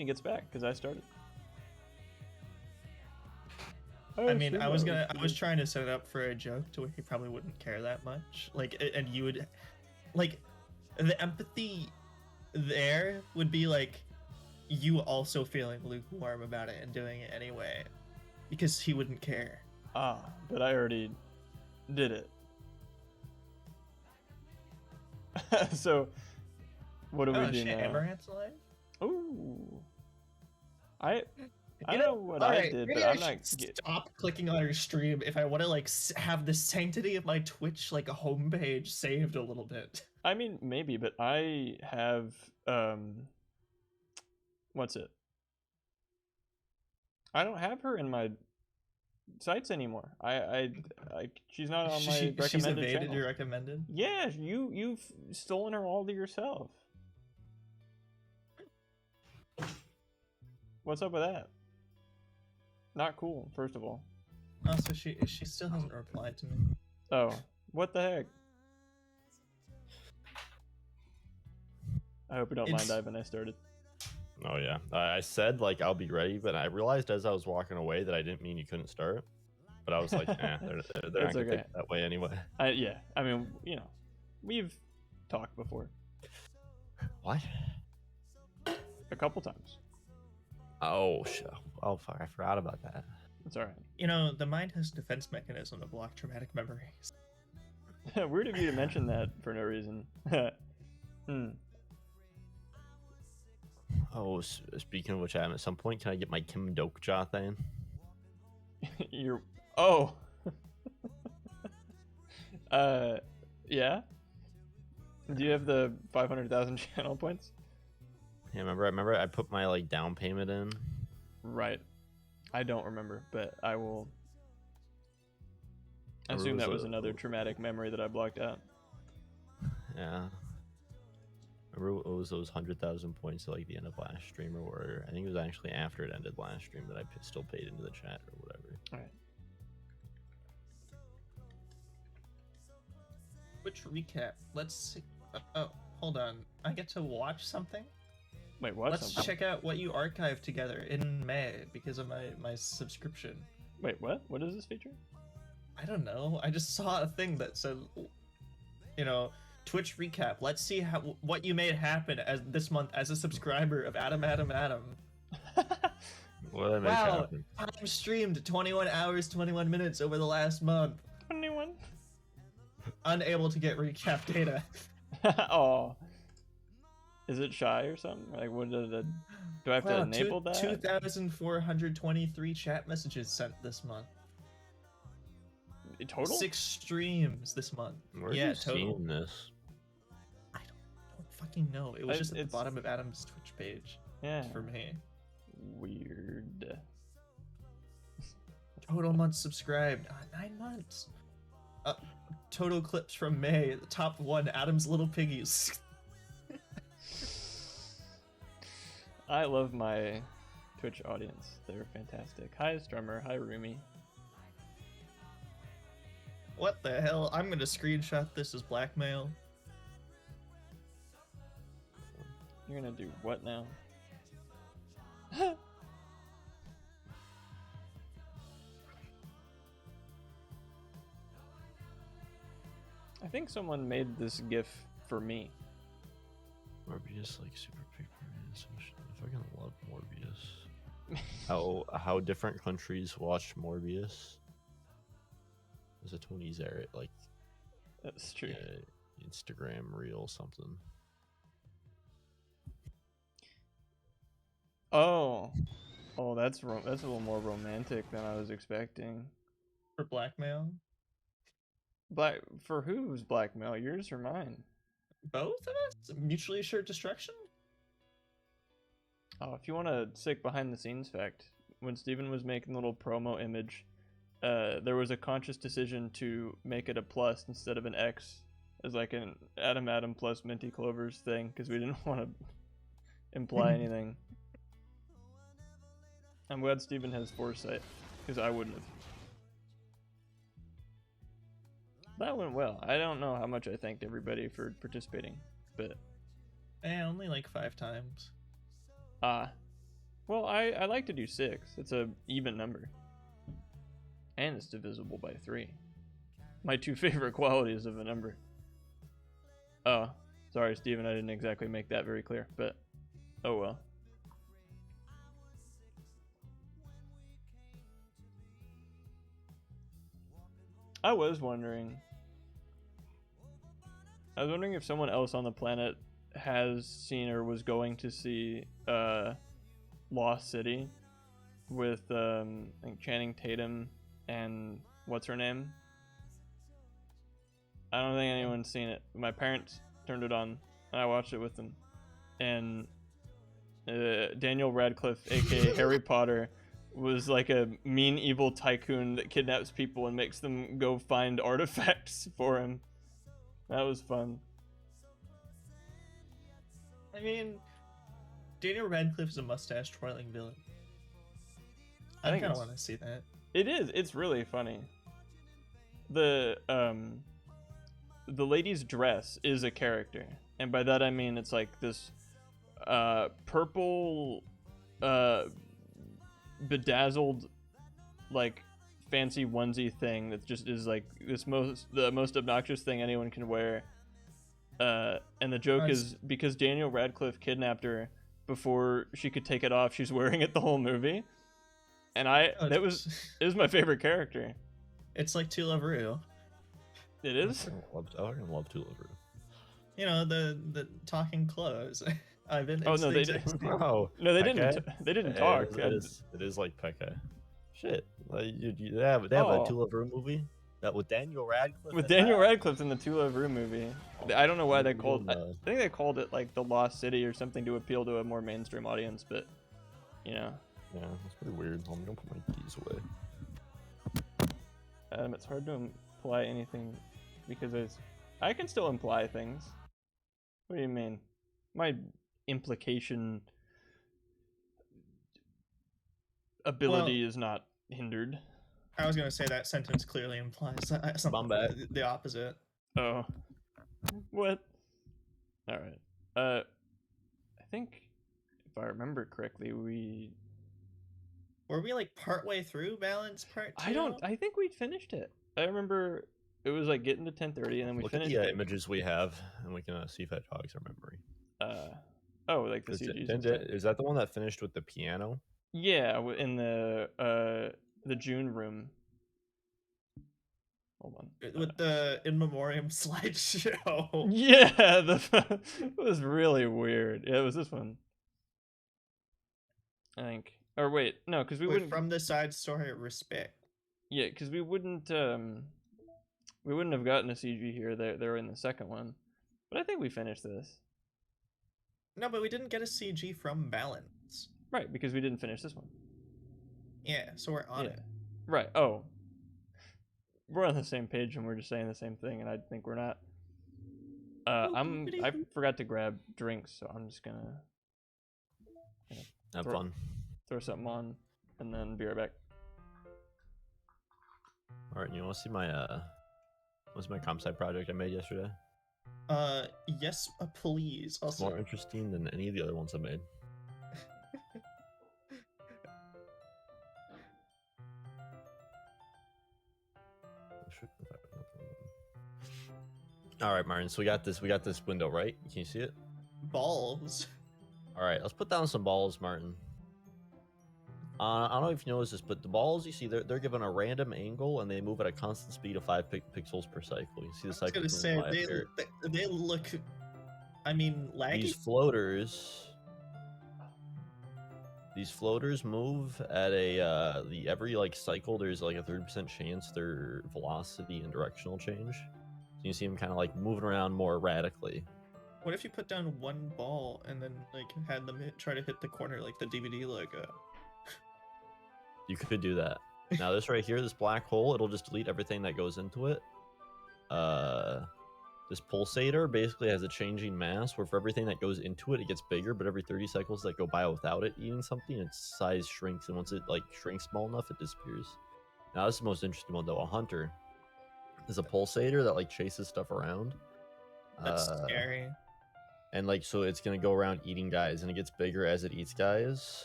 he gets back because I started. I mean, I was trying to set it up for a joke to where he probably wouldn't care that much. Like, and you would, like, the empathy there would be like, you also feeling lukewarm about it and doing it anyway, because he wouldn't care. Ah, but I already did it. So, what do we do now? Amaranth's alive? Ooh. I don't know what I did, but I'm not. Stop clicking on her stream if I want to like have the sanctity of my Twitch like a homepage saved a little bit. I mean, maybe, but I have what's it? I don't have her in my sites anymore. She's not on my recommended she's evaded channel. your recommended? Yeah, you've stolen her all to yourself. What's up with that? Not cool, first of all. Oh, so she still hasn't replied to me. Oh, what the heck? I hope you don't mind, Ivan. I started. Oh yeah, I said like I'll be ready, but I realized as I was walking away that I didn't mean you couldn't start. But I was like, they're not gonna take it that way anyway. Yeah, I mean, you know, we've talked before. What? A couple times. Oh shit! Oh fuck! I forgot about that. It's all right. You know, the mind has a defense mechanism to block traumatic memories. Weird of you to mention that for no reason. Oh, speaking of which, Adam, at some point, can I get my Kim Dokja thing? Oh. Yeah. Do you have the 500,000 channel points? Yeah, remember I put my like down payment in. Right. I don't remember, but I will assume that was another traumatic memory that I blocked out. Yeah. Remember it was those 100,000 points at like the end of last stream or whatever. I think it was actually after it ended last stream that I still paid into the chat or whatever. All right. Which recap? Let's see. Oh, hold on. I get to watch something? Wait, what? Let's check out what you archived together in May because of my subscription. Wait, what? What is this feature? I don't know. I just saw a thing that said, you know, Twitch recap. Let's see what you made happen as this month as a subscriber of Adam. What did I make happen? I'm streamed 21 hours, 21 minutes over the last month. 21. Unable to get recap data. Oh. Is it shy or something? Like, what did it? Do I have to enable that? 2,423 chat messages sent this month. Total? 6 streams this month. Where have you seen this? I don't fucking know. It was just at the bottom of Adam's Twitch page. Yeah. For me. Weird. Total months subscribed. 9 months. Total clips from May. The top 1, Adam's Little Piggies. I love my Twitch audience. They're fantastic. Hi, Strummer. Hi, Rumi. What the hell? I'm gonna screenshot this as blackmail. You're gonna do what now? I think someone made this GIF for me. Morbius, like super paper. I fucking love Morbius. How different countries watch Morbius. There's a Tony Zarrett like. That's true. Instagram reel something. Oh, that's a little more romantic than I was expecting. For blackmail? For whose blackmail? Yours or mine? Both of us? Mutually assured destruction? Oh, if you want a sick behind the scenes fact, when Steven was making the little promo image, there was a conscious decision to make it a plus instead of an X as like an Adam plus Minty Clovers thing because we didn't want to imply anything. I'm glad Steven has foresight because I wouldn't have. That went well. I don't know how much I thanked everybody for participating, but only like 5 times. Well, I like to do 6. It's a even number. And it's divisible by 3. My 2 favorite qualities of a number. Oh, sorry, Steven, I didn't exactly make that very clear, but oh well. I was wondering if someone else on the planet has seen or was going to see Lost City with I think Channing Tatum and what's her name? I don't think anyone's seen it. My parents turned it on and I watched it with them. And Daniel Radcliffe, aka Harry Potter, was like a mean evil tycoon that kidnaps people and makes them go find artifacts for him. That was fun. I mean, Daniel Radcliffe is a mustache twirling villain. I think kind of it's- want to see that. It is. It's really funny. The lady's dress is a character, and by that I mean it's like this purple bedazzled like fancy onesie thing that just is like the most obnoxious thing anyone can wear. And the joke is because Daniel Radcliffe kidnapped her before she could take it off, she's wearing it the whole movie. And it was my favorite character. It's like To Love Rue. It is. I love To Love Rue. You know, the talking clothes. I've been. Oh it's no, the they exact didn't. same. Oh, No, they okay. didn't. They didn't Yeah, talk. It is like Pekka. Shit, like, they have Oh. a To Love Rue movie that with Daniel Radcliffe. With in Daniel that? Radcliffe in the To Love Rue movie. I don't know why they You called. I don't, think they called it like the Lost City or something to appeal to a more mainstream audience, but you know, Yeah, that's pretty weird. I'm gonna put my keys away. it's hard to imply anything because I can still imply things. What do you mean? My implication ability is not hindered. I was gonna say that sentence clearly implies something back. the opposite. Oh, what? All right. I think if I remember correctly, Were we like partway through Balance Part 2? I think we finished it. I remember it was like getting to 10:30 and then we Look at finished the it. images we have, and we can see if that jogs our memory. Oh, like the Is, CGs. And stuff. is that the one that finished with the piano? Yeah, in the June room. Hold on. With the In Memoriam slideshow. Yeah, it was really weird. Yeah, it was this one. I think. Or wait, no, because we With wouldn't. From the Side Story Respect. Yeah, because we wouldn't have gotten a CG here. They're in the second one, but I think we finished this. No, but we didn't get a CG from Balance. Right, because we didn't finish this one. Yeah, so we're on it. Right. Oh. We're on the same page and we're just saying the same thing, and I think we're not. I forgot to grab drinks, so I'm just gonna Have Throw- fun. throw something on and then be right back. All right, you want to see my what's my comp sci project I made yesterday? Yes, please. It's Also, more interesting than any of the other ones I made. All right, Martin. So we got this window, right? Can you see it? balls. All right, let's put down some balls, Martin. I don't know if you noticed this, but the balls you see, they're given a random angle and they move at a constant speed of 5 pixels per cycle. You see the I was cycle gonna say moving by up here. they look. I mean, laggy. These floaters move at a every like cycle. There's like a 30% chance their velocity and directional change. So you see them kind of like moving around more radically. What if you put down one ball and then like had them try to hit the corner like the DVD logo? You could do that. Now this right here, this black hole, it'll just delete everything that goes into it. This pulsator basically has a changing mass where for everything that goes into it, it gets bigger, but every 30 cycles that go by without it eating something, its size shrinks, and once it like shrinks small enough, it disappears. Now this is the most interesting one though. A hunter is a pulsator that like chases stuff around. That's scary. And like so it's gonna go around eating guys, and it gets bigger as it eats guys.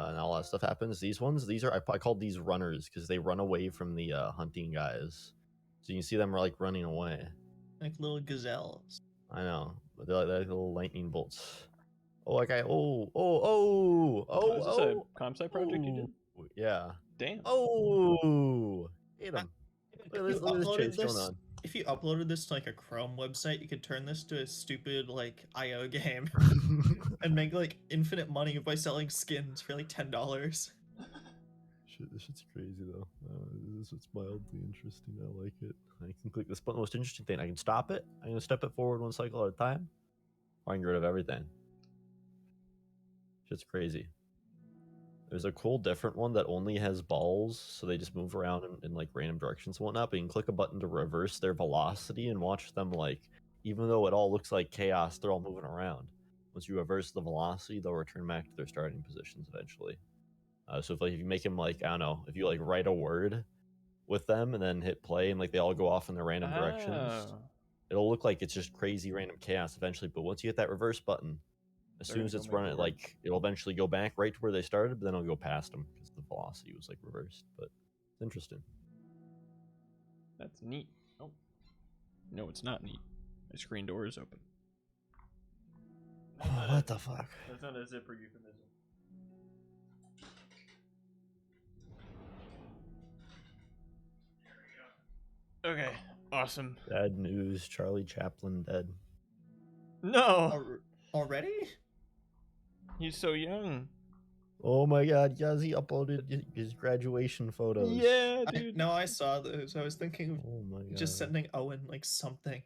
and all that stuff happens. These ones, I called these runners because they run away from the hunting guys. So you can see them like running away. Like little gazelles. I know, but they're like little lightning bolts. Oh, like Is this a comp sci project you did? Yeah. Damn. Oh, hit him. If Look at this chase going on. If you uploaded this to like a Chrome website, you could turn this to a stupid like IO game and make like infinite money by selling skins for like $10. Shit, this shit's crazy though. This is mildly interesting. I like it. I can click this button. Most interesting thing, I can stop it. I can step it forward one cycle at a time. Or I can get rid of everything. Shit's crazy. There's a cool different one that only has balls, so they just move around in like random directions and whatnot, but you can click a button to reverse their velocity and watch them like, even though it all looks like chaos, they're all moving around. Once you reverse the velocity, they'll return back to their starting positions eventually. So if you make them like, I don't know, if you like write a word with them and then hit play and like they all go off in their random directions, it'll look like it's just crazy random chaos eventually, but once you hit that reverse button, as soon as it's running, like it'll eventually go back right to where they started, but then it'll go past them because the velocity was like reversed. But it's interesting. That's neat. Oh, no, it's not neat. My screen door is open. What the fuck? That's not a zipper euphemism. There we go. Okay, awesome. Bad news. Charlie Chaplin dead. No. Already? He's so young. Oh my god, yes, he uploaded his graduation photos. Yeah, dude. No, I saw those. I was thinking of Oh my god. just sending Owen like something.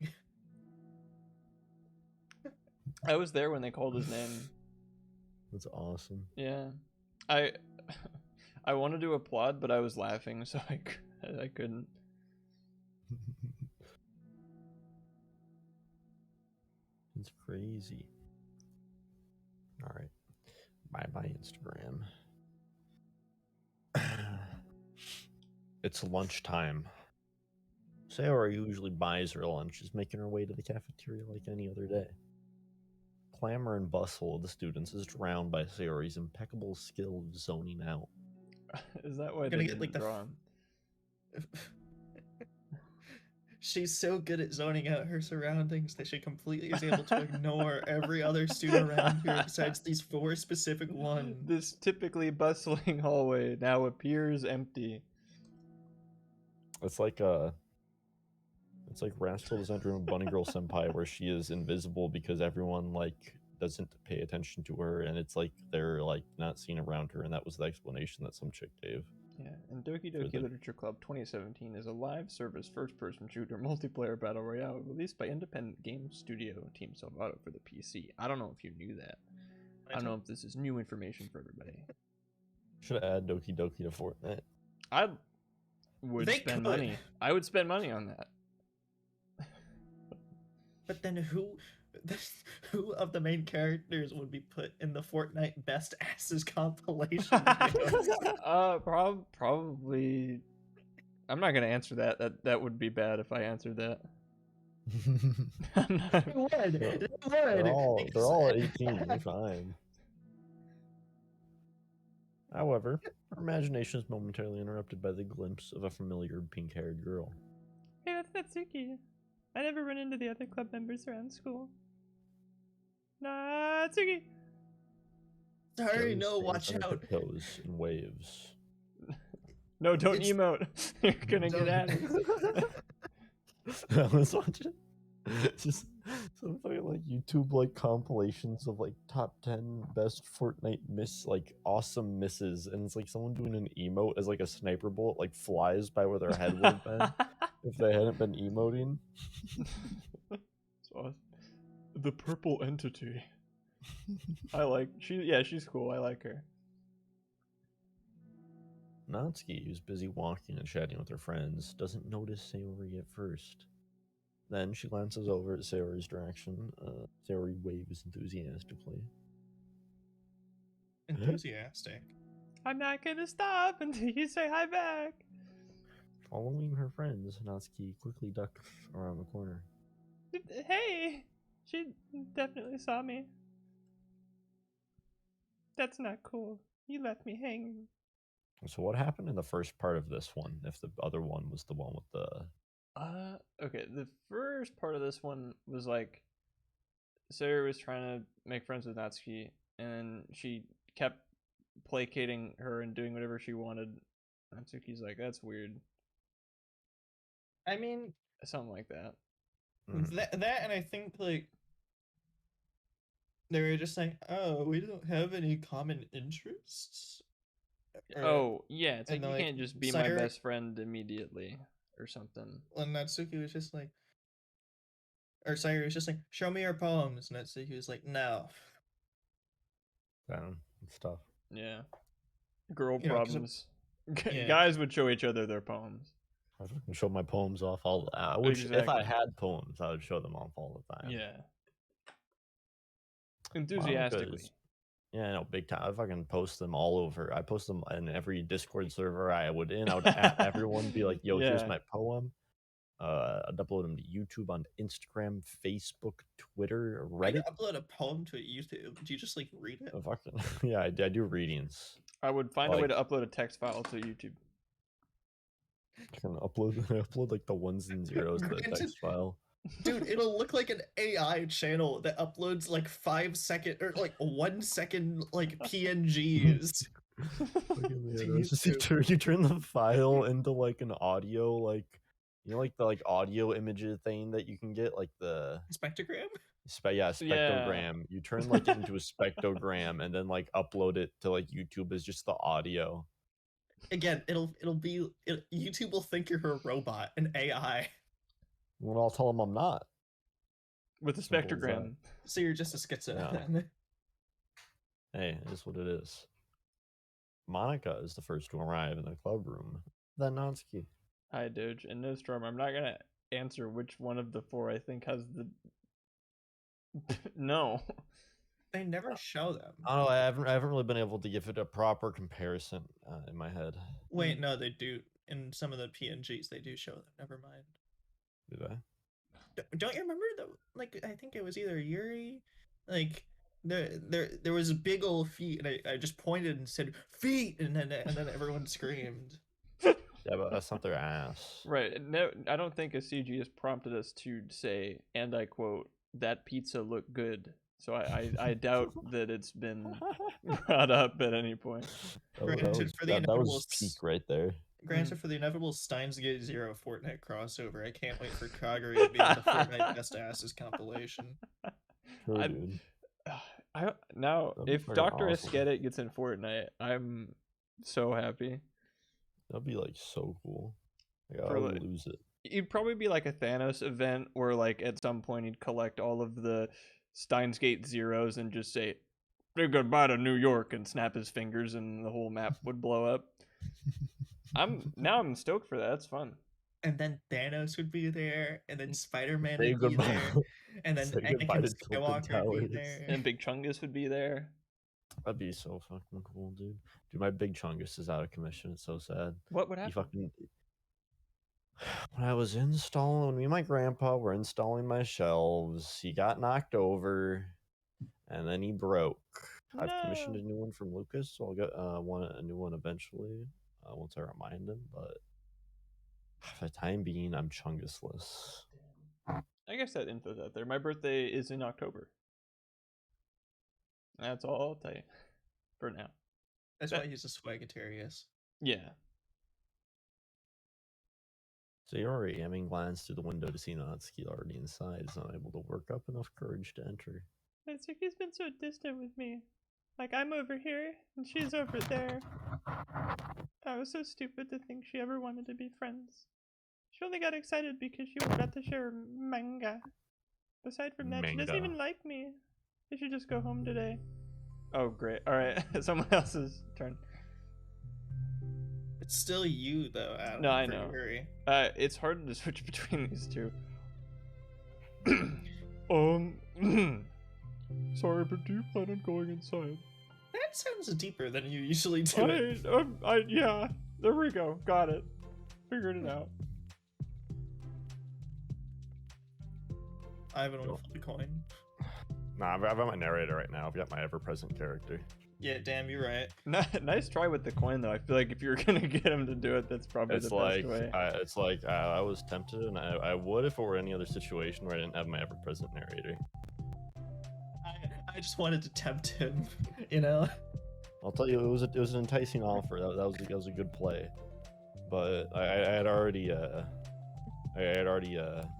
I was there when they called his name. That's awesome. Yeah. I wanted to applaud, but I was laughing, so I couldn't. It's crazy. All right. Bye-bye, Instagram. It's lunchtime. Sayori usually buys her lunch, is making her way to the cafeteria like any other day. Clamor and bustle of the students is drowned by Sayori's impeccable skill of zoning out. Is that why they didn't draw him? She's so good at zoning out her surroundings that she completely is able to ignore every other student around here besides these 4 specific ones. This typically bustling hallway now appears empty. It's like Rascal Syndrome of Bunny Girl Senpai, where she is invisible because everyone like doesn't pay attention to her, and it's like they're like not seen around her, and that was the explanation that some chick gave. Yeah, and Doki Doki Literature Club 2017 is a live service first-person shooter multiplayer battle royale released by independent game studio Team Salvato for the PC. I don't know if you knew that. I don't know if this is new information for everybody. Should add Doki Doki to Fortnite. I would spend money. I would spend money on that. But then who of the main characters would be put in the Fortnite Best Asses compilation? Probably. I'm not gonna answer that. That would be bad if I answered that. It would. They're all 18. You're fine. However, our imagination is momentarily interrupted by the glimpse of a familiar pink-haired girl. Hey, that's Natsuki. I never run into the other club members around school. Natsuki! Sorry, no, watch out. Toes and waves. No, don't emote. You're gonna get at it. I was watching just some fucking like YouTube like compilations of like top 10 best Fortnite like awesome misses, and it's like someone doing an emote as like a sniper bullet like flies by where their head would have been if they hadn't been emoting. It's awesome. The purple entity. She's cool. I like her. Natsuki, who's busy walking and chatting with her friends, doesn't notice Sayori at first. Then she glances over at Sayori's direction. Sayori waves enthusiastically. Enthusiastic? I'm not gonna stop until you say hi back. Following her friends, Natsuki quickly ducks around the corner. Hey! She definitely saw me. That's not cool. He left me hanging. So what happened in the first part of this one? If the other one was the one with the Okay. The first part of this one was like Sarah was trying to make friends with Natsuki, and she kept placating her and doing whatever she wanted. Natsuki's like, that's weird. I mean, Something like that. that and I think like they were just like, oh, we don't have any common interests. Oh, yeah, it's like and you then, like, can't just be my Sayuri- best friend immediately or something. And Natsuki was just like, or Sayuri was just like, show me your poems. And Natsuki was like, no. stuff. Yeah. Girl You know, 'cause problems. yeah. Guys would show each other their poems. I fucking show my poems off all. I would if I Exactly. had poems, I would show them off all the time. Yeah. Enthusiastically. Monica's- Yeah, I know, big time. I fucking post them all over. I post them in every Discord server I would in. I would at everyone be like, "Yo, here's Yeah. my poem." I'd upload them to YouTube, on Instagram, Facebook, Twitter, When you Reddit. upload a poem to YouTube, do you just like read it? Fucking yeah, I do readings. I would find a way Like- to upload a text file to YouTube. I can upload like the ones and zeros to the Granted- text file. Dude, it'll look like an AI channel that uploads like 5-second or like 1-second like PNGs. Fucking, To yeah, it's just YouTube. you turn the file into like an audio, like like the audio images thing that you can get, like the Spectrogram? spectrogram. You turn like it into a spectrogram and then like upload it to like YouTube as just the audio. Again, YouTube will think you're a robot, an AI. Well, I'll tell them I'm not. With the Simple as that. spectrogram. So you're just a schizo Yeah. then. Hey, it is what it is. Monica is the first to arrive in the club room. Then Natsuki. Hi, Doge. And no Storm. I'm not gonna answer which one of the four I think has the. No. They never show them. Oh, I haven't really been able to give it a proper comparison in my head. Wait, no, they do. In some of the PNGs, they do show them. Never mind. Did I? Don't you remember that? Like, I think it was either Yuri, like there was a big old feet, and I just pointed and said feet, and then everyone screamed. Yeah, but that's not their ass. Right. No, I don't think a CG has prompted us to say, and I quote, "That pizza looked good." So I doubt that it's been brought up at any point. Granted, for the that inevitable was peak right there. Granted, for the inevitable Steins Gate Zero Fortnite crossover, I can't wait for Kagari to be in the Fortnite Best Asses compilation. Sure, I- dude. Now, That'd be if fucking Dr. awesome. Esketic gets in Fortnite, I'm so happy. That'd be like so cool. Like, I For, would like- lose it. It'd probably be like a Thanos event where, like, at some point he'd collect all of the Steins Gate zeros and just say, "Say goodbye to New York," and snap his fingers, and the whole map would blow up. I'm stoked for that. That's fun. And then Thanos would be there, and then Spider-Man Say would be goodbye. there, and then Say goodbye Anakin to Tilted Skywalker would be Towers. there. And Big Chungus would be there. That'd be so fucking cool, dude. Dude, my Big Chungus is out of commission. It's so sad. What would He happen? fucking. When I was installing, me and my grandpa were installing my shelves, he got knocked over, and then he broke. I've commissioned a new one from Lucas, so I'll get a new one eventually once I remind him. But for the time being, I'm Chungusless. I guess that info's out there. My birthday is in October. That's all I'll tell you for now. That's why he's a Swagitarius. Yeah. So you're already aiming glance through the window to see Natsuki already inside. Is not able to work up enough courage to enter. Natsuki's been so distant with me. Like, I'm over here, and she's over there. I was so stupid to think she ever wanted to be friends. She only got excited because she got to share manga. Aside from that, she doesn't Manga. even like me. I should just go home today. Oh, great. Alright, someone else's turn. It's still you though, Adam. No, I for know. Yuri. It's hard to switch between these two. Sorry, but do you plan on going inside? That sounds deeper than you usually do. It. Yeah, there we go. Got it. Figured it out. I haven't flip a coin. Nah, I've got my narrator right now. I've got my ever-present character. Yeah, damn, you're right. Nice try with the coin, though. I feel like if you're gonna get him to do it, that's probably It's the like best way. I was tempted, and I would if it were any other situation where I didn't have my ever-present narrator. I just wanted to tempt him, you know. I'll tell you, it was an enticing offer. That was a good play, but I had already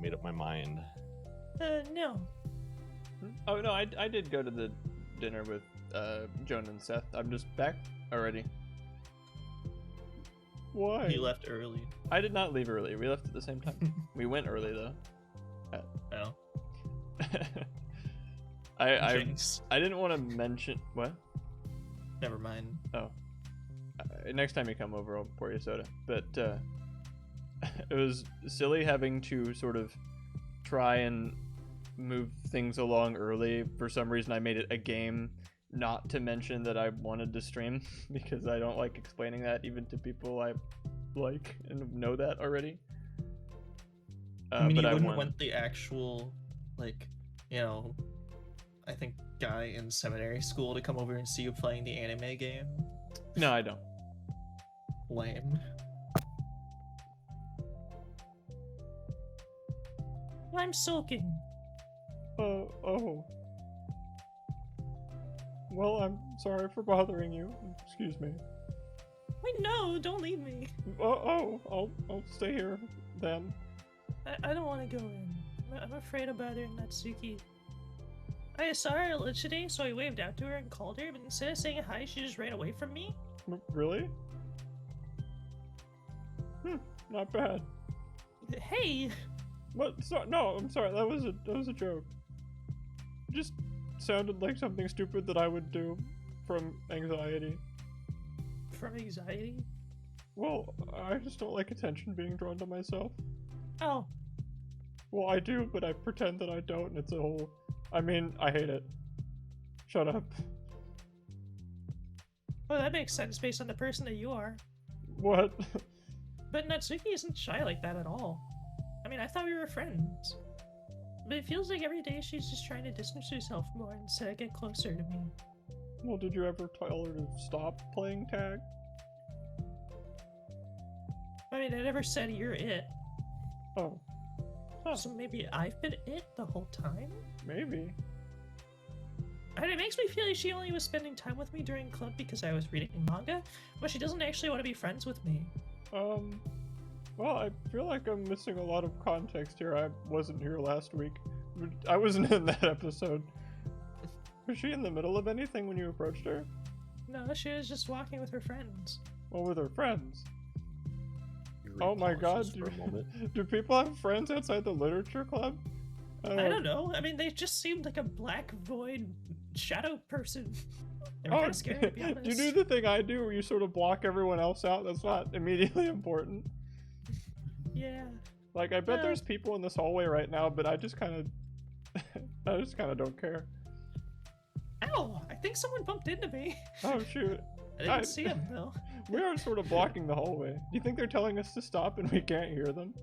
made up my mind. No. Oh no, I did go to the dinner with Joan and Seth. I'm just back already. Why? He left early. I did not leave early. We left at the same time. We went early though. Oh. I Jinx. didn't want to mention what. Never mind. Oh. Next time you come over, I'll pour you a soda. But it was silly having to sort of try and move things along early. For some reason, I made it a game not to mention that I wanted to stream because I don't like explaining that even to people I like and know that already. I mean, but you I wouldn't won. want the actual, like, you know, I think guy in seminary school to come over and see you playing the anime game. No, I don't. Lame. I'm sulking. Oh. Well, I'm sorry for bothering you. Excuse me. Wait, no, don't leave me. I'll stay here then. I don't want to go in. I'm afraid of bothering Natsuki. I saw her today, so I waved out to her and called her, but instead of saying hi, she just ran away from me. Really? Not bad. Hey! What? No, I'm sorry. That was a joke. It just sounded like something stupid that I would do from anxiety. From anxiety? Well, I just don't like attention being drawn to myself. Oh. Well, I do, but I pretend that I don't, and it's a whole... I mean, I hate it. Shut up. Well, that makes sense based on the person that you are. What? But Natsuki isn't shy like that at all. I mean, I thought we were friends. But it feels like every day she's just trying to distance herself more instead of get closer to me. Well, did you ever tell her to stop playing tag? I mean, I never said you're it. Oh. Huh, So maybe I've been it the whole time? maybe. And it makes me feel like she only was spending time with me during club because I was reading manga, but she doesn't actually want to be friends with me. Well, I feel like I'm missing a lot of context here. I wasn't here last week. I wasn't in that episode. Was she in the middle of anything when you approached her? No, she was just walking with her friends. Well, with her friends. You Oh my god, pauses for a moment. do people have friends outside the literature club? I don't know. I mean, they just seemed like a black void shadow person. They were Oh, kind of scary, to be honest. do you do the thing I do where you sort of block everyone else out? That's not immediately important. Yeah. Like, I bet Yeah. there's people in this hallway right now, but I just kind of... I just kind of don't care. Ow! I think someone bumped into me. Oh, shoot. I didn't see him, though. We are sort of blocking the hallway. Do you think they're telling us to stop and we can't hear them?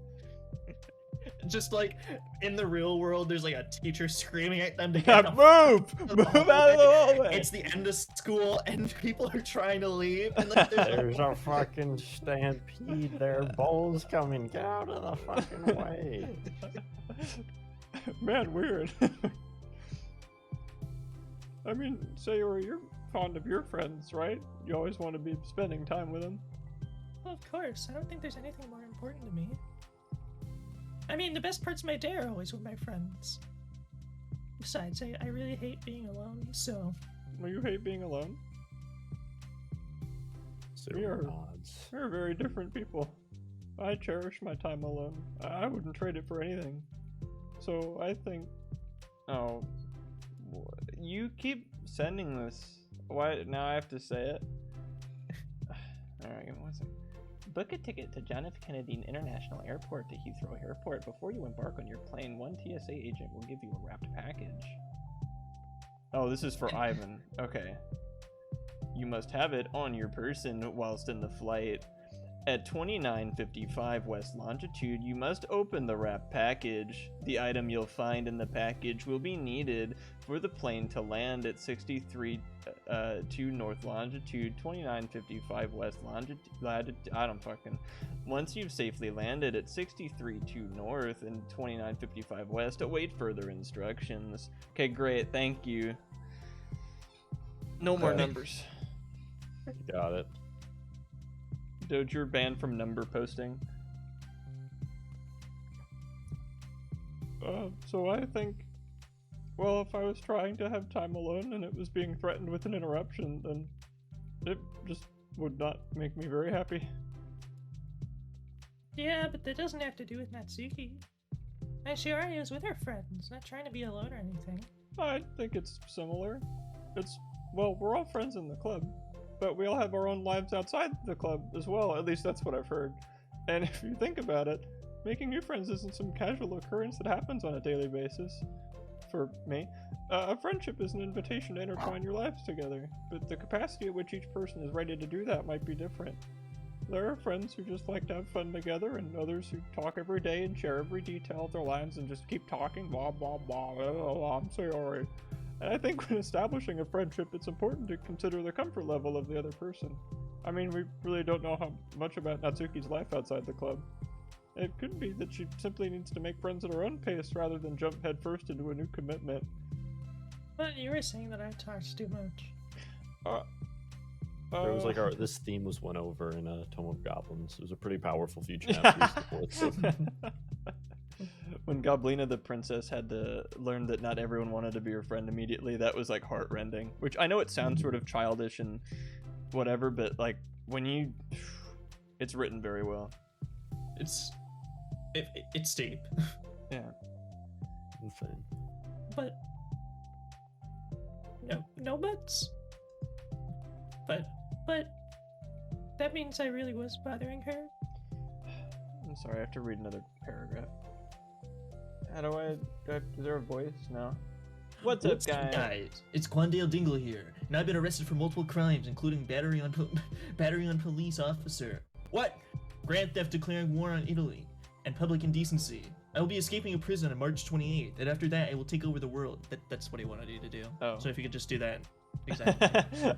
Just like in the real world, there's like a teacher screaming at them to get the Move! f- Move out of the hallway! It's the end of school and people are trying to leave. And like, There's a fucking stampede there. Bulls coming. Get out of the fucking way. Man, weird. I mean, say you're fond of your friends, right? You always want to be spending time with them. Well, of course. I don't think there's anything more important to me. I mean, the best parts of my day are always with my friends. Besides, I really hate being alone, so... Well, you hate being alone. Zero We are- nods. We're very different people. I cherish my time alone. I wouldn't trade it for anything. So I think... Oh. You keep sending this. Why? Now I have to say it? Alright, give me 1 second. Book a ticket to John F. Kennedy International Airport to Heathrow Airport. Before you embark on your plane, one TSA agent will give you a wrapped package. Oh, this is for Ivan. Okay. You must have it on your person whilst in the flight. At 2955 west longitude, you must open the wrap package. The item you'll find in the package will be needed for the plane to land at 63 2 north longitude, 2955 west longitude. Once you've safely landed at 63 2 north and 2955 west, await further instructions. Okay, great. Thank you. No more numbers. Got it. Doge, you're banned from number posting. So I think, well, if I was trying to have time alone and it was being threatened with an interruption, then it just would not make me very happy. Yeah, but that doesn't have to do with Natsuki. And she already is with her friends, not trying to be alone or anything. I think it's similar. Well, we're all friends in the club, but we all have our own lives outside the club as well. At least that's what I've heard. And if you think about it, making new friends isn't some casual occurrence that happens on a daily basis. For me, a friendship is an invitation to intertwine your lives together, but the capacity at which each person is ready to do that might be different. There are friends who just like to have fun together, and others who talk every day and share every detail of their lives and just keep talking, blah, blah, blah, blah, blah, blah, I'm sorry. And I think when establishing a friendship, it's important to consider the comfort level of the other person. I mean, we really don't know how much about Natsuki's life outside the club. It could be that she simply needs to make friends at her own pace rather than jump headfirst into a new commitment. But you were saying that I talked too much. There was like this theme was won over in Tome of Goblins. It was a pretty powerful few chapters. When Goblina the princess had to learn that not everyone wanted to be her friend immediately, that was like heartrending. Which I know it sounds sort of childish and whatever, but like when it's written very well. It's deep. Yeah. Insane. But no buts. But that means I really was bothering her. I'm sorry, I have to read another paragraph. How do I is there a voice? No. What's up, guys? It's Quandale Dingle here, and I've been arrested for multiple crimes, including battery on police officer. What? Grand theft declaring war on Italy, and public indecency. I will be escaping a prison on March 28th, and after that, I will take over the world. That's what he wanted you to do. Oh. So if you could just do that. Exactly.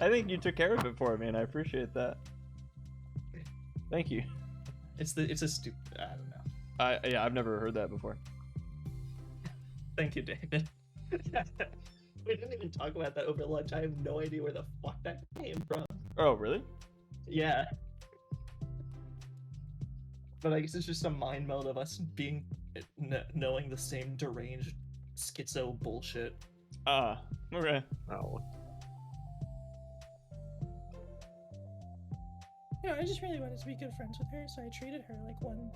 I think you took care of it for me, and I appreciate that. Thank you. It's a stupid. I don't know. I've never heard that before. Thank you, David. We didn't even talk about that over lunch. I have no idea where the fuck that came from. Oh, really? Yeah. But I guess it's just a mind meld of us being knowing the same deranged schizo bullshit. Ah, okay. Oh. I just really wanted to be good friends with her, so I treated her like one.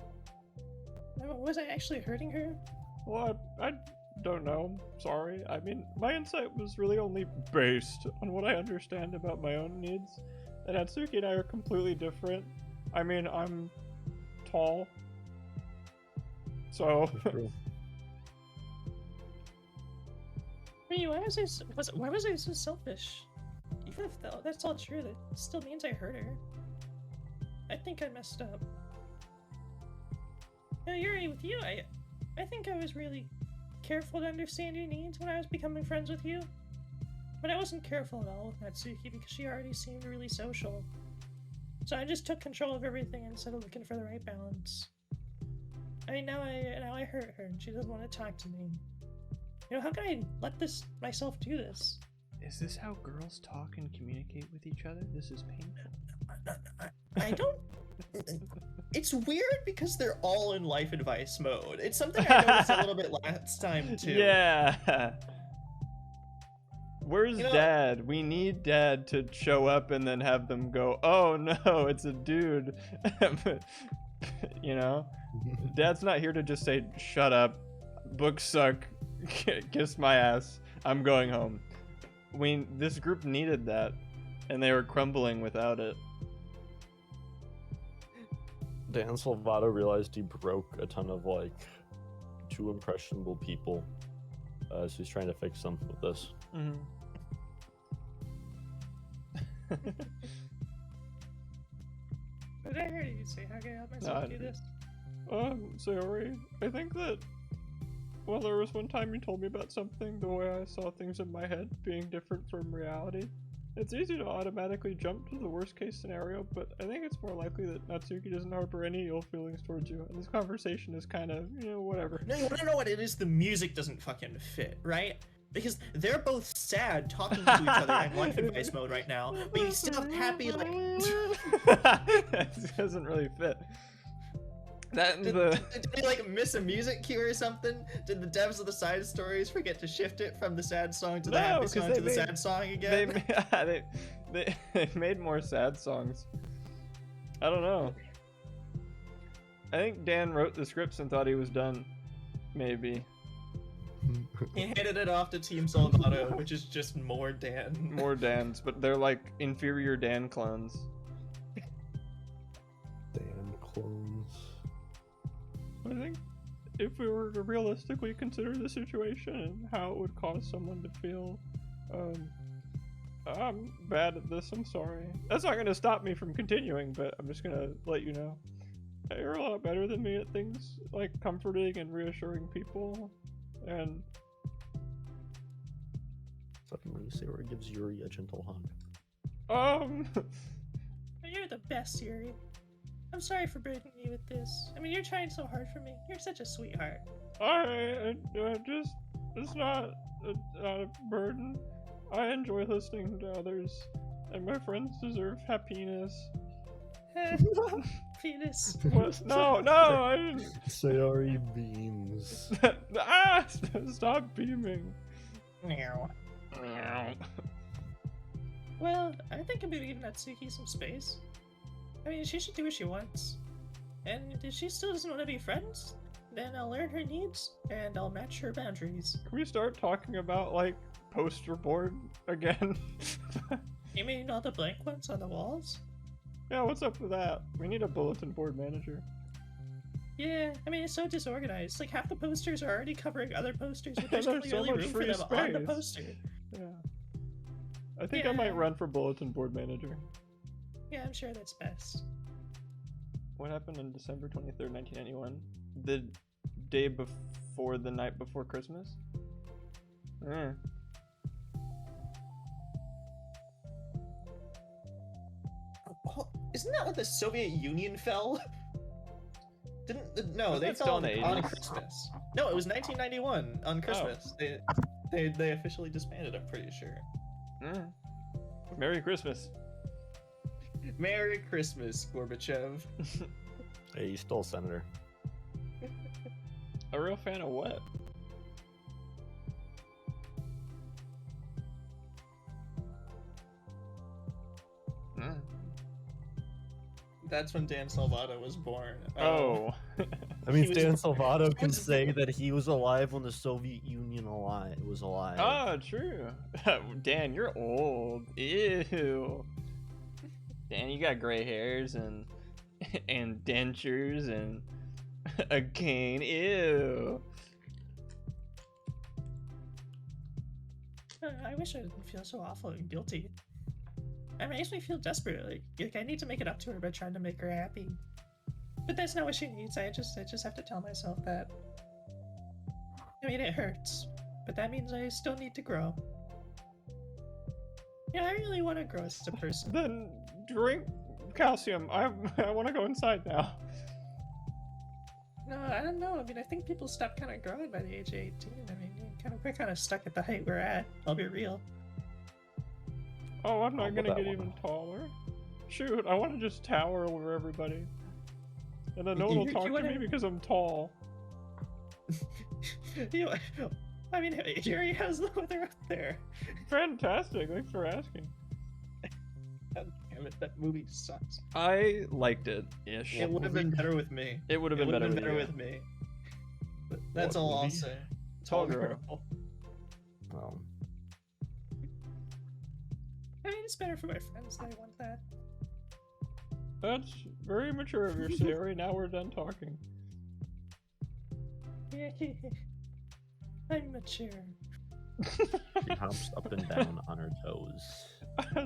Was I actually hurting her? Well, I don't know. Sorry. I mean, my insight was really only based on what I understand about my own needs. And Natsuki and I are completely different. I mean, I'm tall. So... Why was I so selfish? Even if that's all true, that still means I hurt her. I think I messed up. Yuri, with you, I think I was really careful to understand your needs when I was becoming friends with you. But I wasn't careful at all with Natsuki because she already seemed really social. So I just took control of everything instead of looking for the right balance. I mean, now I hurt her and she doesn't want to talk to me. How can I let myself do this? Is this how girls talk and communicate with each other? This is painful. I don't... It's weird because they're all in life advice mode. It's something I noticed a little bit last time, too. Yeah. Where's Dad? We need Dad to show up and then have them go, oh no, it's a dude. Dad's not here to just say, shut up, books suck, kiss my ass, I'm going home. This group needed that, and they were crumbling without it. Dan Salvato realized he broke a ton of too impressionable people, so he's trying to fix them with this. Mm-hmm. Did I hear you say how can I help No, myself I do didn't. this? Sayori, I think that, well, there was one time you told me about something, the way I saw things in my head being different from reality. It's easy to automatically jump to the worst case scenario, but I think it's more likely that Natsuki doesn't harbor any ill feelings towards you, and this conversation is kind of, whatever. No, you want to know what it is? The music doesn't fucking fit, right? Because they're both sad talking to each other in life advice mode right now, but you still have happy, like... It doesn't really fit. That Did, the did they like miss a music cue or something? Did the devs of the side stories forget to shift it from the sad song to the No, happy 'cause song they to the made- sad song they, again? they made more sad songs. I don't know. I think Dan wrote the scripts and thought he was done. Maybe. He handed it off to Team Salvato, which is just more Dan. More Dans, but they're like inferior Dan clones. Dan clones. I think if we were to realistically consider the situation and how it would cause someone to feel, I'm bad at this, I'm sorry. That's not gonna stop me from continuing, but I'm just gonna let you know. You're a lot better than me at things like comforting and reassuring people, and Suddenly, Sayori gives Yuri a gentle hug. You're the best, Yuri. I'm sorry for burdening you with this. I mean, you're trying so hard for me. You're such a sweetheart. it's not a burden. I enjoy listening to others, and my friends deserve happiness. Penis. What? No, I didn't. Sayori beams. Stop beaming. Meow. Well, I think I'm gonna give Natsuki some space. I mean, she should do what she wants. And if she still doesn't want to be friends, then I'll learn her needs, and I'll match her boundaries. Can we start talking about, like, poster board again? You mean all the blank ones on the walls? Yeah, what's up with that? We need a bulletin board manager. Yeah, I mean, it's so disorganized. Like, half the posters are already covering other posters, but There's there's so clearly much room for free them on the space. poster. Yeah. I think I Yeah. might run for bulletin board manager. Yeah, I'm sure that's best. What happened on December 23rd, 1991? The day before the night before Christmas? Eh. Oh, isn't that when the Soviet Union fell? No, Wasn't they that still fell in the on 80s? Christmas. No, it was 1991 on Christmas. They officially disbanded. I'm pretty sure. Merry Christmas. Merry Christmas, Gorbachev. Hey, he's still a senator. A real fan of what? That's when Dan Salvato was born. Oh. I mean, He was- Stan Salvato he can was- say that he was alive when the Soviet Union was alive. Oh, true. Dan, you're old. Ew. Dan, you got gray hairs and dentures and a cane. Ew. I wish I didn't feel so awful and guilty. It makes me feel desperate. Like I need to make it up to her by trying to make her happy. But that's not what she needs. I just have to tell myself that. I mean, it hurts, but that means I still need to grow. Yeah, I really want to grow as a person. Then drink calcium. I want to go inside now. No, I don't know. I mean, I think people stop kind of growing by the age of 18. I mean, we're kind of stuck at the height we're at. I'll be real. Oh, I'm not I'll gonna put that get one even taller. Shoot, I want to just tower over everybody. And then no one will You talk to wanna- me because I'm tall. I mean, Yuri, how's the weather up there? Fantastic, thanks for asking. God damn it, that movie sucks. I liked it, ish. It would have been better with me. It would have It been would have better, been better with with me. But that's What all I'll movie? say. Tall Girl. Oh. I mean, it's better for my friends that I want that. That's very mature of your Sayori. Now we're done talking. I'm mature. She hops up and down on her toes.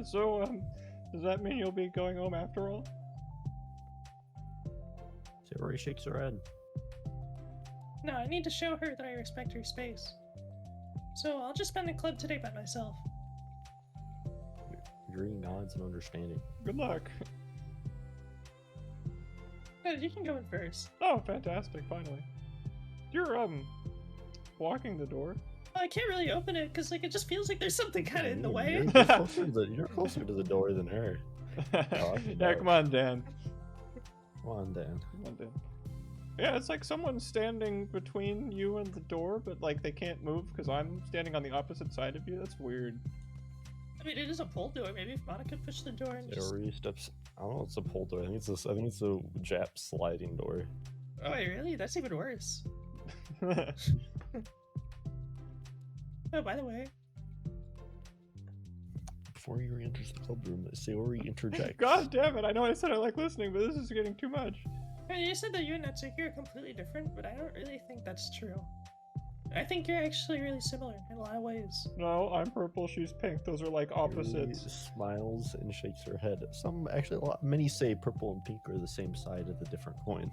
So, does that mean you'll be going home after all? Sayori shakes her head. No, I need to show her that I respect her space. So I'll just spend the club today by myself. Yuri nods in understanding. Good luck. You can go in first. Oh, fantastic! Finally, you're blocking the door. Well, I can't really open it because like it just feels like there's something kind of in the way. You're closer to the door than her. Yeah, come on, Dan. Come on, Dan. Come on, Dan. Yeah, it's like someone's standing between you and the door, but like they can't move because I'm standing on the opposite side of you. That's weird. I mean, it is a pull door. Maybe if Monica pushed the door and just... Sayori steps. I don't know. It's a pull door. I think it's a Jap sliding door. Oh, wait, really? That's even worse. Oh, by the way. Before Yuri enters the club room, Sayori interjects. God damn it! I know I said I like listening, but this is getting too much. I mean, you said that you and Natsuki are completely different, but I don't really think that's true. I think you're actually really similar in a lot of ways. No, I'm purple, she's pink. Those are like Yuri opposites. smiles and shakes her head. Many say purple and pink are the same side of the different coin.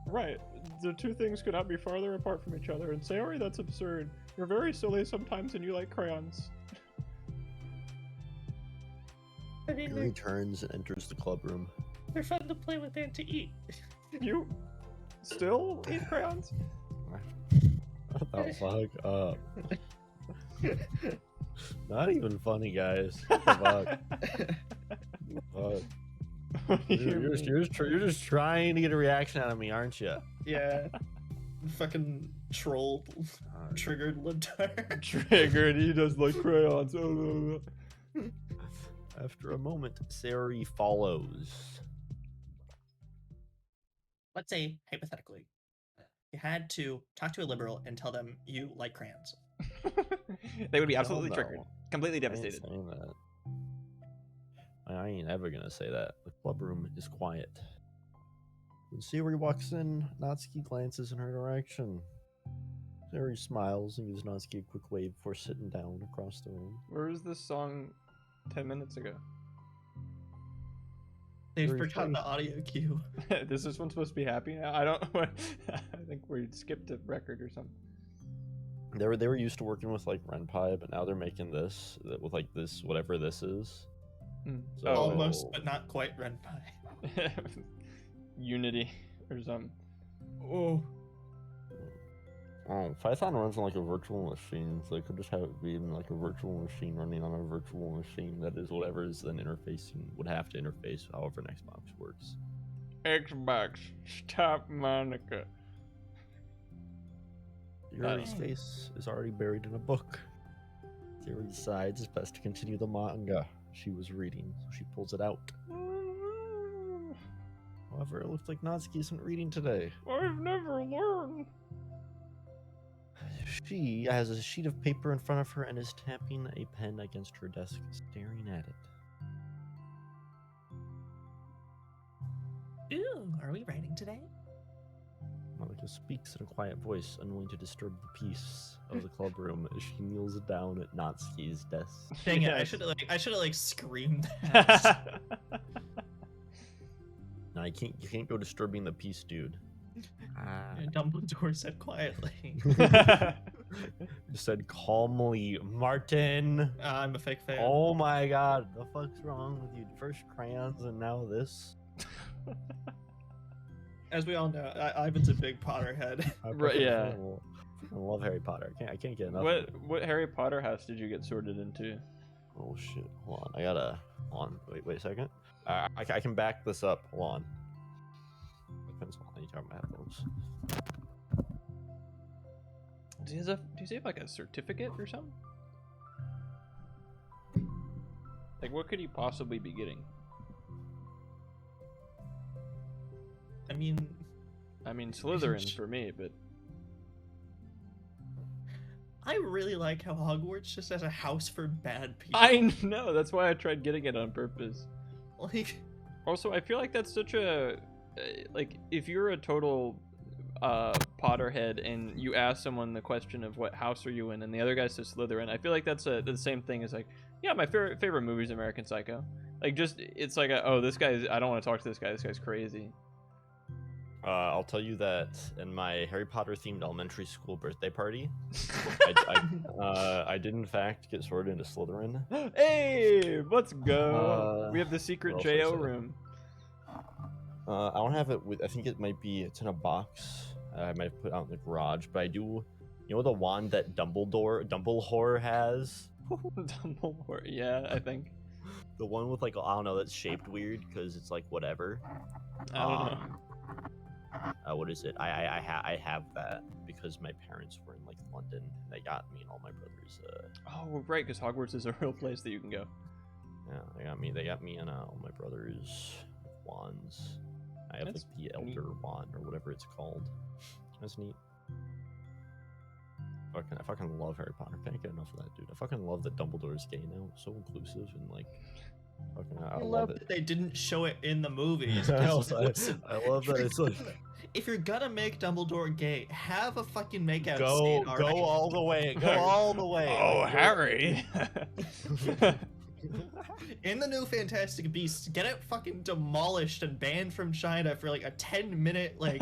Right. The two things could not be farther apart from each other. And Sayori, that's absurd. You're very silly sometimes and you like crayons. I mean, Yuri turns and enters the club room. they're fun to play with and to eat. You still eat crayons? What the fuck up? Not even funny, guys. What the fuck? Fuck. What do you mean? You're just trying to get a reaction out of me, aren't you? Yeah. Fucking troll triggered Ladar. Triggered, he does like crayons. After a moment, Sayori follows. Let's say, hypothetically, you had to talk to a liberal and tell them you like crayons. They would be Hell absolutely no. triggered. Completely I ain't devastated. saying that. I ain't ever gonna say that. The club room is quiet. When Sayori walks in, Natsuki glances in her direction. Sayori smiles and gives Natsuki a quick wave before sitting down across the room. Where was this song 10 minutes ago? They've Very forgotten funny. the audio cue. Is this one supposed to be happy now? I don't. I think we skipped a record or something. They were used to working with like Renpai, but now they're making this with like this whatever this is. Mm. So- Oh, Almost, but not quite Renpai. Unity or something. Oh. Oh, Python runs on like a virtual machine, so they could just have it be in like a virtual machine running on a virtual machine that is whatever is then interfacing would have to interface however an Xbox works. Xbox, stop Monica. Yuri's Nice. face is already buried in a book. Yuri decides it's best to continue the manga she was reading, so she pulls it out. However, it looks like Natsuki isn't reading today. I've never learned. She has a sheet of paper in front of her and is tapping a pen against her desk, staring at it. Ooh, are we writing today? Monica speaks in a quiet voice, unwilling to disturb the peace of the club room as she kneels down at Natsuki's desk. Dang it! I Yes. should have screamed that. Now you can't go disturbing the peace, dude. And Dumbledore said quietly. Said calmly, Martin. I'm a fake fan. Oh my god, the fuck's wrong with you? First crayons and now this. As we all know, Ivan's a big Potterhead. I Right, yeah. I love Harry Potter. I can't get enough. of it. What Harry Potter house did you get sorted into? Oh shit! Hold on, hold on. Wait a second. I can back this up. Hold on. Depends on how you talk about headphones. Do you have like a certificate or something? Like, what could he possibly be getting? I mean, Slytherin for me, but I really like how Hogwarts just has a house for bad people. I know that's why I tried getting it on purpose. like. Also, I feel like that's such a like if you're a total Potterhead and you ask someone the question of what house are you in, and the other guy says Slytherin, I feel like that's the same thing as like, yeah, my favorite movie is American Psycho. Like, just it's like oh, this guy's, I don't want to talk to this guy. This guy's crazy. I'll tell you that in my Harry Potter themed elementary school birthday party, I did in fact get sorted into Slytherin. Hey, let's go. We have the secret what else did I JO say? room. I don't have it with. I think it's in a box. I might have put it out in the garage, but I do. You know the wand that Dumbledore has? Dumbledore, yeah, I think. The one with like I don't know, that's shaped weird because it's like whatever. I don't know. What is it? I have that because my parents were in like London and they got me and all my brothers. Oh, right, because Hogwarts is a real place that you can go. Yeah, they got me and all my brothers wands. I have That's like the Elder Wand or whatever it's called. That's neat. I fucking love Harry Potter. Can't get enough of that, dude. I fucking love that Dumbledore's gay now. It's so inclusive and like, fucking, I love it. that they didn't show it in the movies. I love that it's like If you're gonna make Dumbledore gay, have a fucking makeout go scene. All right? all the way, go all the way. Oh, Like, Harry. In the new Fantastic Beasts, get it fucking demolished and banned from China for like a 10-minute like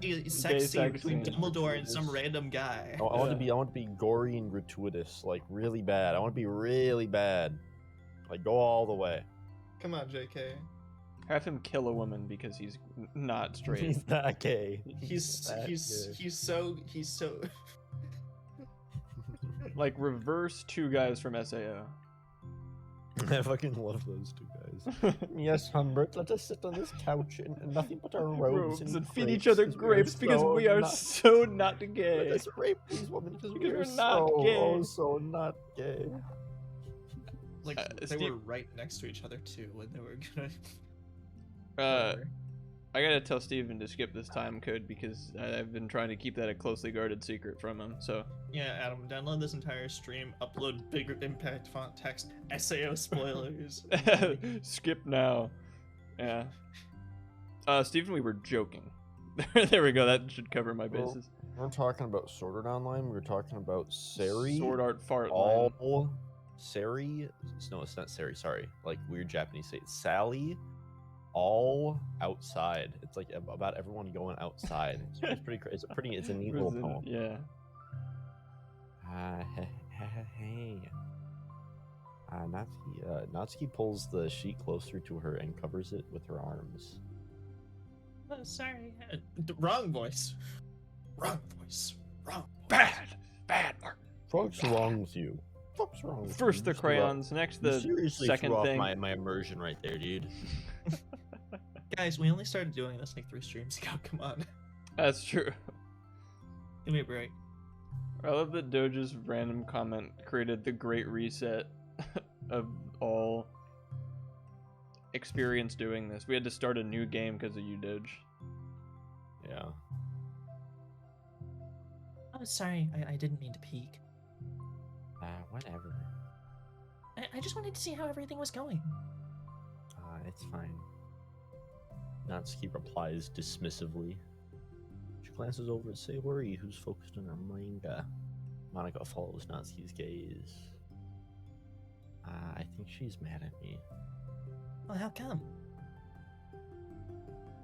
gay sex scene between scene. Dumbledore and some random guy. I want to be gory and gratuitous, like really bad. I want to be really bad. Like go all the way. Come on, JK. Have him kill a woman because he's not straight. He's not gay. He's so Like reverse two guys from SAO. I fucking love those two guys. Yes, Humbert, let us sit on this couch and nothing but our robes and feed each other grapes because we are so not gay. Let us rape these women because we Because are we're not so, gay. oh, so not gay. like they Steve- were right next to each other too when they were gonna. Uh, I gotta tell Steven to skip this time code because I've been trying to keep that a closely guarded secret from him. So Yeah, Adam, download this entire stream, upload bigger impact font text, SAO spoilers. skip now. Yeah. Steven, we were joking. There we go. That should cover my Well, bases. We're talking about Sword Art Online. We were talking about Sari. Sword Art Fart Line. all Sari. No, it's not Sari. Sorry, like weird Japanese say Sally. All outside. It's like about everyone going outside. It's pretty. It's a neat little poem. Yeah. Hey. Natsuki pulls the sheet closer to her and covers it with her arms. Oh, sorry. Wrong voice. Wrong voice. Wrong. Bad. What's wrong with you? What's wrong with you? First the You threw up- crayons, next you the seriously second threw off thing. my immersion right there, dude. Guys, we only started doing this like 3 streams ago. Come on. That's true. Give me a break. I love that Doja's random comment created the great reset of all experience doing this. We had to start a new game because of you, Doge. Yeah. Oh, sorry. I didn't mean to peek. Whatever. I just wanted to see how everything was going. It's fine. Natsuki replies dismissively. She glances over at Sayori, who's focused on her manga. Monica follows Natsuki's gaze. I think she's mad at me. Well, how come?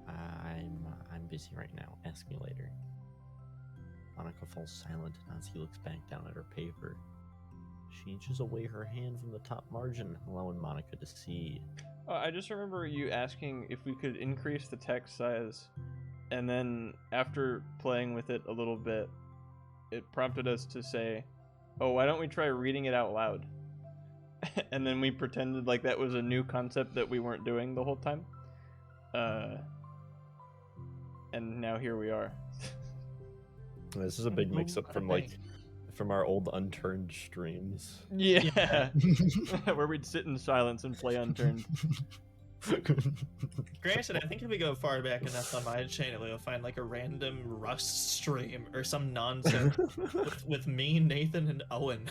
I'm busy right now. Ask me later. Monica falls silent. Natsuki looks back down at her paper. She inches away her hand from the top margin, allowing Monica to see. I just remember you asking if we could increase the text size, and then after playing with it a little bit, it prompted us to say, oh, why don't we try reading it out loud? And then we pretended like that was a new concept that we weren't doing the whole time. And now here we are. This is a big mix-up from our old Unturned streams. Yeah. Where we'd sit in silence and play Unturned. Granted, I think if we go far back enough on my channel, we'll find like a random Rust stream or some nonsense with me, Nathan, and Owen.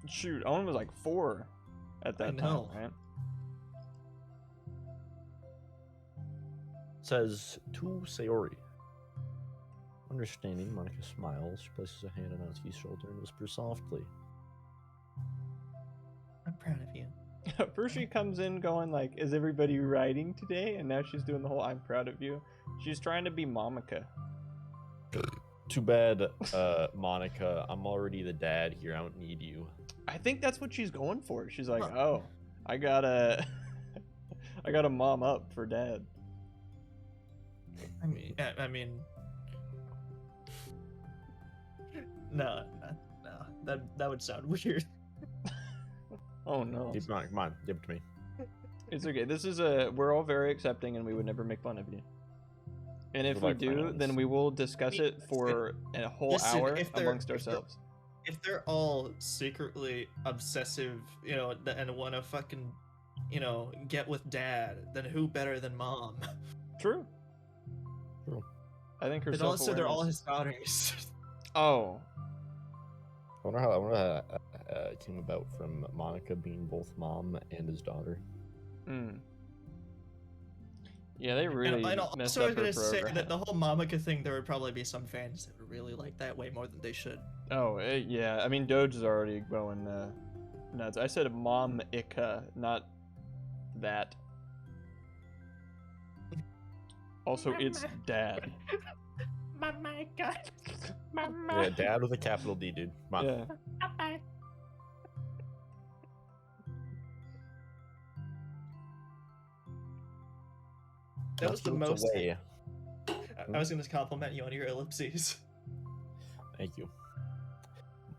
Shoot, Owen was like 4 at that time, right? Says to Sayori. Understanding, Monica smiles. She places a hand on Natsuki's shoulder and whispers softly. I'm proud of you. First she comes in going like, is everybody writing today? And now she's doing the whole I'm proud of you. She's trying to be Monica. Too bad, Monica. I'm already the dad here. I don't need you. I think that's what she's going for. She's like, Huh. oh, I gotta, I gotta mom up for dad. I mean, no, that would sound weird. Oh no, Come on, give it to me. it's okay. This is we're all very accepting, and we would never make fun of you. And if We're we like do, friends. then we will discuss it for a whole Listen, hour if they're- amongst if they're- ourselves. If they're all secretly obsessive, you know, and want to fucking, you know, get with dad, then who better than mom? True. True. I think her And also, they're all self-awareness- his daughters. Oh, I wonder how it came about from Monica being both mom and his daughter. mm. Yeah, they really and messed also, I up was her gonna say program. that the whole Monica thing, there would probably be some fans that would really like that way more than they should. Oh, yeah. I mean, Doge is already going nuts. I said Mom-ica, not that. Also, it's dad. My God. Yeah, dad with a capital D, dude. Come on. Yeah. That was the Looks most. away. I was gonna compliment you on your ellipses. Thank you.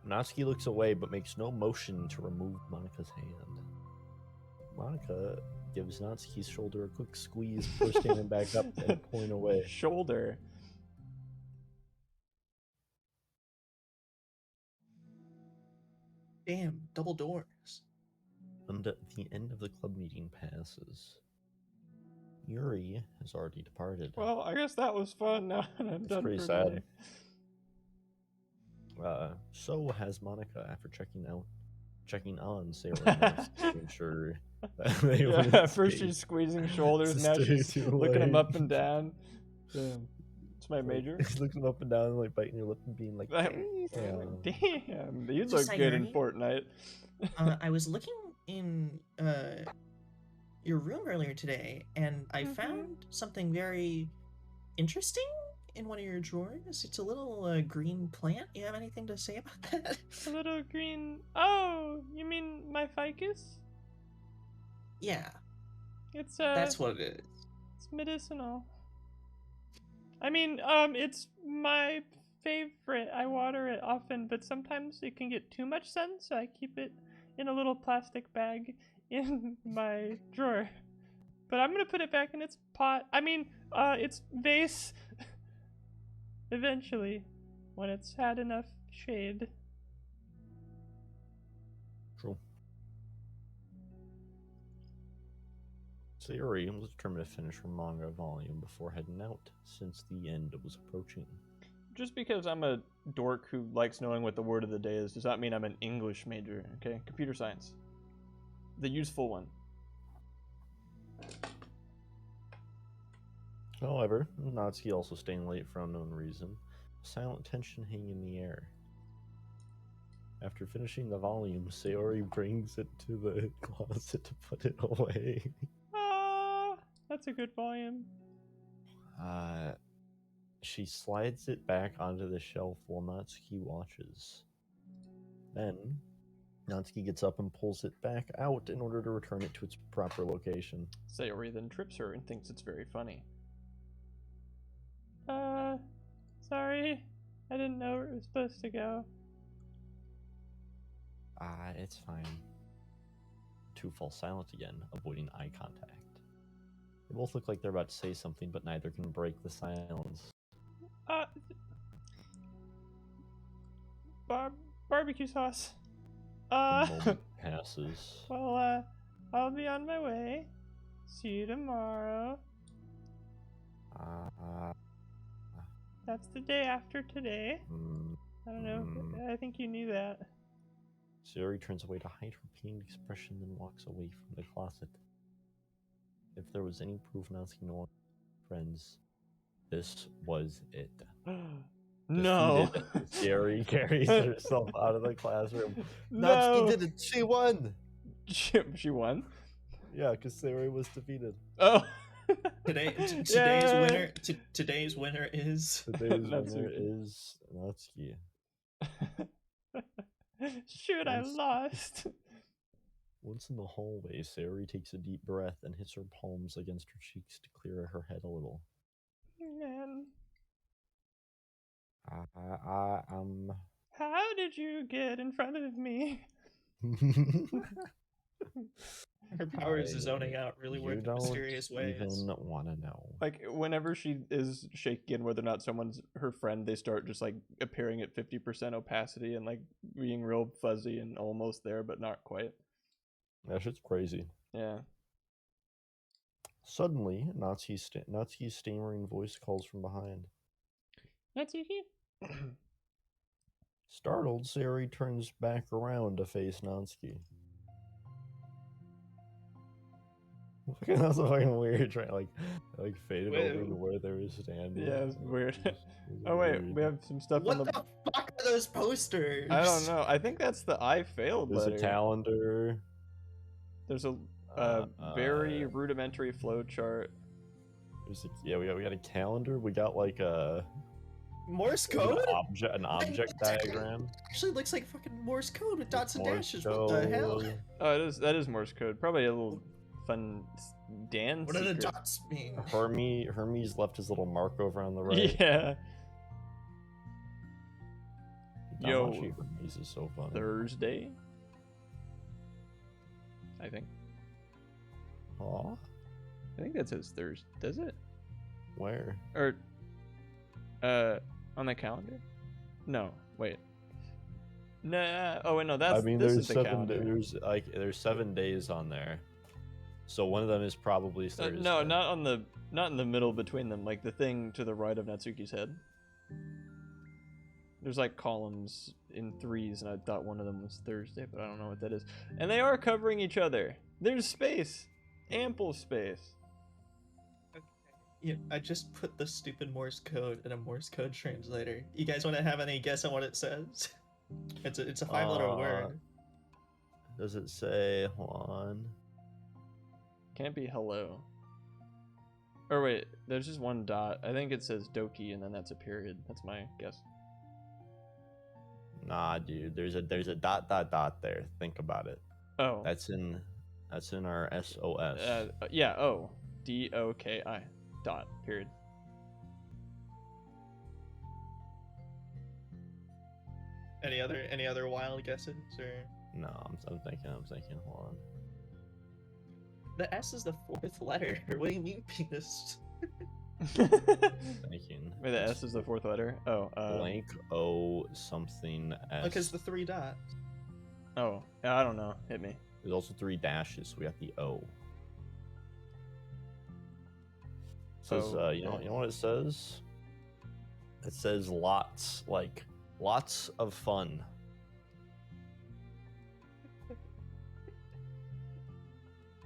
Natsuki looks away but makes no motion to remove Monica's hand. Monica gives Natsuki's shoulder a quick squeeze before standing back up and pulling away. Shoulder. Damn, double doors. And at the end of the club meeting passes. Yuri has already departed. Well, I guess that was fun. Now I'm done pretty for sad. today. So has Monica after checking on Sarah to ensure that they Yeah, wouldn't first stay- she's squeezing shoulders, now stay she's too looking him late. up and down. Damn. It's my major. He's looking up and down, like biting your lip and being like, "Damn." Damn, you Just look like good in Yuri. Fortnite. I was looking in your room earlier today, and I found something very interesting in one of your drawers. It's a little green plant. You have anything to say about that? A little green. Oh, you mean my ficus? Yeah, It's That's what it is. it's medicinal. I mean, it's my favorite. I water it often, but sometimes it can get too much sun, so I keep it in a little plastic bag in my drawer. But I'm gonna put it back in its pot. I mean, its vase. Eventually, when it's had enough shade. True. Sayori was determined to finish her manga volume before heading out, since the end was approaching. Just because I'm a dork who likes knowing what the word of the day is does not mean I'm an English major, okay? Computer science. The useful one. However, Natsuki also staying late for unknown reason, silent tension hanging in the air. After finishing the volume, Sayori brings it to the closet to put it away. Ah, that's a good volume. She slides it back onto the shelf while Natsuki watches. Then, Natsuki gets up and pulls it back out in order to return it to its proper location. Sayori then trips her and thinks it's very funny. Sorry. I didn't know where it was supposed to go. It's fine. Two fall silent again, avoiding eye contact. They both look like they're about to say something, but neither can break the silence. Barbecue sauce. The moment passes. Well, I'll be on my way. See you tomorrow. That's the day after today. I don't know. I think you knew that. Sayori turns away to hide her pained expression, then walks away from the closet. If there was any proof Natsuki no longer friends, this was it. No. Defeated, Sayori carries herself out of the classroom. No. Natsuki did it! She won! She won? Yeah, because Sayori was defeated. Oh. Today's Yeah. winner. Today's winner is. Today's winner Natsuki. is Natsuki. Shoot, I Once- lost. Once in the hallway, Sayori takes a deep breath and hits her palms against her cheeks to clear her head a little. Man, I'm how did you get in front of me? Her powers is I- zoning out really you work in don't mysterious ways. even want to know. Like whenever she is shaking whether or not someone's her friend, they start just like appearing at 50% opacity and like being real fuzzy and almost there but not quite. That shit's crazy. Yeah. Suddenly, Natsuki's stammering voice calls from behind. Natsuki? Startled, Sayori turns back around to face Natsuki. That's fucking weird, right? Like faded over to where they were standing. Yeah, it's weird. It was Oh wait, weird. we have some stuff What on the fuck are those posters? I don't know. I think that's the I failed There's letter. a calendar. There's a very rudimentary flow chart. Yeah, we got a calendar. We got like a Morse an code? object diagram. Actually looks like fucking Morse code with dots and Morse dashes. What the hell? code. Oh, that is Morse code. Probably a little fun Dan What do the secret. dots mean? Hermes left his little mark over on the right. Yeah. Yo, Damashi Hermes is so funny. Thursday. I think. Aw, I think that says Thursday. Does it? where? Or on the calendar? No, wait. Nah. Oh wait, no. That's. I mean, this there's is the 7. calendar. There's 7 days on there, so one of them is probably Thursday. No, not in the middle between them. Like the thing to the right of Natsuki's head. There's like columns in threes, and I thought one of them was Thursday, but I don't know what that is. And they are covering each other. There's space, ample space. Yeah, I just put the stupid Morse code in a Morse code translator. You guys want to have any guess on what it says? It's a 5-letter word. Does it say? Hold on. Can't be hello. Or wait, there's just one dot. I think it says Doki, and then that's a period. That's my guess. Nah, dude. There's a dot there. Think about it. Oh. That's in our SOS. Yeah. Oh. DOKI. Dot. Period. Any other wild guesses or? No, I'm thinking. Hold on. The S is the 4th letter. What do you mean, penis? Thinking. Wait, the S is the 4th letter. Oh. Blank O something S. Because the 3 dots. Oh. Yeah, I don't know. Hit me. There's also 3 dashes, so we got the O. It says, Oh, you know yeah. what it says? It says lots of fun.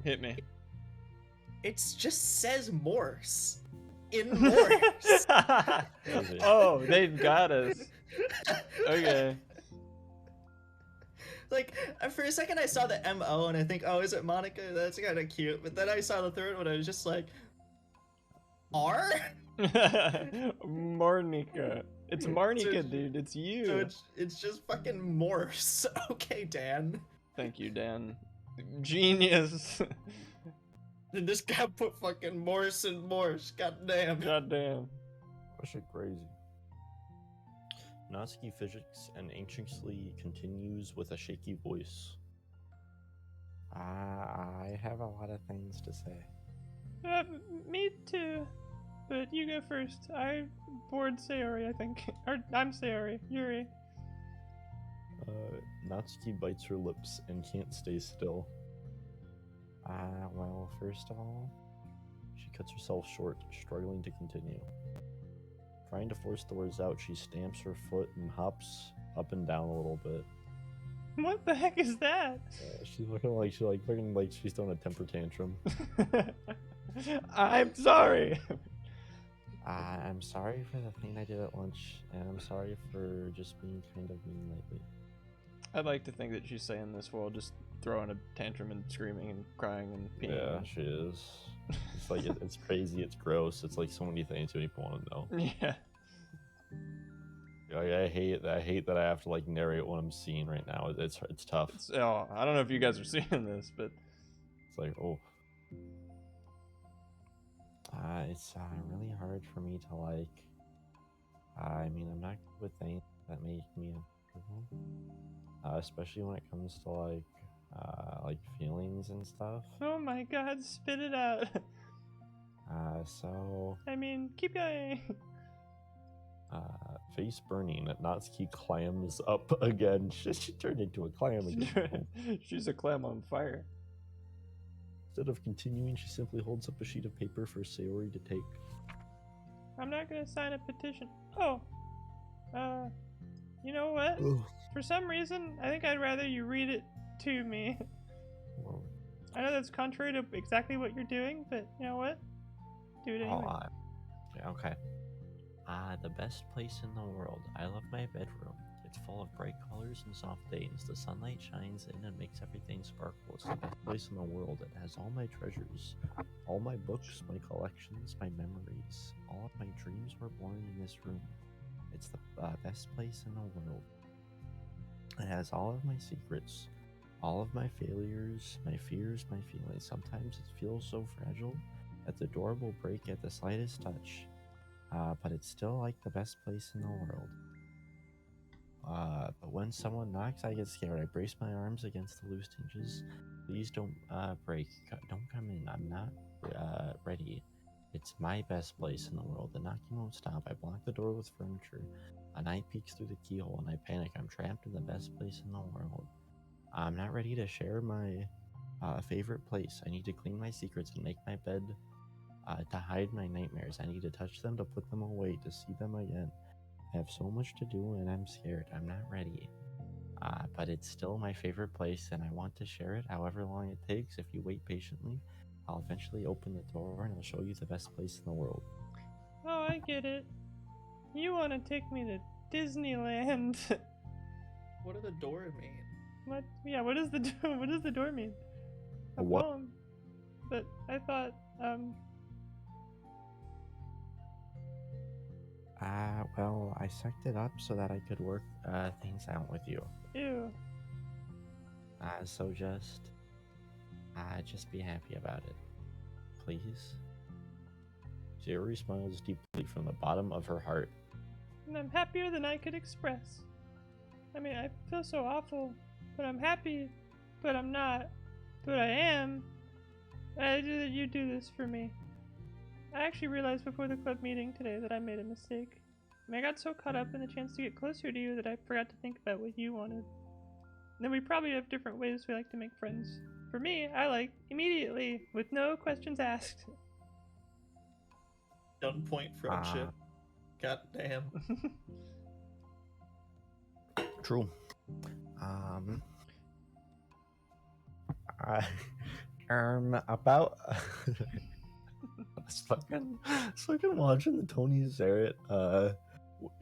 Hit me. It just says Morse. In Morse. Crazy. Oh, they got us. Okay. Like, for a second I saw the M-O and I think, oh, is it Monica? That's kind of cute. But then I saw the third one, I was just like, R? Marnika. It's Marnika, So- dude. It's you. So it's just fucking Morse. Okay, Dan. Thank you, Dan. Genius. Then this guy put fucking Morse and Morse. Goddamn. Goddamn. That shit crazy. Natsuki fidgets and anxiously continues with a shaky voice. I have a lot of things to say. Me too. But you go first. I bored Sayori, I think. Or I'm Sayori. Yuri. Natsuki bites her lips and can't stay still. Well, first of all, she cuts herself short, struggling to continue. Trying to force the words out, she stamps her foot and hops up and down a little bit. What the heck is that? She's looking like she's throwing a temper tantrum. I'm sorry. I'm sorry for the thing I did at lunch, and I'm sorry for just being kind of mean lately. I'd like to think that she's saying this while just throwing a tantrum and screaming and crying and peeing. Yeah, she is. It's like it's crazy. It's gross. It's like so many things you don't even want to know. Yeah. Like, I hate that I have to like narrate what I'm seeing right now. It's tough. Oh, I don't know if you guys are seeing this, but It's like, oh. It's really hard for me to like. I mean, I'm not good with things that make me uncomfortable, especially when it comes to like feelings and stuff. oh my god, spit it out. So I mean, keep going. face burning. Natsuki clams up again. She turned into a clam again. She's a clam on fire. Instead of continuing, she simply holds up a sheet of paper for Sayori to take. I'm not gonna sign a petition. Oh, you know what? Ugh. For some reason, I think I'd rather you read it to me. Well, I know that's contrary to exactly what you're doing, but you know what? Do it anyway. yeah, okay. The best place in the world. I love my bedroom. It's full of bright colors and soft days. The sunlight shines in and makes everything sparkle. It's the best place in the world. It has all my treasures, all my books, my collections, my memories. All of my dreams were born in this room. It's the best place in the world. It has all of my secrets, all of my failures, my fears, my feelings. Sometimes it feels so fragile that the door will break at the slightest touch. But it's still like the best place in the world. But when someone knocks, I get scared. I brace my arms against the loose hinges. Please don't break. Don't come in. I'm not ready. It's my best place in the world. The knocking won't stop. I block the door with furniture. A night peeks through the keyhole and I panic. I'm trapped in the best place in the world. I'm not ready to share my favorite place. I need to clean my secrets and make my bed to hide my nightmares. I need to touch them, to put them away, to see them again. I have so much to do and I'm scared. I'm not ready. But it's still my favorite place and I want to share it however long it takes. If you wait patiently, I'll eventually open the door and I'll show you the best place in the world. Oh, I get it. You want to take me to Disneyland? What did the door mean? What? Yeah. What does the what does the door mean? A what? Poem. But I thought Well, I sucked it up so that I could work things out with you. Ew. So just be happy about it, please. Sayori smiles deeply from the bottom of her heart. And I'm happier than I could express. I mean, I feel so awful, but I'm happy, but I'm not, but I am. I do that you do this for me. I actually realized before the club meeting today that I made a mistake. I mean, I got so caught up in the chance to get closer to you that I forgot to think about what you wanted. And then we probably have different ways we like to make friends. For me, I like immediately, with no questions asked. Gunpoint friendship. God damn. True. About I was fucking watching the Tony Zarrett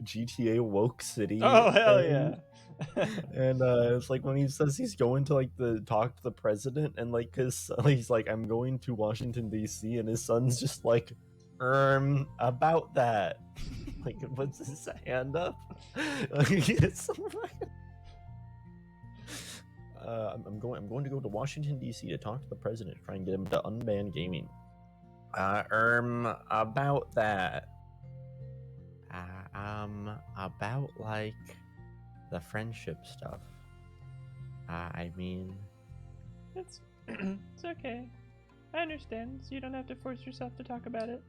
GTA Woke City. Oh, hell yeah. And it's like when he says he's going to like talk to the president, and like he's like, I'm going to Washington DC, and his son's just like, about that. Like, puts his hand up. Like, it's so fucking... I'm going to go to Washington DC to talk to the president, try and get him to unban gaming. About that. About like the friendship stuff. I mean, It's okay. I understand, so you don't have to force yourself to talk about it.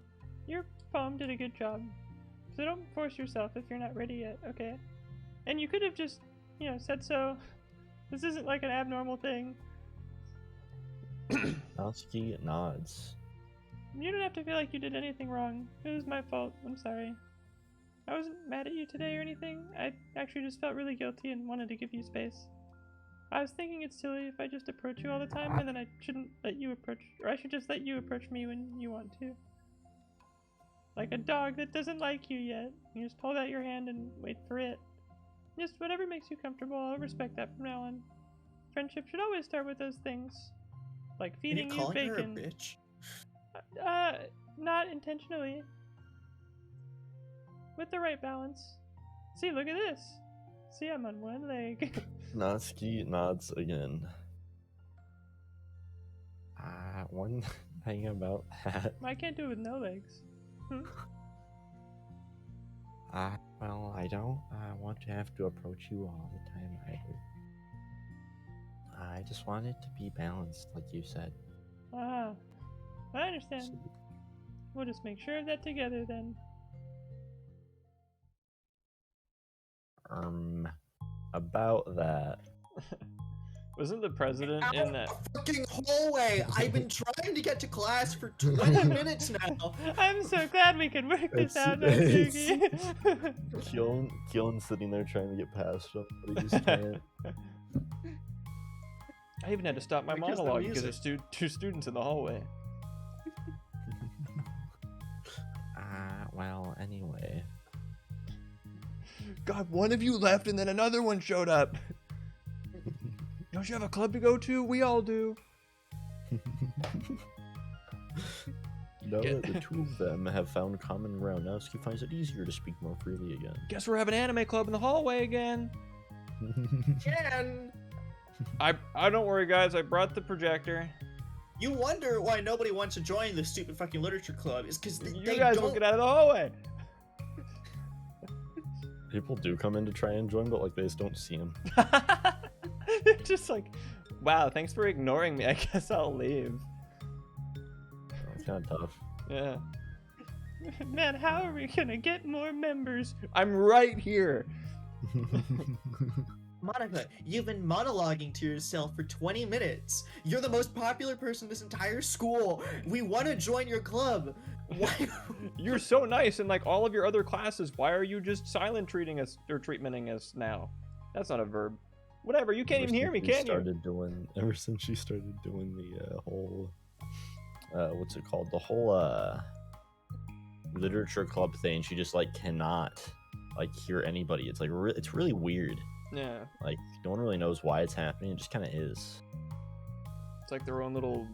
Your poem did a good job. So don't force yourself if you're not ready yet, okay? And you could have just, said so. This isn't like an abnormal thing. Natsuki nods. You don't have to feel like you did anything wrong. It was my fault. I'm sorry. I wasn't mad at you today or anything. I actually just felt really guilty and wanted to give you space. I was thinking it's silly if I just approach you all the time, and then I shouldn't let you approach, or I should just let you approach me when you want to. Like a dog that doesn't like you yet. You just hold out your hand and wait for it. Just whatever makes you comfortable, I'll respect that from now on. Friendship should always start with those things. Like feeding you calling bacon. her a bitch? not intentionally. With the right balance. See, look at this. See, I'm on one leg. Natsuki nods again. One thing about that. I can't do it with no legs. Well, I don't want to have to approach you all the time either. I just want it to be balanced, like you said. Ah, I understand. We'll just make sure of that together then. About that. Wasn't the president in that? Fucking hallway! I've been trying to get to class for 20 minutes now. I'm so glad we can work this It's- out, it's- Natsuki. Keelan's sitting there trying to get past him, but he just can't. I even had to stop my Because the monologue because music. there's two students in the hallway. Well, anyway. God, one of you left and then another one showed up. Don't you have a club to go to? We all do. Now that the two of them have found common ground, Natsuki finds it easier to speak more freely again. Guess we're having anime club in the hallway again. Jen, I don't worry, guys. I brought the projector. you wonder why nobody wants to join the stupid fucking literature club. It's because You they guys don't. won't get out of the hallway. People do come in to try and join, but like they just don't see him. Just like, wow, thanks for ignoring me. I guess I'll leave. It's kind of tough. Yeah. Man, how are we gonna get more members? I'm right here. Monica, you've been monologuing to yourself for 20 minutes. You're the most popular person in this entire school. We want to join your club. Why? You're so nice in like all of your other classes. Why are you just silent treating us or treatmenting us now? That's not a verb. Whatever. You can't even hear me, can you? Ever since she started doing the whole, what's it called? The whole literature club thing. She just like cannot like hear anybody. It's like it's really weird. Yeah. Like no one really knows why it's happening. It just kind of is. It's like their own little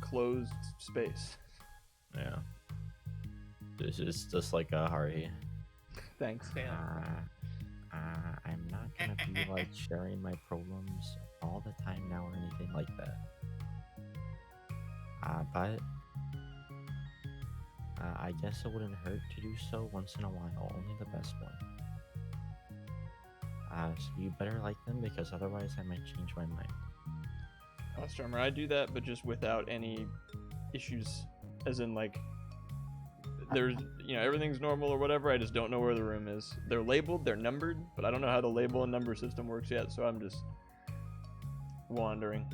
closed space. Yeah. This is just like Hari. Thanks. I'm not gonna be like sharing my problems all the time now or anything like that. But I guess it wouldn't hurt to do so once in a while. Only the best one. So you better like them because otherwise I might change my mind. Oströmer, I do that, but just without any issues. As in, like, there's, everything's normal or whatever. I just don't know where the room is. They're labeled, they're numbered, but I don't know how the label and number system works yet, so I'm just wandering.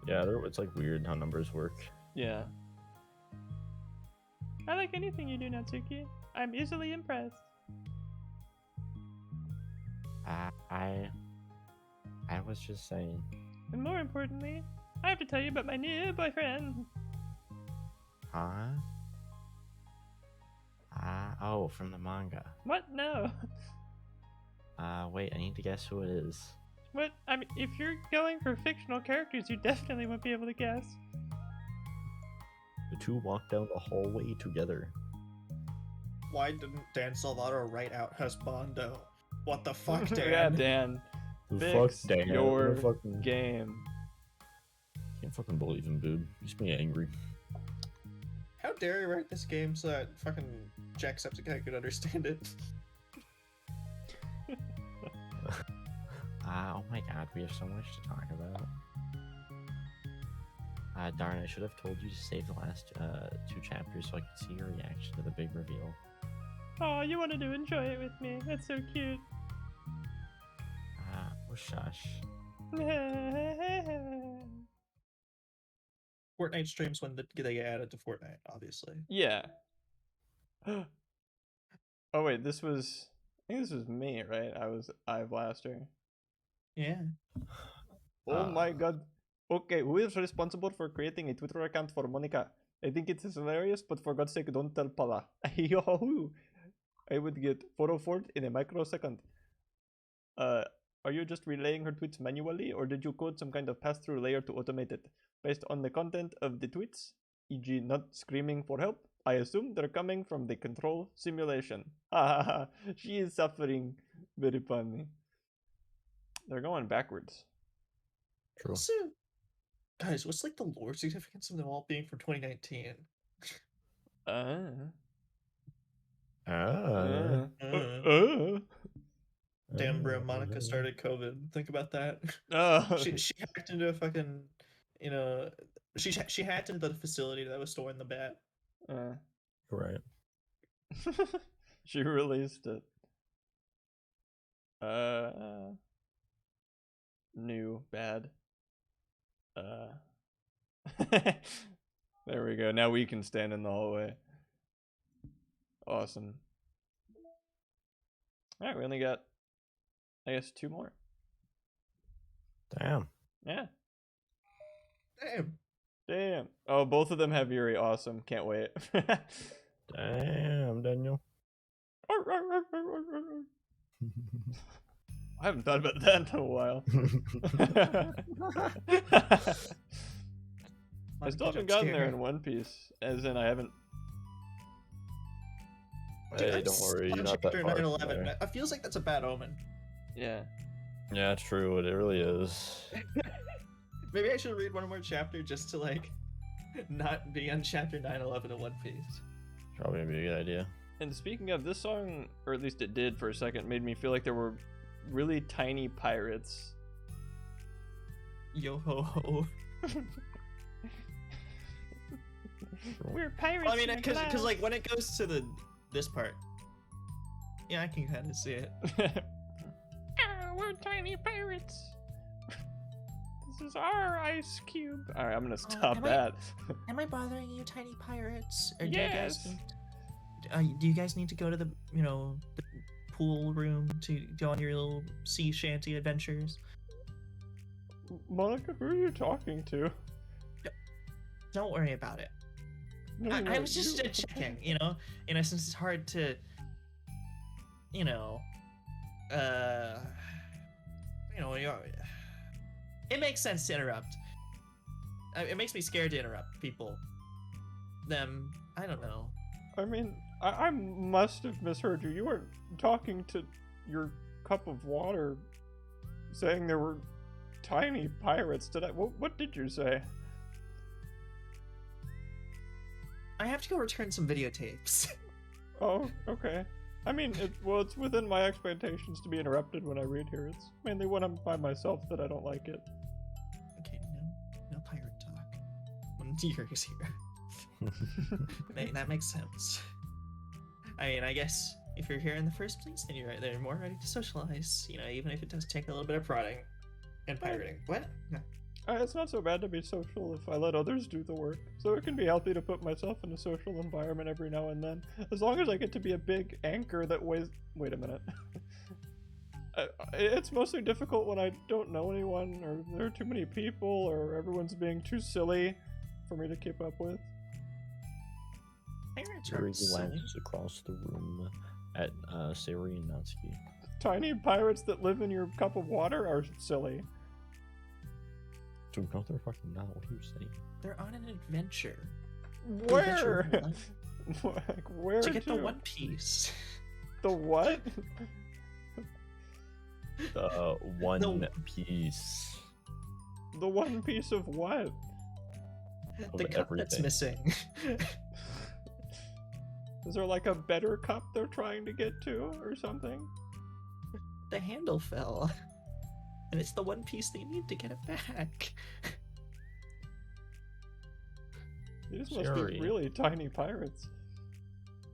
Yeah, it's like weird how numbers work. Yeah. I like anything you do, Natsuki. I'm easily impressed. I was just saying. And more importantly, I have to tell you about my new boyfriend. Huh? Oh, from the manga. What? No. Wait, I need to guess who it is. What? I mean, if you're going for fictional characters, you definitely won't be able to guess. The two walk down the hallway together. Why didn't Dan Salvato write out Husbando? What the fuck, Dan? Yeah, Dan. Fix Dan. your fucking game. Can't fucking believe him, dude. He's me angry. How dare you write this game so that fucking Jacksepticeye could understand it? Oh my god, we have so much to talk about. Darn, I should have told you to save the last 2 chapters so I could see your reaction to the big reveal. Oh, you wanted to enjoy it with me. That's so cute. Oh shush. Fortnite streams when they get added to Fortnite, obviously. Yeah. Oh wait, I think this was me, right? I was Blaster. Yeah. Oh my god. Okay, who is responsible for creating a Twitter account for Monica? I think it is hilarious, but for God's sake, don't tell Paula. Yo, I would get 404 in a microsecond. Are you just relaying her tweets manually, or did you code some kind of pass-through layer to automate it? Based on the content of the tweets, e.g. not screaming for help. I assume they're coming from the control simulation. Ha ha ha. She is suffering. Very funny. They're going backwards. True. Also, guys, what's like the lore significance of them all being from 2019? Damn, bro, Monica started COVID. Think about that. She hacked into a fucking, she hacked into the facility that was storing the bat. Right. She released it. New bad. There we go. Now we can stand in the hallway. Awesome. Alright, we only got, I guess, 2 more. Damn. Yeah. Damn. Oh, both of them have Yuri. Awesome. Can't wait. Damn, Daniel. I haven't thought about that in a while. I still haven't gotten there in One Piece, as in I haven't. Hey, don't worry, you're not that far. 9/11. It feels like that's a bad omen. Yeah. Yeah, true. It really is. Maybe I should read one more chapter just to like not be on chapter 9/11 of One Piece. Probably be a good idea. And speaking of, this song, or at least it did for a second, made me feel like there were really tiny pirates. Yo ho ho. We're pirates. Well, I mean, because like when it goes to this part, yeah, I can kind of see it. We're tiny pirates. This is our ice cube. All right, I'm gonna stop that. Am I bothering you, tiny pirates? Or Yes. do you guys need to go to the the pool room to go on your little sea shanty adventures? Monica, who are you talking to? Don't worry about it. No, I was just checking, since it's hard to, it makes sense to interrupt. It makes me scared to interrupt people. Them, I don't know. I mean, I must have misheard you. You weren't talking to your cup of water, saying there were tiny pirates. Did I? What did you say? I have to go return some videotapes. Oh, okay. I mean, it's within my expectations to be interrupted when I read here. It's mainly when I'm by myself that I don't like it. Okay, no pirate talk. When Yuri's here. That makes sense. I mean, I guess if you're here in the first place, then you're more ready to socialize. Even if it does take a little bit of prodding and pirating. What? No. It's not so bad to be social if I let others do the work. So it can be healthy to put myself in a social environment every now and then. As long as I get to be a big anchor that weighs... Wait a minute. It's mostly difficult when I don't know anyone, or there are too many people, or everyone's being too silly for me to keep up with. Pirates Yuri aren't silly. glances across the room at Sari and Natsuki. Tiny pirates that live in your cup of water are silly. Dude, no, they're fucking not. What are you saying? They're on an adventure. Where? Like, where To get the One Piece. The what? The One Piece. The One Piece of what? The cup that's everything. missing. Is there like a better cup they're trying to get to or something? The handle fell. And it's the one piece they need to get it back. These must Sherry. be really tiny pirates.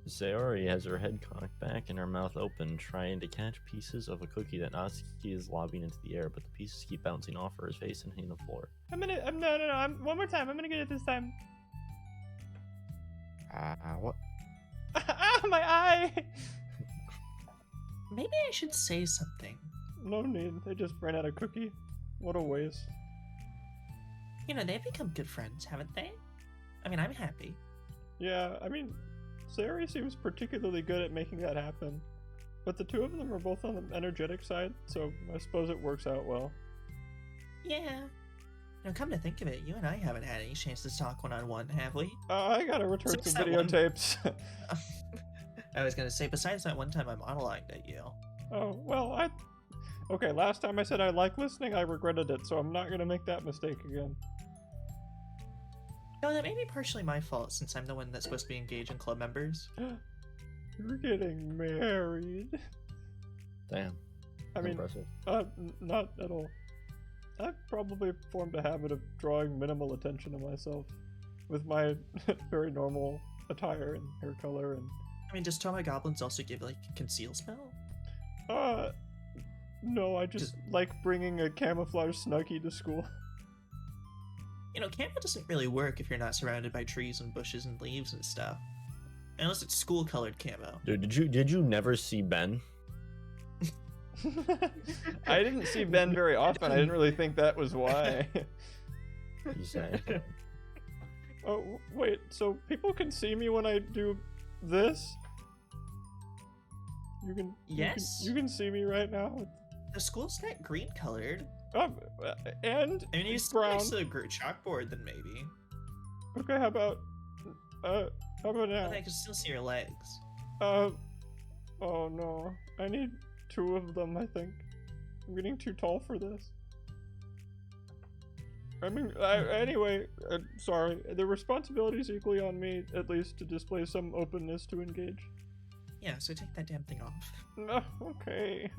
Sayori has her head cocked back and her mouth open, trying to catch pieces of a cookie that Natsuki is lobbing into the air, but the pieces keep bouncing off her face and hitting the floor. One more time. I'm gonna get it this time. What? Ah, my eye! Maybe I should say something. No need. They just ran out of cookie. What a waste. They've become good friends, haven't they? I mean, I'm happy. Yeah, I mean, Sayori seems particularly good at making that happen. But the two of them are both on the energetic side, so I suppose it works out well. Yeah. Now, come to think of it, you and I haven't had any chances to talk one-on-one, have we? I gotta return Since some that one- videotapes. I was gonna say, besides that one time I monologued at you. Oh, well, okay, last time I said I like listening, I regretted it, so I'm not gonna make that mistake again. No, that may be partially my fault, since I'm the one that's supposed to be engaging club members. You're getting married. Damn. I mean, Impressive. not at all. I've probably formed a habit of drawing minimal attention to myself with my very normal attire and hair color and... I mean, does Toma Goblins also give, like, conceal spell? No, I just like bringing a camouflage Snuggie to school. You know, camo doesn't really work if you're not surrounded by trees and bushes and leaves and stuff. Unless it's school-colored camo. Dude, did you never see Ben? I didn't see Ben very often. I didn't really think that was why. You said. Oh, wait, so people can see me when I do this? Yes. You can see me right now. The school's not green-colored. And I mean, you it's sit brown. next to the chalkboard, then maybe. Okay, how about now? But I can still see your legs. Oh no. I need 2 of them, I think. I'm getting too tall for this. I mean, anyway, sorry. The responsibility's equally on me, at least, to display some openness to engage. Yeah, so take that damn thing off. No, okay.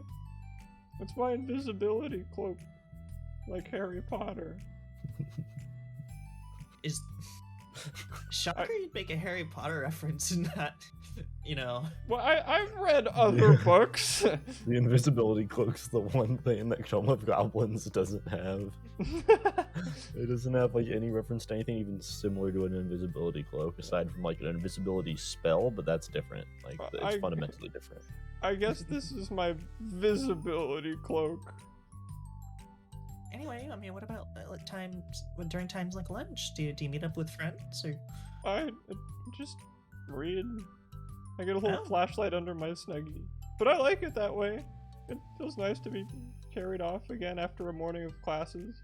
It's my invisibility cloak. Like Harry Potter. Is... Shocker you'd make a Harry Potter reference and not, you know... Well, I've read other books. The invisibility cloak's the one thing that Chrome of Goblins doesn't have. It doesn't have like any reference to anything even similar to an invisibility cloak, aside from like an invisibility spell, but that's different. Like it's fundamentally different. I guess this is my visibility cloak. Anyway, I mean, what about during times like lunch? Do you meet up with friends, or...? I just read. I get a little Oh. flashlight under my Snuggie. But I like it that way. It feels nice to be carried off again after a morning of classes.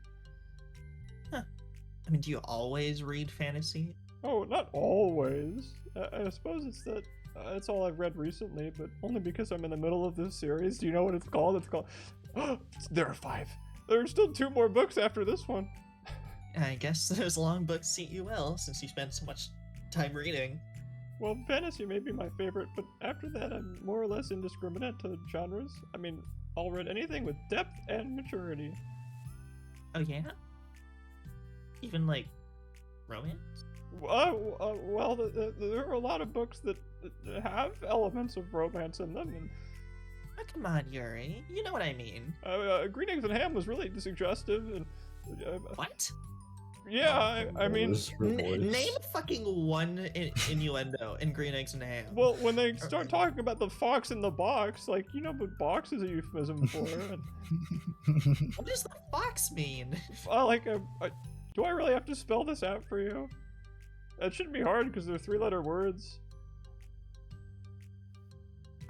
I mean, do you always read fantasy? Oh, not always. I suppose it's that that's all I've read recently, but only because I'm in the middle of this series. Do you know what it's called? It's called... There are 5. There are still 2 more books after this one. I guess those long books suit you well, since you spend so much time reading. Well, fantasy may be my favorite, but after that I'm more or less indiscriminate to genres. I mean, I'll read anything with depth and maturity. Oh yeah? Even, like, romance? Well, there are a lot of books that have elements of romance in them, and Oh, come on, Yuri. You know what I mean. Green Eggs and Ham was really suggestive, and What? yeah, I mean, This her voice. Name fucking one innuendo in Green Eggs and Ham. well, when they start talking about the fox in the box, like, you know what box is a euphemism for, and, What does the fox mean? do I really have to spell this out for you? That shouldn't be hard, because they're 3-letter words.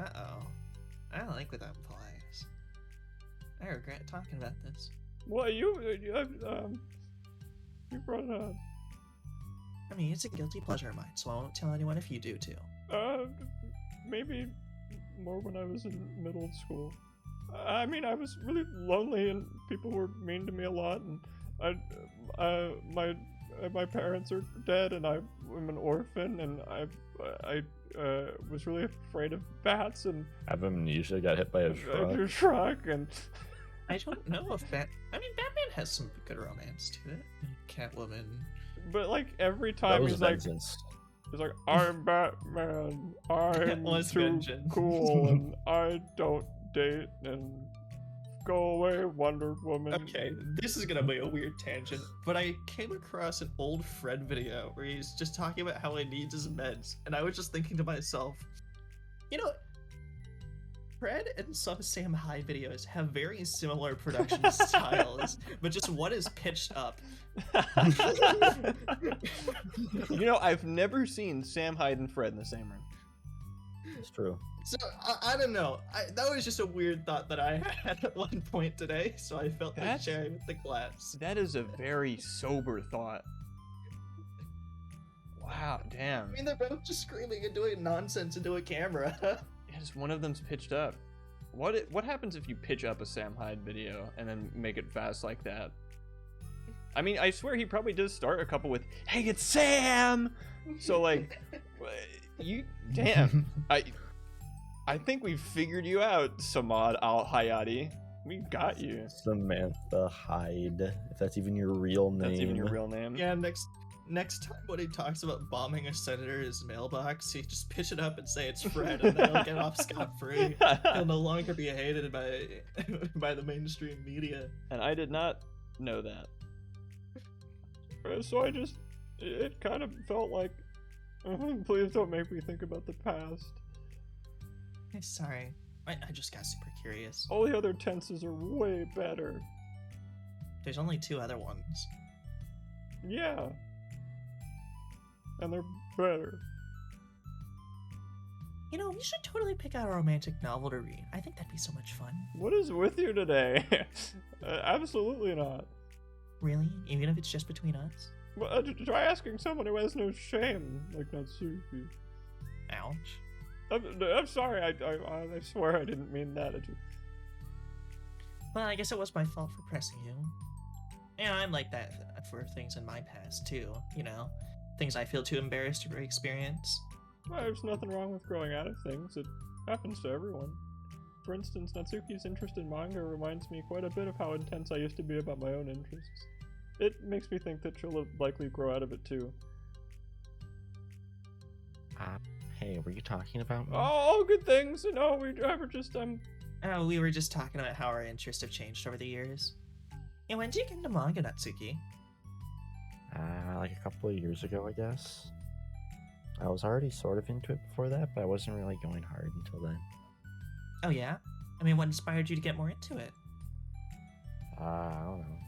Uh-oh. I don't like what that implies. I regret talking about this. Well, you brought it up. I mean, it's a guilty pleasure of mine, so I won't tell anyone if you do too. Maybe more when I was in middle school. I mean, I was really lonely and people were mean to me a lot, and my parents are dead, and I'm an orphan, and I was really afraid of bats, and Have amnesia, got hit by a truck. truck, and I don't know if Batman has some good romance to it. Catwoman. but like every That time was he's like, vengeance. I'm Batman, I'm was too vengeance. cool, and I don't date, and go away, Wonder Woman. Okay, this is gonna be a weird tangent, but I came across an old Fred video where he's just talking about how he needs his meds, and I was just thinking to myself, you know, Fred and some Sam Hyde videos have very similar production styles, but just one is pitched up. You know, I've never seen Sam Hyde and Fred in the same room. It's true. So I don't know. That was just a weird thought that I had at one point today, so I felt like That's- sharing with the class. That is a very sober thought. Wow, damn. I mean, they're both just screaming and doing nonsense into a camera. Yeah, just one of them's pitched up. What happens if you pitch up a Sam Hyde video and then make it fast like that? I mean, I swear he probably does start a couple with, "Hey, it's Sam!" So, like, you... Damn. I think we've figured you out, Samad Al-Hayati. We got you. Samantha Hyde, if that's even your real name. That's even your real name? Yeah, next time when he talks about bombing a senator's mailbox, he just pitch it up and say it's Fred, and then he'll get off scot-free. He'll no longer be hated by the mainstream media. And I did not know that. So it kind of felt like, please don't make me think about the past. Sorry, I just got super curious. All the other tenses are way better. There's only 2 other ones. Yeah. And they're better. You know, we should totally pick out a romantic novel to read. I think that'd be so much fun. What is with you today? Absolutely not. Really? Even if it's just between us? Well, try asking someone who has no shame, like Natsuki. Ouch. I'm sorry, I swear I didn't mean that. Well, I guess it was my fault for pressing you. Yeah, I'm like that for things in my past, too. You know, things I feel too embarrassed to experience. Well, there's nothing wrong with growing out of things. It happens to everyone. For instance, Natsuki's interest in manga reminds me quite a bit of how intense I used to be about my own interests. It makes me think that she'll likely grow out of it too. Hey, were you talking about me? Oh, good things. No, we were just Oh, we were just talking about how our interests have changed over the years. And when did you get into manga, Natsuki? Like a couple of years ago, I guess. I was already sort of into it before that, but I wasn't really going hard until then. Oh yeah? I mean, what inspired you to get more into it? I don't know.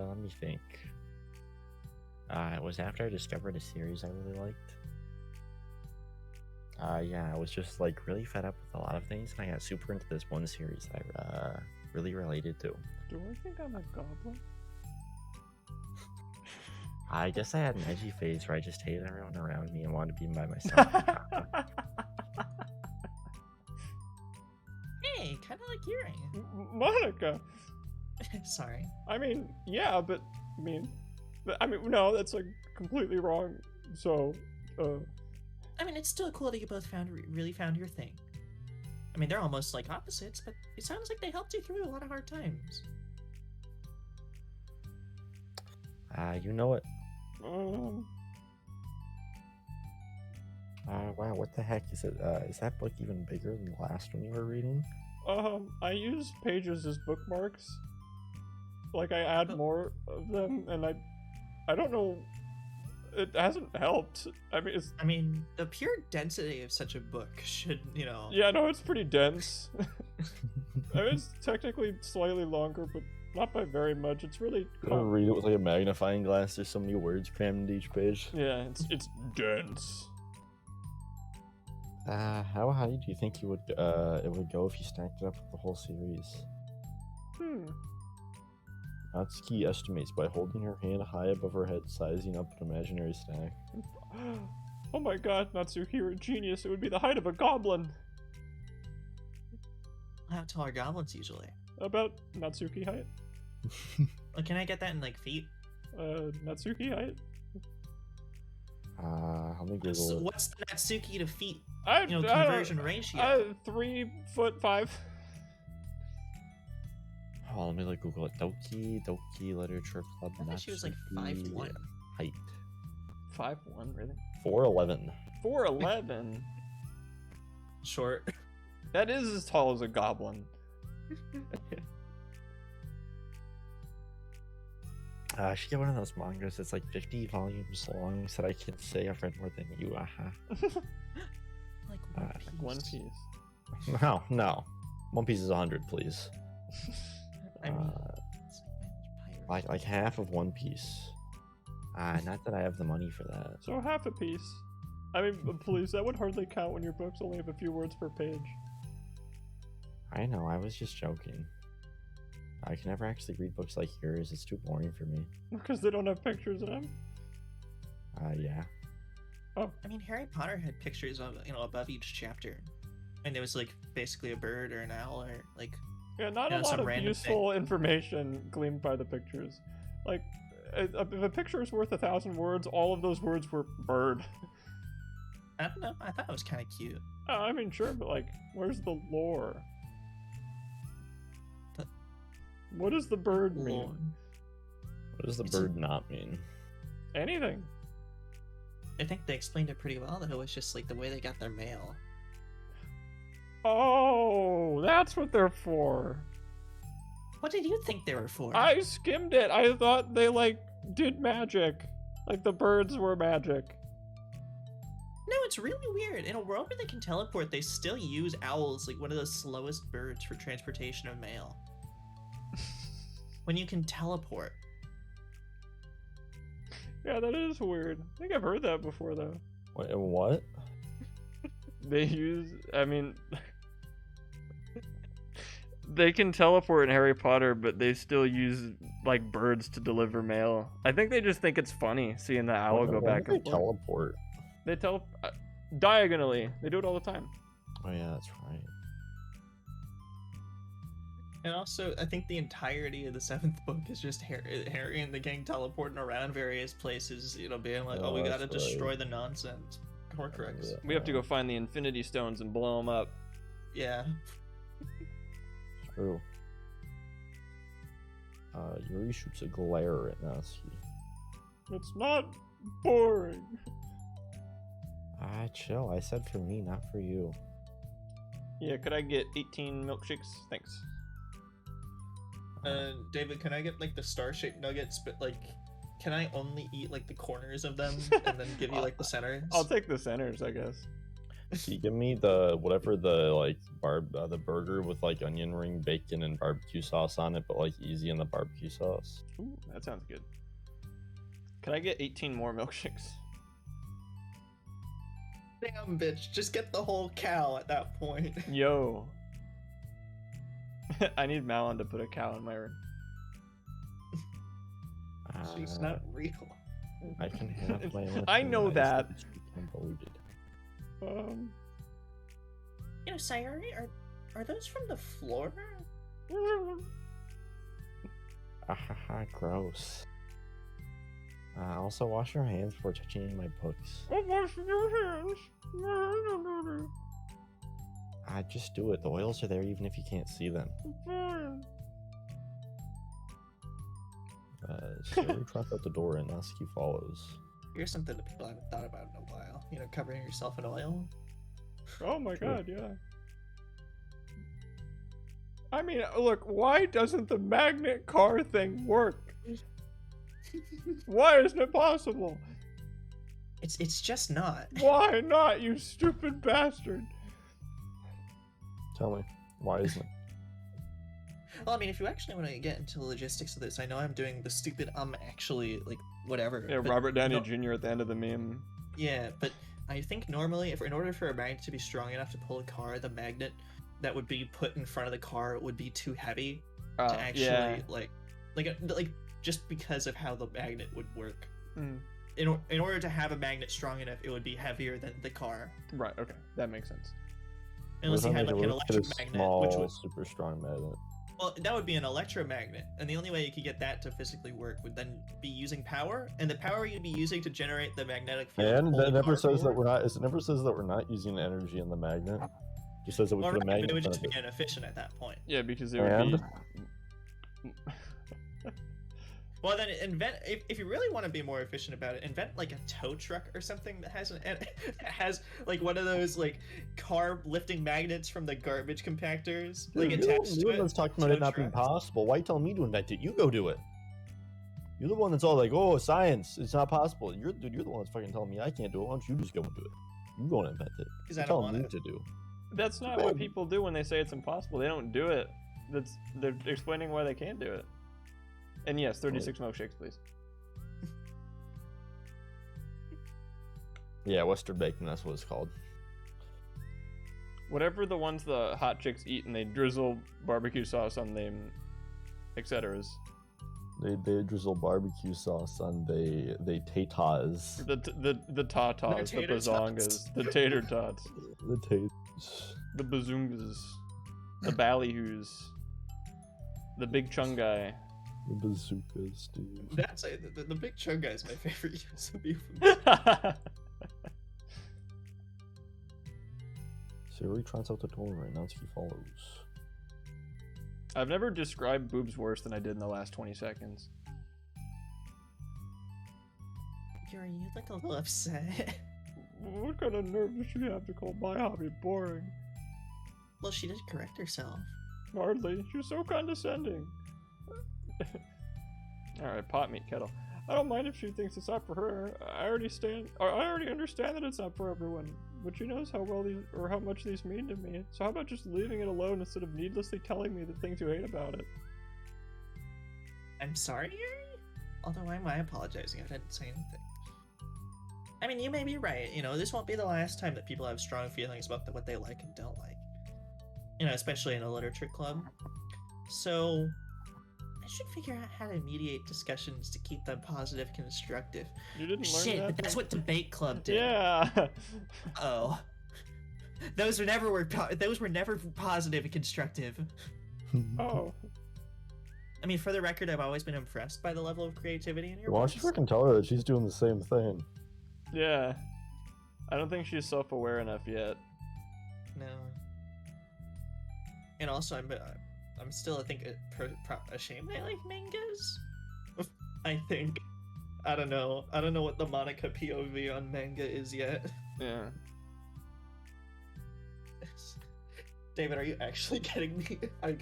Let me think. It was after I discovered a series I really liked. Yeah, I was just like really fed up with a lot of things, and I got super into this one series that I really related to. Do I think I'm a goblin? I guess I had an edgy phase where I just hated everyone around me and wanted to be by myself. Hey, kind of like hearing. Monica. Sorry. I mean, yeah, but no, that's like completely wrong. So, I mean, it's still cool that you both really found your thing. I mean, they're almost like opposites, but it sounds like they helped you through a lot of hard times. You know it. Um, Wow, what the heck is it? Is that book even bigger than the last one you were reading? I use pages as bookmarks. Like I add more of them, and I don't know. It hasn't helped. I mean, The pure density of such a book should, yeah, no, it's pretty dense. I mean, it's technically slightly longer, but not by very much. It's really I'm gonna read it with like a magnifying glass. There's so many words crammed into each page. yeah, it's dense. How high do you think it would go if you stacked it up with the whole series? Natsuki estimates by holding her hand high above her head, sizing up an imaginary stack. Oh my god, Natsuki, you're a genius. It would be the height of a goblin. How tall are goblins usually? About Natsuki height. Can I get that in like feet? Natsuki height. Let me Google So it. what's the Natsuki to feet? I Conversion ratio. 3'5". Oh, let me like Google it. Doki Literature Club. I thought she was like Natsuki 5'1". Height. 5'1", really? 4'11". 4'11". short. That is as tall as a goblin. I should get one of those mangas that's like 50 volumes long so that I can say I've read more than you. Like One Piece. No. One Piece is 100, please. I mean, Like half of One Piece. Not that I have the money for that. So half a piece. I mean, please, that would hardly count when your books only have a few words per page. I know, I was just joking. I can never actually read books like yours. It's too boring for me. Because they don't have pictures in them? Yeah. I mean, Harry Potter had pictures of, above each chapter. And it was, like, basically a bird or an owl or, like... Yeah, not a lot some of random useful information gleaned by the pictures. Like, if a picture is worth 1,000 words, all of those words were bird. I don't know. I thought it was kind of cute. I mean, sure, but, like, where's the lore? What does the bird mean? Lore. What does the It's a- bird not mean? Anything. I think they explained it pretty well, that it was just, like, the way they got their mail. Oh, that's what they're for. What did you think they were for? I skimmed it. I thought they, like, did magic. Like, the birds were magic. No, it's really weird. In a world where they can teleport, they still use owls, like one of the slowest birds for transportation of mail. When you can teleport. Yeah, that is weird. I think I've heard that before, though. Wait, what? They use, I mean, they can teleport in Harry Potter, but they still use, like, birds to deliver mail. I think they just think it's funny seeing the owl go Why back do and they forth. teleport? They diagonally. They do it all the time. Oh yeah, that's right. And also, I think the entirety of the 7th book is just Harry and the gang teleporting around various places, being like, Oh, we gotta that's right. destroy the nonsense. Horcrux. Yeah. We have to go find the Infinity Stones and blow them up. Yeah. True. Yuri shoots a glare at Natsuki. It's not boring. Chill. I said for me, not for you. Yeah, could I get 18 milkshakes? Thanks. David, can I get, like, the star-shaped nuggets, but, like, can I only eat, like, the corners of them and then give you, like, the centers? I'll take the centers, I guess. Can you give me the the burger with like onion ring, bacon, and barbecue sauce on it, but like easy in the barbecue sauce? Ooh, that sounds good. Can I get 18 more milkshakes? Damn, bitch, just get the whole cow at that point. Yo. I need Malin to put a cow in my room. She's not real. I can have my own. I know that. Voted. Sayori, are those from the floor? Ahaha, gross. Also, wash your hands before touching any of my books. Wash your hands. Just do it. The oils are there even if you can't see them. Sayori trots out the door and Natsuki follows. Here's something that people haven't thought about in a while. Covering yourself in oil. Oh my god, yeah. I mean, look, why doesn't the magnet car thing work? Why isn't it possible? It's just not. Why not, you stupid bastard? Tell me, why isn't it? Well, I mean, if you actually want to get into the logistics of this, I know I'm doing the stupid actually, like, whatever. Yeah, but Robert Downey no- Jr. at the end of the meme. Yeah, but I think normally, in order for a magnet to be strong enough to pull a car, the magnet that would be put in front of the car would be too heavy to actually, yeah. like just because of how the magnet would work. Mm. In order to have a magnet strong enough, it would be heavier than the car. Right, okay, that makes sense. Unless you What if I had make like it an look at a electric magnet, small, which was super strong magnet. well, that would be an electromagnet, and the only way you could get that to physically work would then be using power, and the power you'd be using to generate the magnetic field. And pull it the never car says that forward. we're not. It never says that we're not using energy in the magnet. It just says that we Well, put right, a but magnet it would in just front be of it. inefficient at that point. Yeah, because it would And be... Well, then invent if you really want to be more efficient about it, invent like a tow truck or something that has like one of those like car lifting magnets from the garbage compactors like Dude, attached you're to the it. one that's talking about it tow not being trucks. possible. Why you telling me to invent it? You go do it. You're the one that's all like, "Oh, science, it's not possible." You're the one that's fucking telling me I can't do it. Why don't you just go and do it? You go and invent it. Because You're I don't telling want me to. to do. That's not what people do when they say it's impossible. They don't do it. They're explaining why they can't do it. And yes, 36 milkshakes, please. Yeah, Western bacon. That's what it's called. Whatever the ones the hot chicks eat, and they drizzle barbecue sauce on them, etc. They drizzle barbecue sauce on they tatas. The tatas, the tater bazongas, tots. the tater tots, The tatas. the bazoongas, the ballyhoos, the big chungai. The bazookas, dude. That's the big chunk guy is my favorite use of euphemism. Siri tries out the door right now. He follows. I've never described boobs worse than I did in the last 20 seconds. Yuri, you look a little upset. What kind of nerve does she have to call my hobby boring? Well, she did correct herself. Hardly. She was so condescending. Alright, pot meat kettle. I don't mind if she thinks it's not for her. I already understand that it's not for everyone. But she knows how well these, or how much these mean to me. So how about just leaving it alone instead of needlessly telling me the things you hate about it? I'm sorry, Yuri? Although why am I apologizing? I didn't say anything. I mean, you may be right. You know, this won't be the last time that people have strong feelings about what they like and don't like. You know, especially in a literature club. So, I should figure out how to mediate discussions to keep them positive, constructive. You didn't learn Shit, that but that's from- what debate club did. Yeah. Oh. Those were never positive and constructive. Oh. I mean, for the record, I've always been impressed by the level of creativity in your Why don't you books. freaking tell her that she's doing the same thing? Yeah. I don't think she's self-aware enough yet. No. And also, I'm still, I think, ashamed I like mangas. I think. I don't know. I don't know what the Monica POV on manga is yet. Yeah. David, are you actually getting me? Are you...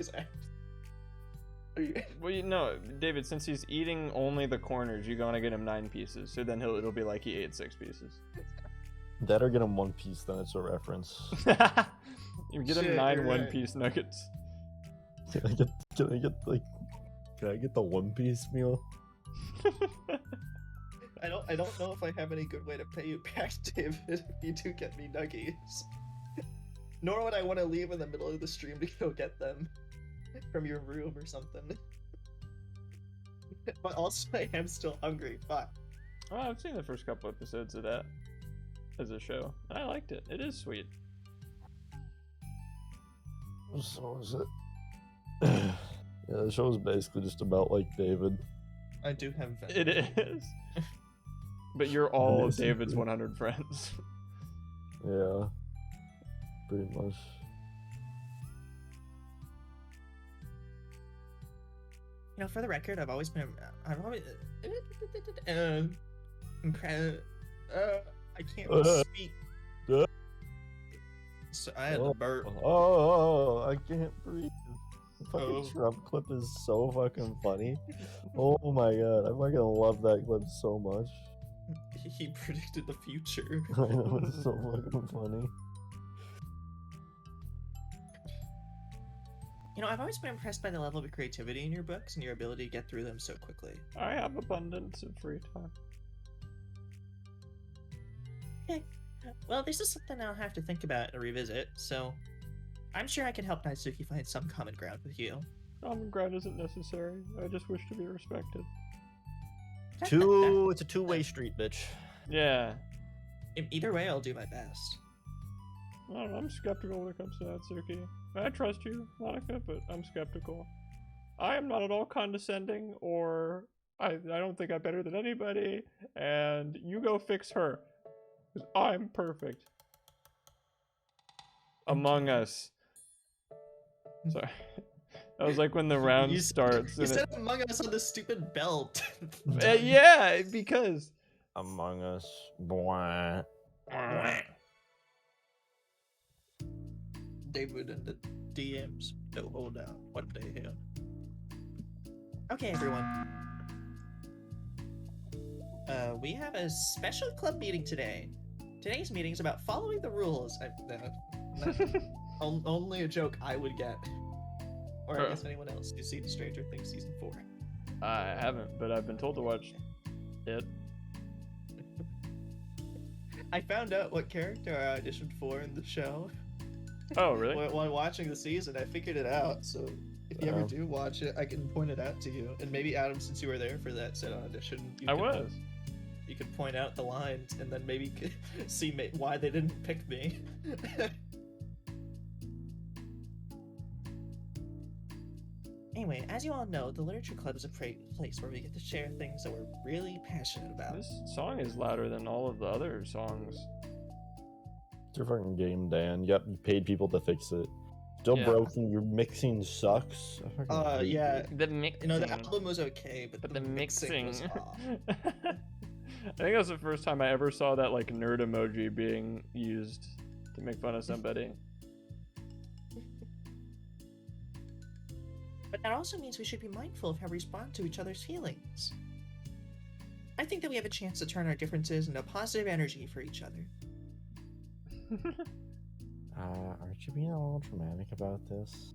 Well, you know, David, since he's eating only the corners, you're gonna get him 9 pieces. So then it'll be like he ate 6 pieces. That or get him one piece, then it's a reference. You get him Shit, 9 you're right. one-piece nuggets. Can I get the one piece meal? I don't know if I have any good way to pay you back, David, if you do get me nuggies. Nor would I want to leave in the middle of the stream to go get them from your room or something. But also, I am still hungry. Fuck. Oh, I've seen the first couple episodes of that as a show. I liked it. It is sweet. So is it? Yeah, the show is basically just about like David. I do have It is. But you're all of Basically. David's 100 friends. Yeah, pretty much. You know, for the record, I've always I can't speak. So I had the burp. Oh, I can't breathe. The fucking Oh. Trump clip is so fucking funny. Oh my god, I fucking love that clip so much. He predicted the future. I know, it's so fucking funny. You know, I've always been impressed by the level of creativity in your books and your ability to get through them so quickly. I have abundance of free time. Well, this is something I'll have to think about and revisit, so I'm sure I can help Naisuki find some common ground with you. Common ground isn't necessary. I just wish to be respected. It's a two-way street, bitch. Yeah. Either way, I'll do my best. I don't know, I'm skeptical when it comes to Natsuki. I trust you, Monica, but I'm skeptical. I am not at all condescending, or I don't think I'm better than anybody, and you go fix her. Because I'm perfect. Among Us. Sorry. That was like when the round You starts. You and said Among Us on the stupid belt. yeah, because. Among Us. Blah. David and the DMs don't hold out. What the hell? Okay, everyone. We have a special club meeting today. Today's meeting is about following the rules. Only a joke I would get. Or I guess anyone else who's seen Stranger Things Season 4. I haven't, but I've been told to watch it. I found out what character I auditioned for in the show. Oh, really? While watching the season, I figured it out. So if you ever do watch it, I can point it out to you. And maybe Adam, since you were there for that said audition, you could point out the lines, and then maybe see why they didn't pick me. Anyway, as you all know, the Literature Club is a place where we get to share things that we're really passionate about. This song is louder than all of the other songs. It's your fucking game, Dan. Yep, you paid people to fix it. Still Yeah. broken. Your mixing sucks. I fucking hate Yeah. it. The mixing. You know, the album was okay, but the mixing. was off. I think that's the first time I ever saw that like nerd emoji being used to make fun of somebody. But that also means we should be mindful of how we respond to each other's feelings. I think that we have a chance to turn our differences into positive energy for each other. Aren't you being a little dramatic about this?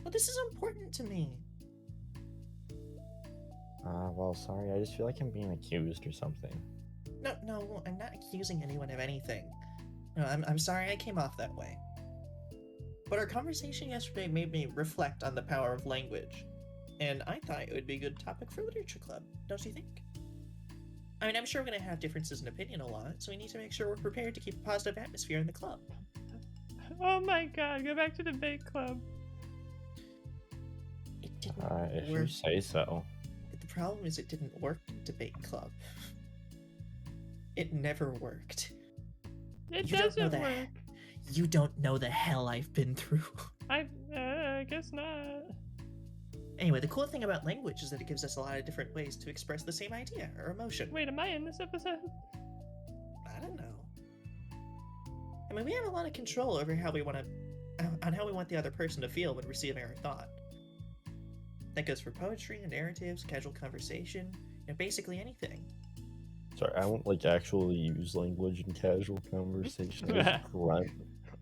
Well, this is important to me. Well, sorry. I just feel like I'm being accused or something. No, I'm not accusing anyone of anything. No, I'm sorry I came off that way. But our conversation yesterday made me reflect on the power of language, and I thought it would be a good topic for Literature Club, don't you think? I mean, I'm sure we're going to have differences in opinion a lot, so we need to make sure we're prepared to keep a positive atmosphere in the club. Oh my god, go back to debate club. It didn't If you work. say so. The problem is it didn't work in debate club. It never worked. It You don't know doesn't that. work. You don't know the hell I've been through. I guess not. Anyway, the cool thing about language is that it gives us a lot of different ways to express the same idea or emotion. Wait, am I in this episode? I don't know. I mean, we have a lot of control over how we want the other person to feel when receiving our thought. That goes for poetry, narratives, casual conversation, basically anything. Sorry, I won't like actually use language in casual conversation. I just grunt.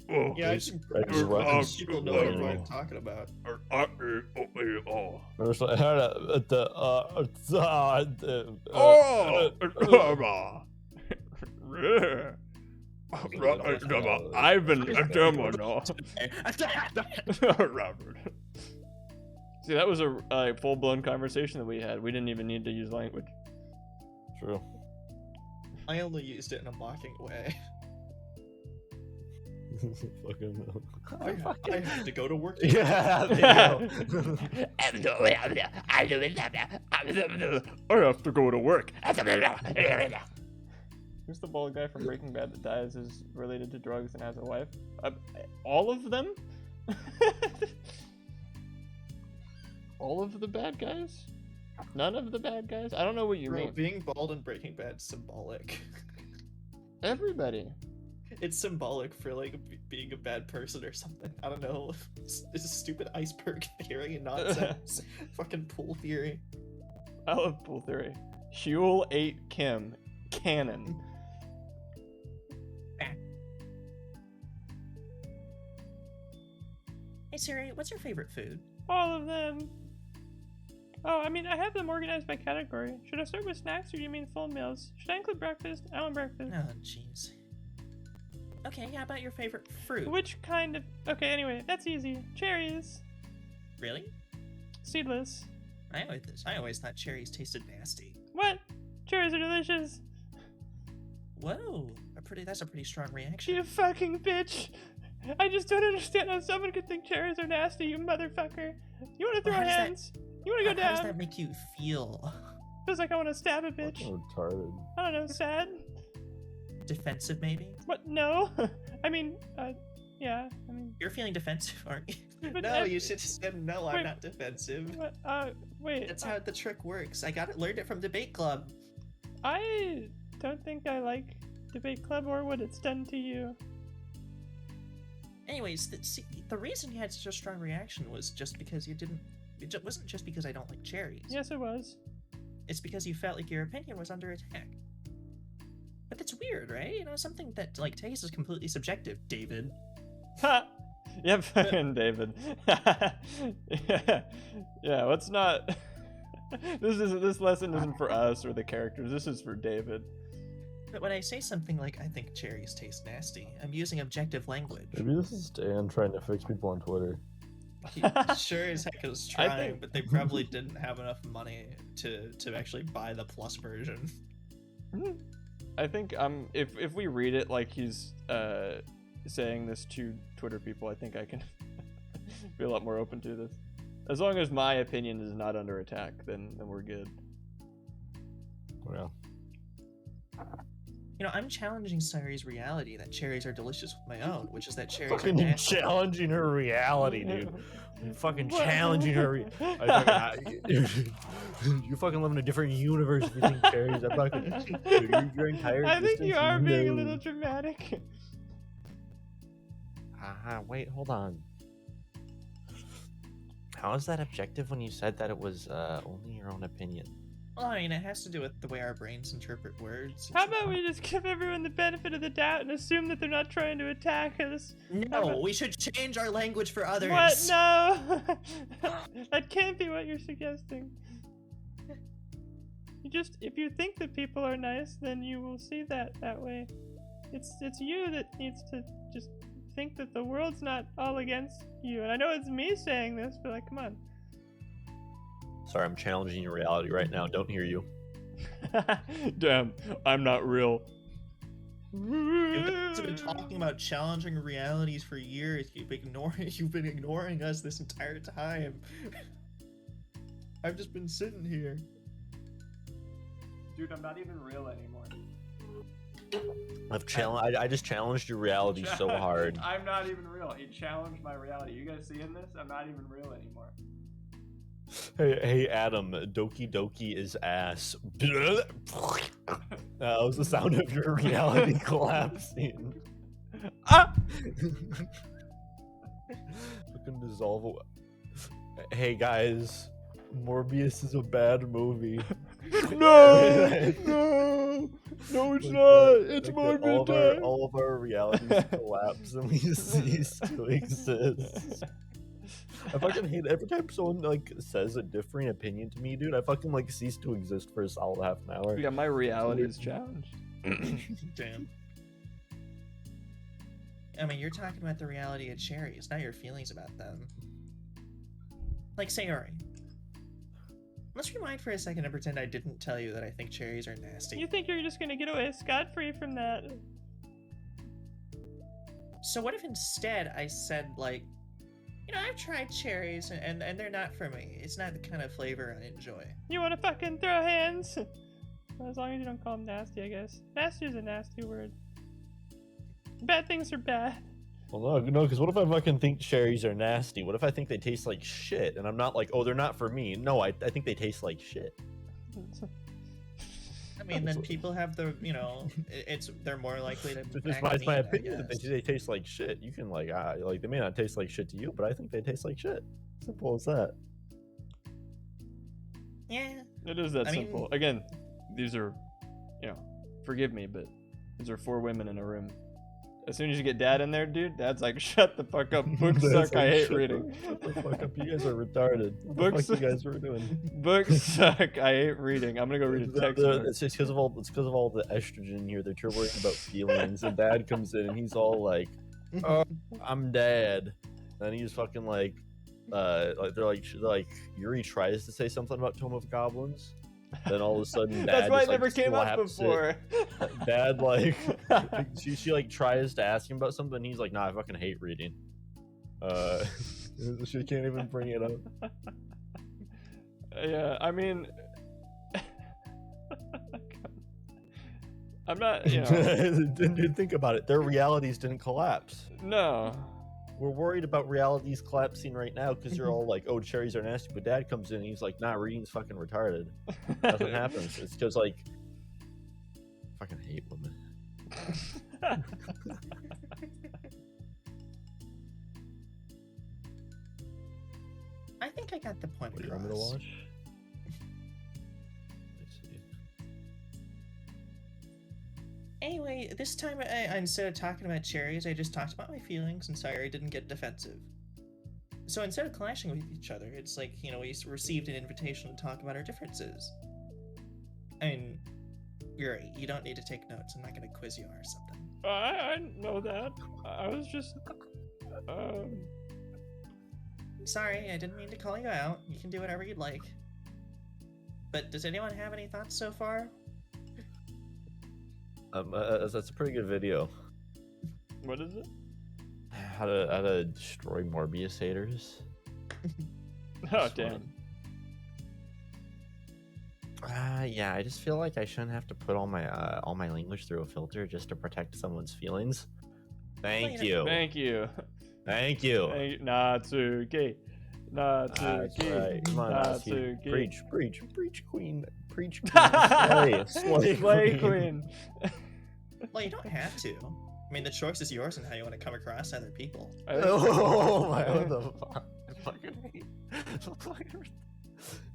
Yeah, I just- just I just run- people know what I'm talking about. There's like, I've been a terminal. Robert. See, that was a full-blown conversation that we had. We didn't even need to use language. True. I only used it in a mocking way. Fucking no. I have to go to work. Yeah, there you go. I have to go to work. Who's the bald guy from Breaking Bad that dies is related to drugs and has a wife? All of them? All of the bad guys? None of the bad guys? I don't know what you Bro, mean. being bald in Breaking Bad is symbolic. Everybody. It's symbolic for like being a bad person or something. I don't know. It's a stupid iceberg theory and nonsense. Fucking pool theory. I love pool theory. Huel ate Kim. Canon. Hey Siri, what's your favorite food? All of them. Oh, I mean, I have them organized by category. Should I start with snacks or do you mean full meals? Should I include breakfast? I want breakfast. Oh, jeez. Okay, how about your favorite fruit? Which kind of... Okay, anyway, that's easy. Cherries. Really? Seedless. I always thought cherries tasted nasty. What? Cherries are delicious. Whoa, that's a pretty strong reaction. You fucking bitch. I just don't understand how someone could think cherries are nasty, you motherfucker. You want to throw How does that- hands? You want to go How does down? that make you feel? Feels like I want to stab a bitch. Fucking retarded. I don't know, sad? Defensive, maybe? What? No. I mean, yeah. I mean, You're feeling defensive, aren't you? but No, you should have said no. Wait. I'm not defensive. What? Wait. That's how the trick works. I learned it from debate club. I don't think I like debate club or what it's done to you. Anyways, the reason you had such a strong reaction was just because you didn't. It wasn't just because I don't like cherries. Yes, it was. It's because you felt like your opinion was under attack. But that's weird, right? Something that like taste is completely subjective, David. Ha! Yep, fucking David. yeah, let's not. This lesson isn't for us or the characters. This is for David. But when I say something like, I think cherries taste nasty, I'm using objective language. Maybe this is Dan trying to fix people on Twitter. He sure as heck is I trying, think- but they probably didn't have enough money to actually buy the plus version. I think if we read it like he's saying this to Twitter people, I think I can be a lot more open to this. As long as my opinion is not under attack, then we're good. Yeah. You know, I'm challenging Sari's reality that cherries are delicious with my own, which is that cherries are Fucking nasty. challenging her reality, dude. I'm fucking What? challenging her. You fucking live in a different universe if you think cherries are fucking. Your entire I think you existence, are being a no. little dramatic. Wait, hold on. How is that objective when you said that it was only your own opinion? Well, I mean, it has to do with the way our brains interpret words. How about we just give everyone the benefit of the doubt and assume that they're not trying to attack us? No, we should change our language for others. What? No! That can't be what you're suggesting. If you think that people are nice, then you will see that way. It's you that needs to just think that the world's not all against you. And I know it's me saying this, but like, come on. Sorry, I'm challenging your reality right now. Don't hear you. Damn, I'm not real. You guys have been talking about challenging realities for years. You've been ignoring us this entire time. I've just been sitting here. Dude, I'm not even real anymore. I just challenged your reality so hard. I'm not even real. He challenged my reality. You guys seeing this? I'm not even real anymore. Hey, Adam, Doki Doki is ass. That was the sound of your reality collapsing. Ah! Fucking dissolve. Hey guys, Morbius is a bad movie. No, it's Like not. that- It's like more that all of our realities collapse and we cease to exist. I fucking hate it. Every time someone like says a differing opinion to me, dude, I fucking like cease to exist for a solid half an hour. Yeah, my reality is challenged. Damn. I mean, you're talking about the reality of cherries, not your feelings about them. Like Sayori. Let's rewind for a second and pretend I didn't tell you that I think cherries are nasty. You think you're just gonna get away scot-free from that? So what if instead I said, like, you know, I've tried cherries and they're not for me. It's not the kind of flavor I enjoy. You wanna fucking throw hands? As long as you don't call them nasty, I guess. Nasty is a nasty word. Bad things are bad. Well, no, because what if I fucking think cherries are nasty? What if I think they taste like shit? And I'm not like, oh, they're not for me. No, I think they taste like shit. I mean, then people have the, you know, they're more likely to. It's act my mean, I opinion that guess. they taste like shit. You can like they may not taste like shit to you, but I think they taste like shit. Simple as that. Yeah. It is that I mean- simple. Again, these are, you know, forgive me, but these are 4 women in a room. As soon as you get dad in there, dude, dad's like, shut the fuck up. Books That's suck. I like, hate shut reading. the fuck up. You guys are retarded. What Books- the fuck you guys were doing? Books suck. I hate reading. I'm gonna go read a textbook. It's just because of all the estrogen here. They're too worried about feelings. And dad comes in and he's all like, "Oh, I'm dad," and he's fucking like they're like Yuri tries to say something about Tome of Goblins. Then all of a sudden, dad That's why it just, like, never came up slaps it. before. Dad like she like tries to ask him about something. And he's like, "Nah, I fucking hate reading." She can't even bring it up. Yeah, I mean, I'm not, you know, Dude, think about it. Their realities didn't collapse. no. We're worried about realities collapsing right now because you're all like, "Oh, cherries are nasty." But dad comes in and he's like, "Nah, reading's fucking retarded." Nothing happens. It's just like, fucking hate women. I think I got the point What do you want me to across. watch? Let's see. Anyway, this time instead of talking about cherries, I just talked about my feelings, and sorry I didn't get defensive. So instead of clashing with each other, it's like, you know, we received an invitation to talk about our differences. I mean, Yuri, you don't need to take notes. I'm not gonna quiz you or something. I know that. I was just. Sorry, I didn't mean to call you out. You can do whatever you'd like. But does anyone have any thoughts so far? That's a pretty good video. What is it? How to destroy Morbius haters. Oh, damn. Yeah, I just feel like I shouldn't have to put all my language through a filter just to protect someone's feelings. Thank you. Thank you. Thank you. Natsuki. That's Natsuki. right. Come on, Natsuki. Natsuki. Preach, queen. Preach, queen. Slay queen. Well, you don't have to. I mean, the choice is yours on how you want to come across to other people. Oh my! What the fuck? I fucking hate.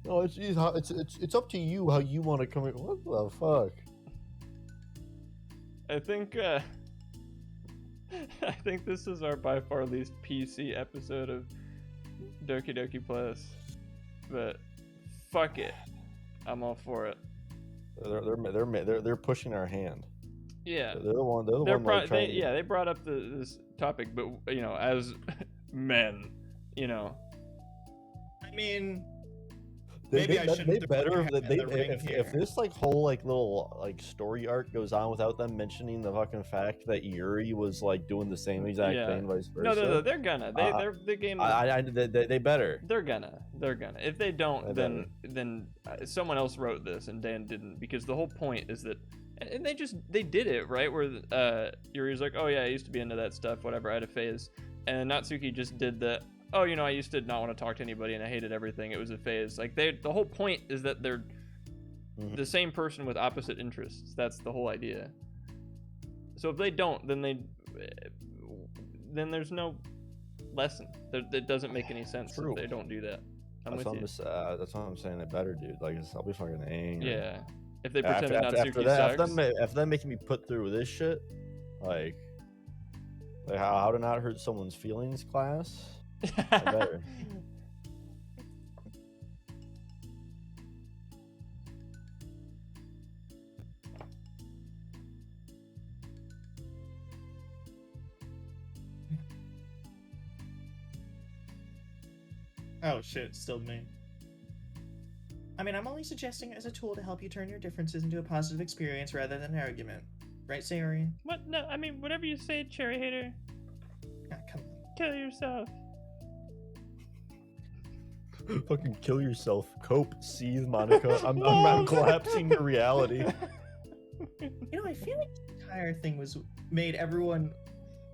No, it's up to you how you want to come in. What the fuck? I think I think this is our by far least PC episode of Doki Doki Plus, but fuck it, I'm all for it. They're pushing our hand. Yeah, They're the one. Like, they brought up this topic, but you know, as men, you know. I mean, Maybe I shouldn't have better put my hat in the ring if here. this like whole like little like story arc goes on without them mentioning the fucking fact that Yuri was like doing the same exact Yeah. thing, vice versa. No, they're gonna. They're the game. They better. They're gonna. If they don't, They then someone else wrote this and Dan didn't, because the whole point is that, and they did it right where Yuri's like, oh yeah, I used to be into that stuff, whatever. I had a phase, and Natsuki just did the, oh, you know, I used to not want to talk to anybody and I hated everything. It was a phase. Like the whole point is that they're the same person with opposite interests. That's the whole idea. So if they don't, then there's no lesson. It doesn't make any sense True. if they don't do that. I'm That's with what you. that's what I'm saying. They better, dude. Like, I'll be fucking angry. Yeah. If they pretend that after Natsuki that, sucks. after them making me put through this shit, like how to not hurt someone's feelings, class. I better. Oh shit, it's still me. I mean, I'm only suggesting it as a tool to help you turn your differences into a positive experience rather than an argument. Right, Sayori? What? No, I mean, whatever you say, cherry hater. Ah, come on. Kill yourself. Fucking kill yourself. Cope, seethe, Monica. I'm collapsing to reality. You know, I feel like the entire thing made everyone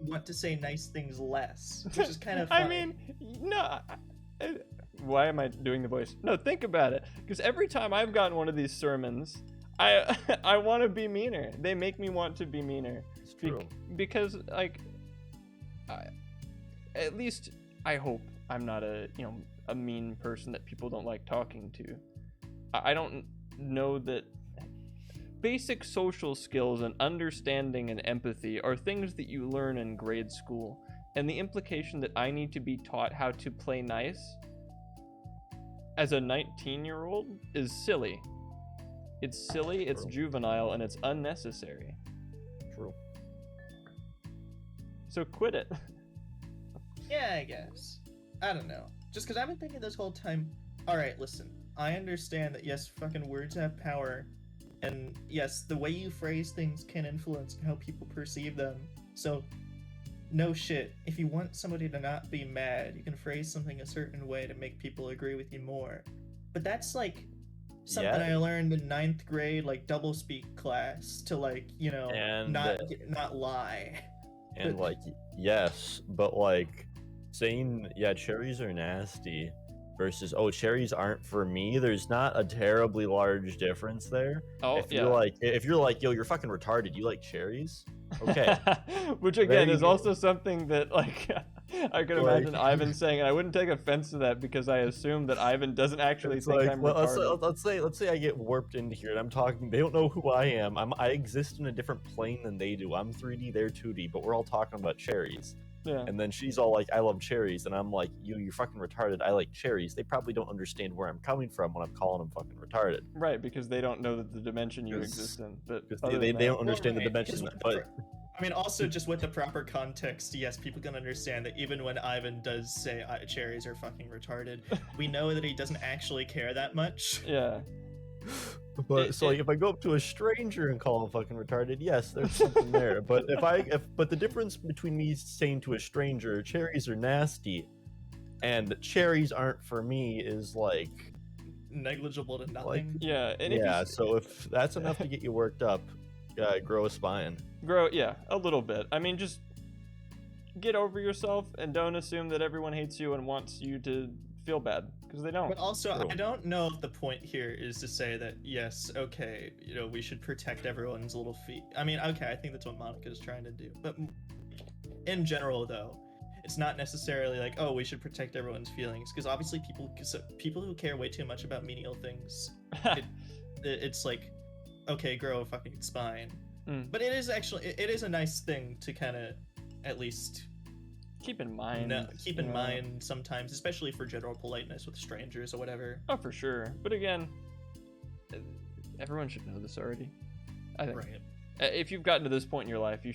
want to say nice things less, which is kind of funny. I mean, no. Why am I doing the voice? No, think about it. Because every time I've gotten one of these sermons, I want to be meaner. They make me want to be meaner. It's true. Because, like, at least I hope I'm not a mean person that people don't like talking to. I don't know that basic social skills and understanding and empathy are things that you learn in grade school. And the implication that I need to be taught how to play nice as a 19-year-old is silly. It's silly, it's juvenile, and it's unnecessary. True. So quit it. Yeah, I guess. I don't know. Just because I've been thinking this whole time, alright, listen, I understand that yes, fucking words have power, and yes, the way you phrase things can influence how people perceive them. So, no shit, if you want somebody to not be mad, you can phrase something a certain way to make people agree with you more. But that's like something I learned in 9th grade, like doublespeak class, to like, you know, And, not lie. And like, yes, but like saying, yeah, cherries are nasty versus, oh, cherries aren't for me, there's not a terribly large difference there. Oh, if yeah. you're like, yo, you're fucking retarded, you like cherries? Okay. Which There again you is go. also something that like I could Like- imagine Ivan saying, and I wouldn't take offense to that because I assume that Ivan doesn't actually It's think like, I'm well, retarded. let's say I get warped into here and I'm talking, they don't know who I am. I exist in a different plane than they do. I'm 3D, they're 2D, but we're all talking about cherries. Yeah. And then she's all like, I love cherries. And I'm like, you're fucking retarded. I like cherries. They probably don't understand where I'm coming from when I'm calling them fucking retarded. Right, because they don't know that the dimension you 'Cause- exist in. But Because other they than don't that- understand the Well, right, dimension. because with But I mean, also just with the proper context, yes, people can understand that even when Ivan does say cherries are fucking retarded, we know that he doesn't actually care that much. Yeah. so like if I go up to a stranger and call him fucking retarded, yes, there's something there. But but the difference between me saying to a stranger cherries are nasty and cherries aren't for me is like Negligible to nothing. Yeah. And if yeah. you, So if that's enough to get you worked up, grow a spine. yeah, a little bit. I mean, just get over yourself and don't assume that everyone hates you and wants you to feel bad, because they don't. But also, True. I don't know if the point here is to say that, yes, okay, we should protect everyone's little feet. I mean, okay, I think that's what Monica is trying to do. But in general, though, it's not necessarily like, oh, we should protect everyone's feelings, because obviously people who care way too much about menial things, it's like, okay, grow a fucking spine. But it is a nice thing to kind of at least keep in mind. keep in mind sometimes, especially for general politeness with strangers or whatever. Oh, for sure. But again, everyone should know this already. I think. Right. If you've gotten to this point in your life, you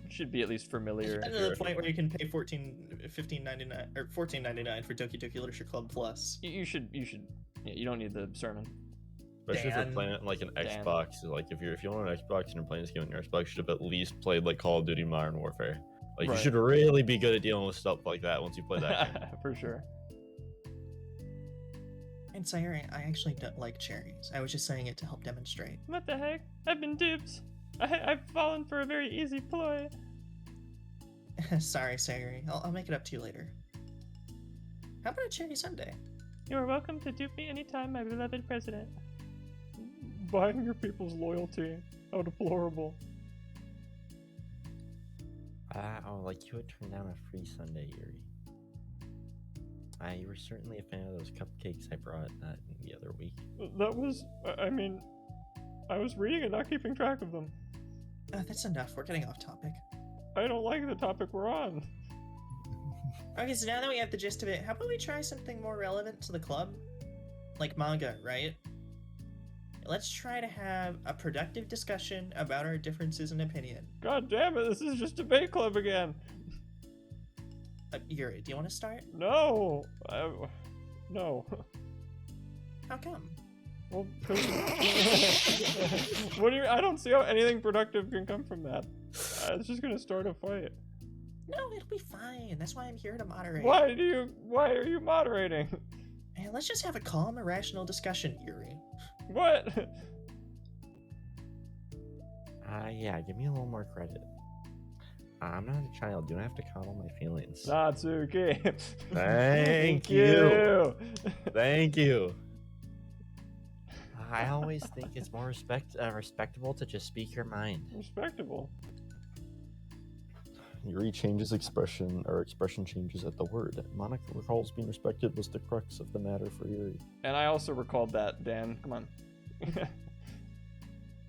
should be at least familiar. And to the point where you can pay $15.99 or $14.99 for Doki Doki Literature Club Plus. You should. Yeah, you don't need the sermon. Especially if Dan. you're playing it on, like an Dan. Xbox. Like if you own an Xbox and you're playing this game on your Xbox, you should have at least played like Call of Duty Modern Warfare. Like Right. you should really be good at dealing with stuff like that once you play that game. For sure. And Sayuri, I actually don't like cherries. I was just saying it to help demonstrate. What the heck? I've been duped. I've fallen for a very easy ploy. Sorry, Sayuri. I'll make it up to you later. How about a cherry sundae? You are welcome to dupe me anytime, my beloved president. Buying your people's loyalty. How deplorable. Like you would turn down a free Sunday, Yuri. You were certainly a fan of those cupcakes I brought the other week. That was, I mean, I was reading and not keeping track of them. That's enough. We're getting off topic. I don't like the topic we're on. Okay, so now that we have the gist of it, how about we try something more relevant to the club? Like manga, right? Let's try to have a productive discussion about our differences in opinion. God damn it, this is just debate club again. Yuri, do you want to start? No. No. How come? Well, 'cause- what do you? I don't see how anything productive can come from that. It's just gonna start a fight. No, it'll be fine. That's why I'm here to moderate. Why are you moderating? Hey, let's just have a calm, irrational discussion, Yuri. What? Yeah, give me a little more credit. I'm not a child. You don't have to coddle my feelings. Natsuki. Thank you. Thank you. I always think it's more respectable to just speak your mind. Respectable. Yuri changes expression, or expression changes at the word. Monica recalls being respected was the crux of the matter for Yuri. And I also recalled that, Dan. Come on.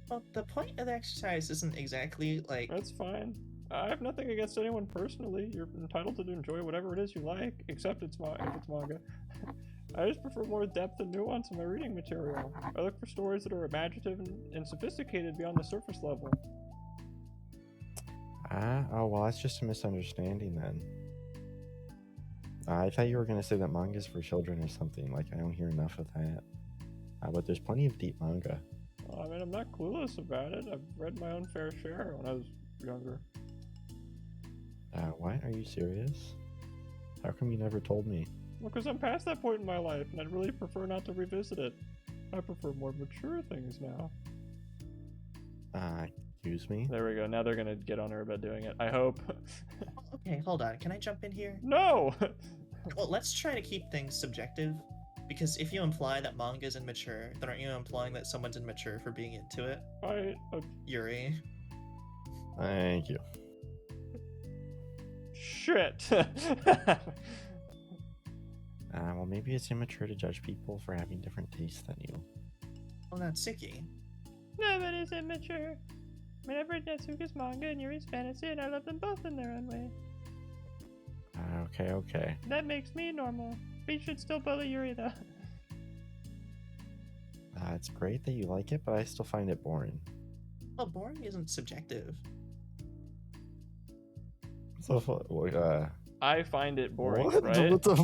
Well, the point of the exercise isn't exactly like... That's fine. I have nothing against anyone personally. You're entitled to enjoy whatever it is you like, except if it's manga. I just prefer more depth and nuance in my reading material. I look for stories that are imaginative and sophisticated beyond the surface level. Oh, well, that's just a misunderstanding then. I thought you were going to say that manga's for children or something. Like, I don't hear enough of that. But there's plenty of deep manga. I mean, I'm not clueless about it. I've read my own fair share when I was younger. What? Are you serious? How come you never told me? Well, because I'm past that point in my life, and I'd really prefer not to revisit it. I prefer more mature things now. Excuse me? There we go. Now they're gonna get on her about doing it. I hope. Okay, hold on. Can I jump in here? No! Well, let's try to keep things subjective. Because if you imply that manga's immature, then aren't you implying that someone's immature for being into it? Yuri. Thank you. Shit! Well, maybe it's immature to judge people for having different tastes than you. Well, Natsuki. Nobody's immature. I mean, I've read Natsuki's manga and Yuri's fantasy, and I love them both in their own way. Okay. That makes me normal. We should still bully Yuri though. It's great that you like it, but I still find it boring. Well, boring isn't subjective. So, I find it boring, what? right? What the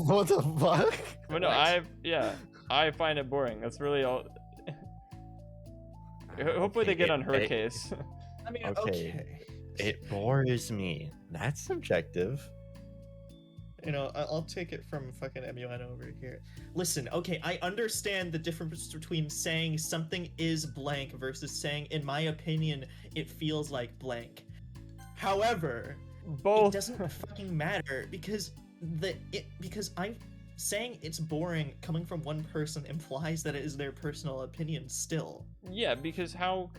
fuck? But no, I find it boring. That's really all. Hopefully they get on her case. I mean, Okay. okay. It bores me. That's subjective. You know, I'll take it from fucking MUN over here. Listen, okay, I understand the difference between saying something is blank versus saying, in my opinion, it feels like blank. However, Both. it doesn't fucking matter because I'm saying it's boring coming from one person implies that it is their personal opinion still. Yeah, because how,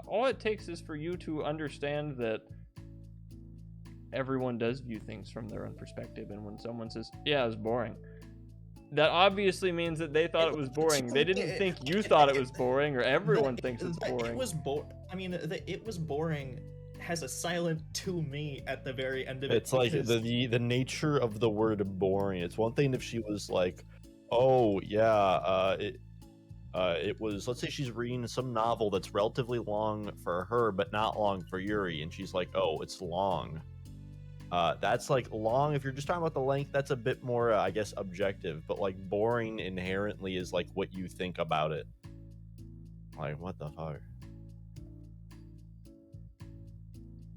all it takes is for you to understand that everyone does view things from their own perspective, and when someone says, yeah, it's boring, that obviously means that they thought it was boring. They didn't think you thought it was boring, or everyone thinks it's boring. It was boring has a silent to me at the very end of it. It's like the nature of the word boring. It's one thing if she was like, oh yeah, it was, let's say she's reading some novel that's relatively long for her but not long for Yuri, and she's like, oh, it's long. That's like long. If you're just talking about the length, that's a bit more I guess objective, but like boring inherently is like what you think about it. Like, what the fuck?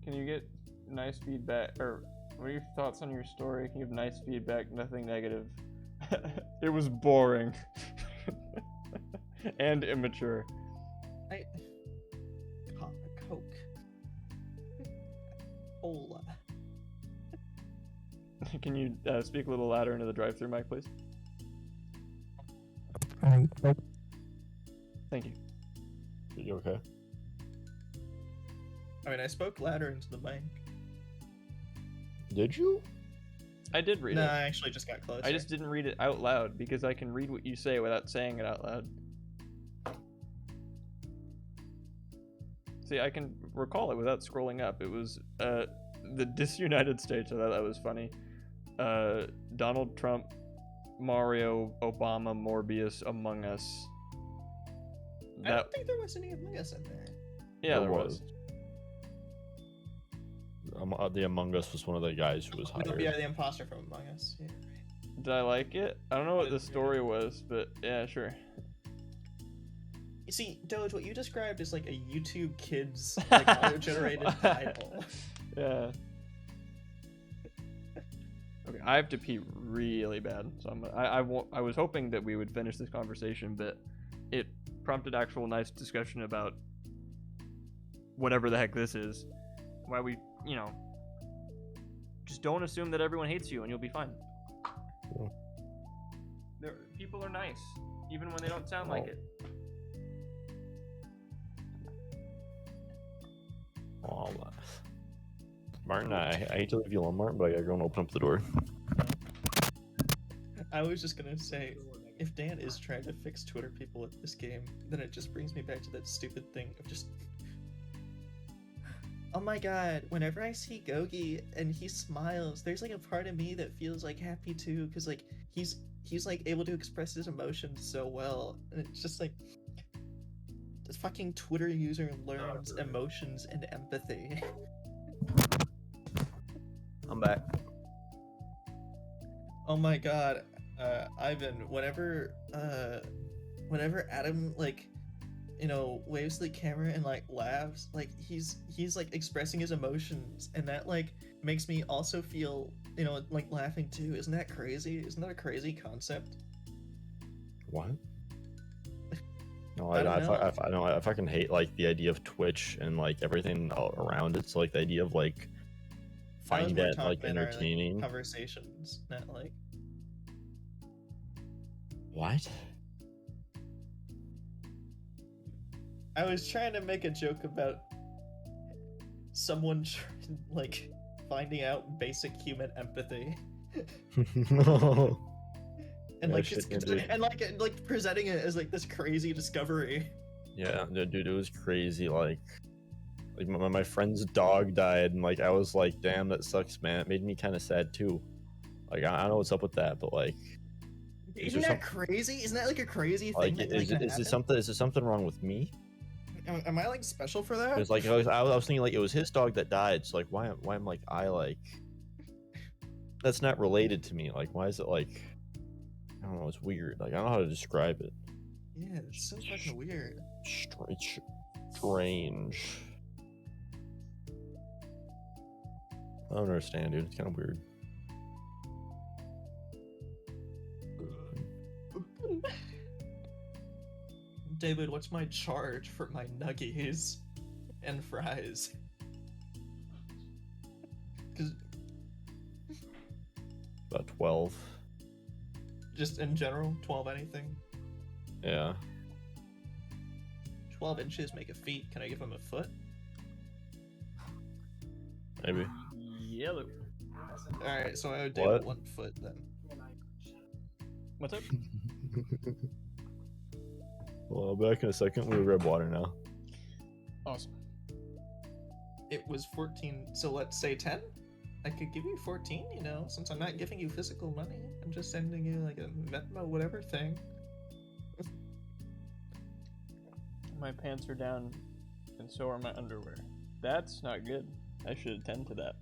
Can you get nice feedback, or what are your thoughts on your story? Can you have nice feedback, nothing negative? It was boring. And immature. Coke. Cola. Can you speak a little louder into the drive-thru mic, please? Thank you. Are you okay? I mean, I spoke louder into the mic. Did you? I did read No, it. I actually just got closer. I just didn't read it out loud because I can read what you say without saying it out loud. See, I can recall it without scrolling up. It was the Disunited States. I thought that was funny. Donald Trump, Mario, Obama, Morbius, Among Us. I don't think there was any Among Us in there. Yeah, there was. The Among Us was one of the guys who was hired. Yeah, the imposter from Among Us. Yeah, right. Did I like it? I don't know what the story was, but yeah, sure. You see, Doge, what you described is like a YouTube Kids like auto-generated title. Yeah. Okay, I have to pee really bad, so I was hoping that we would finish this conversation, but it prompted actual nice discussion about whatever the heck this is. Why we, just don't assume that everyone hates you and you'll be fine. Yeah. People are nice, even when they don't sound like it. Oh, Martin, I hate to leave you alone, Martin, but I gotta go and open up the door. I was just gonna say, if Dan is trying to fix Twitter people at this game, then it just brings me back to that stupid thing of just... Oh my god, whenever I see Gogi and he smiles, there's like a part of me that feels like happy too, because like he's like able to express his emotions so well, and it's just like this fucking Twitter user learns emotions and empathy. I'm back. Oh my god, Ivan, whenever Adam like waves the camera and like laughs, like he's like expressing his emotions, and that like makes me also feel like laughing too. Isn't that crazy? Isn't that a crazy concept? What? No, I don't know. I fucking hate like the idea of Twitch and like everything all around it. So like the idea of like finding that like entertaining conversations, not like what? I was trying to make a joke about someone like finding out basic human empathy. No. And Yeah, like shit, just, dude. and like presenting it as like this crazy discovery. Yeah, dude, it was crazy. Like my friend's dog died, and like I was like, damn, that sucks, man. It made me kind of sad too. Like I don't know what's up with that, but like, Isn't that crazy? Isn't that like a crazy thing? like that, is like, it is it something wrong with me? Am I like special for that? It's like I was thinking like it was his dog that died. So like why am like I like that's not related to me. Like why is it like I don't know. It's weird. Like I don't know how to describe it. Yeah, it's so fucking weird. It's strange. I don't understand, dude. It's kind of weird. David, what's my charge for my nuggies and fries? Because About 12. just in general, 12 anything. Yeah. 12 inches make a feet. Can I give him a foot? Maybe. Yellow. Alright, so I owe What? David 1 foot then. What's up? Well, I'll be back in a second. We'll grab water now. Awesome. It was 14, so let's say 10? I could give you 14, you know, since I'm not giving you physical money. I'm just sending you like a Venmo whatever thing. My pants are down, and so are my underwear. That's not good. I should attend to that.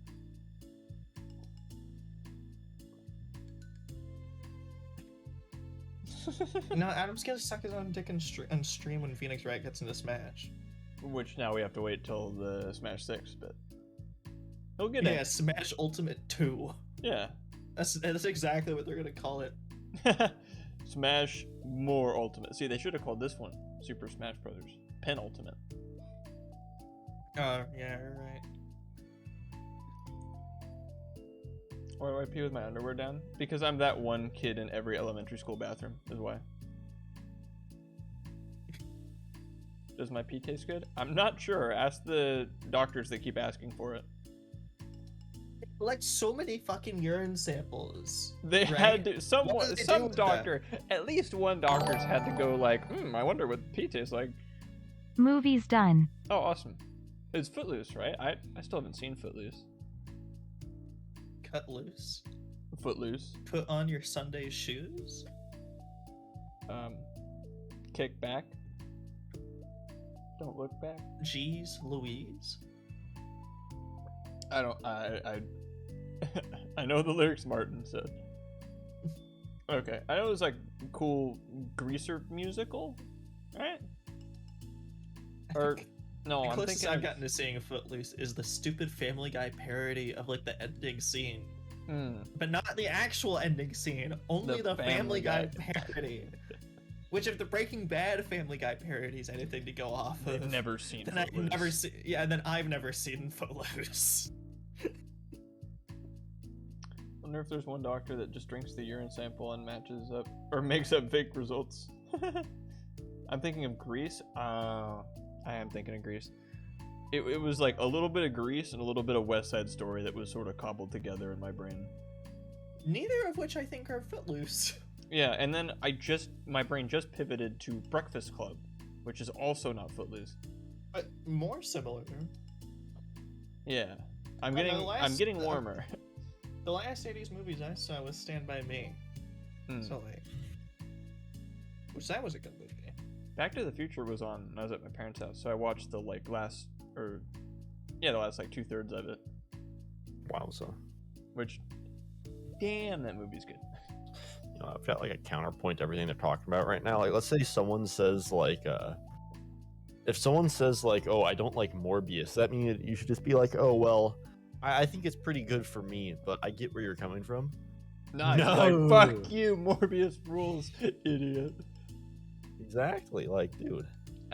No, Adam's gonna suck his own dick and stream when Phoenix Wright gets into Smash. Which now we have to wait till the Smash 6, but he'll get Yeah, Smash Ultimate 2. in. Yeah. That's exactly what they're gonna call it. Smash more Ultimate. See, they should have called this one Super Smash Brothers Penultimate. Oh, yeah, right. Why do I pee with my underwear down? Because I'm that one kid in every elementary school bathroom, is why. Does my pee taste good? I'm not sure. Ask the doctors that keep asking for it. Like so many fucking urine samples. They right? had to, What did they do some with doctor, at least one doctor's had to go like, I wonder what pee tastes like. Movie's done. Oh, awesome. It's Footloose, right? I still haven't seen Footloose. Cut loose. Footloose. Put on your Sunday shoes. Kick back. Don't look back. Jeez Louise. I don't. I I know the lyrics Martin said. Okay, I know it was like cool greaser musical, right? Or no, The I'm closest thinking I've gotten to seeing a Footloose is the stupid Family Guy parody of like the ending scene, but not the actual ending scene. Only the Family Guy parody. Which, if the Breaking Bad Family Guy parody is anything to go off of, I've never seen. then I've never seen. Yeah, then I've never seen Footloose. Wonder if there's one doctor that just drinks the urine sample and matches up or makes up fake results. I'm thinking of Grease. I am thinking of Grease. It was like a little bit of Grease and a little bit of West Side Story that was sort of cobbled together in my brain. Neither of which I think are Footloose. Yeah, and then my brain just pivoted to Breakfast Club, which is also not Footloose. But more similar. Yeah, I'm Well, getting warmer. The last 80s movies I saw was Stand By Me. So like, which that was a good movie. Back to the Future was on when I was at my parents' house, so I watched the last like 2/3 of it. Wow, so. Which, damn, that movie's good. You know, I've got like a counterpoint to everything they're talking about right now. Like, let's say someone says like, if someone says like, oh, I don't like Morbius, that means you should just be like, oh, well, I think it's pretty good for me, but I get where you're coming from. Nice. No. Like, fuck you, Morbius rules, idiot. Exactly, like, dude.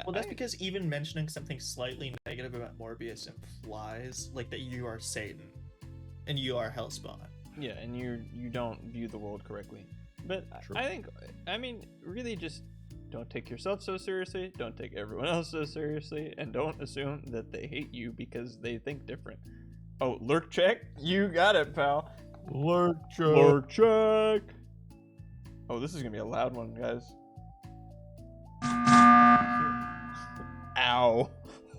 Well, that's because even mentioning something slightly negative about Morbius implies like that you are Satan, and you are Hellspawn. Yeah, and you don't view the world correctly. But True. I mean, really just don't take yourself so seriously, don't take everyone else so seriously, and don't assume that they hate you because they think different. Oh, lurk check? You got it, pal. Lurk check. Lurk check. Oh, this is gonna be a loud one, guys. Ow.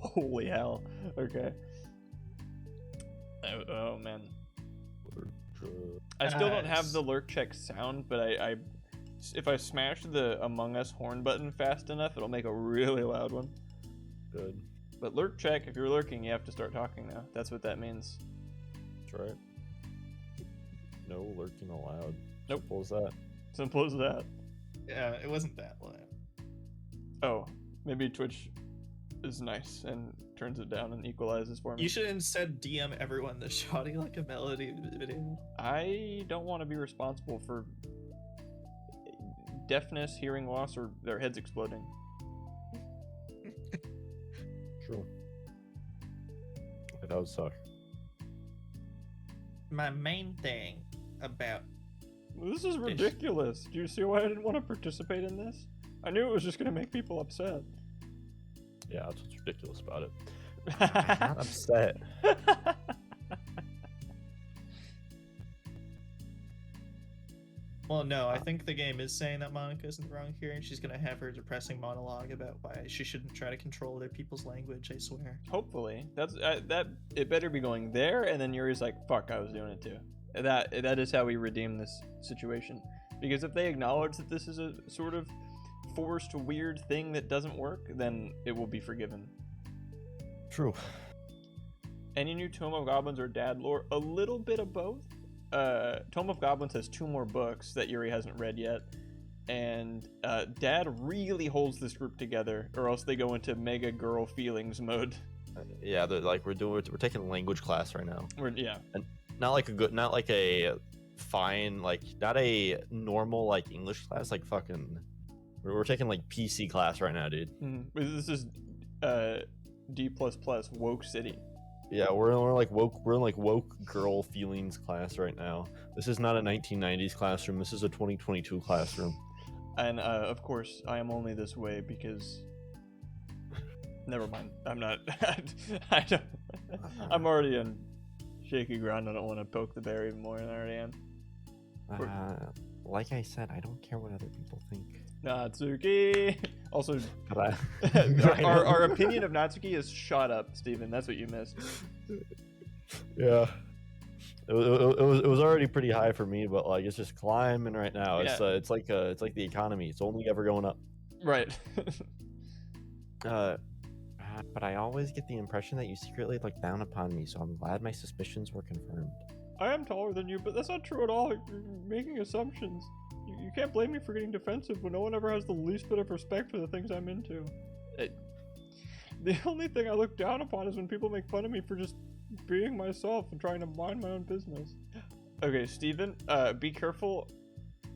Holy hell. Okay. Oh man. I still don't have Nice. the lurk check sound, but if I smash the Among Us horn button fast enough, it'll make a really loud one. Good. But lurk check, if you're lurking, you have to start talking now. That's what that means. That's right. No lurking allowed. Nope. Simple as that. Simple as that. Yeah, it wasn't that loud. Oh, maybe Twitch is nice and turns it down and equalizes for me. You should instead DM everyone the Shoddy Like a Melody video. I don't want to be responsible for deafness, hearing loss, or their heads exploding. True. That would suck. My main thing about This is ridiculous. Do you see why I didn't want to participate in this? I knew it was just going to make people upset. Yeah, that's what's ridiculous about it. I'm not upset. Well, no, I think the game is saying that Monica isn't wrong here, and she's gonna have her depressing monologue about why she shouldn't try to control other people's language. I swear. Hopefully, that's that. It better be going there, and then Yuri's like, "Fuck, I was doing it too." That is how we redeem this situation. Because if they acknowledge that this is a sort of forced, weird thing that doesn't work, then it will be forgiven. True. Any new Tome of Goblins or Dad lore? A little bit of both. Tome of Goblins has 2 more books that Yuri hasn't read yet, and Dad really holds this group together, or else they go into mega girl feelings mode. Yeah, like we're taking a language class right now. Yeah. Not like a fine, like not a normal like English class, like fucking. We're taking like PC class right now, dude. This is D++ woke city. Yeah, we're in like woke girl feelings class right now. This is not a 1990s classroom. This is a 2022 classroom. And of course, I am only this way because. Never mind. I'm not. I don't. I'm already in shaky ground. I don't want to poke the bear even more than I already am. Like I said, I don't care what other people think. Natsuki. Also, But our opinion of Natsuki is shot up, Steven. That's what you missed. Yeah. It was already pretty high for me, but like it's just climbing right now. Yeah. It's like the economy. It's only ever going up. Right. But I always get the impression that you secretly look down upon me, so I'm glad my suspicions were confirmed. I am taller than you, but that's not true at all. You're making assumptions. You can't blame me for getting defensive when no one ever has the least bit of respect for the things I'm into. The only thing I look down upon is when people make fun of me for just being myself and trying to mind my own business. Okay, Steven, be careful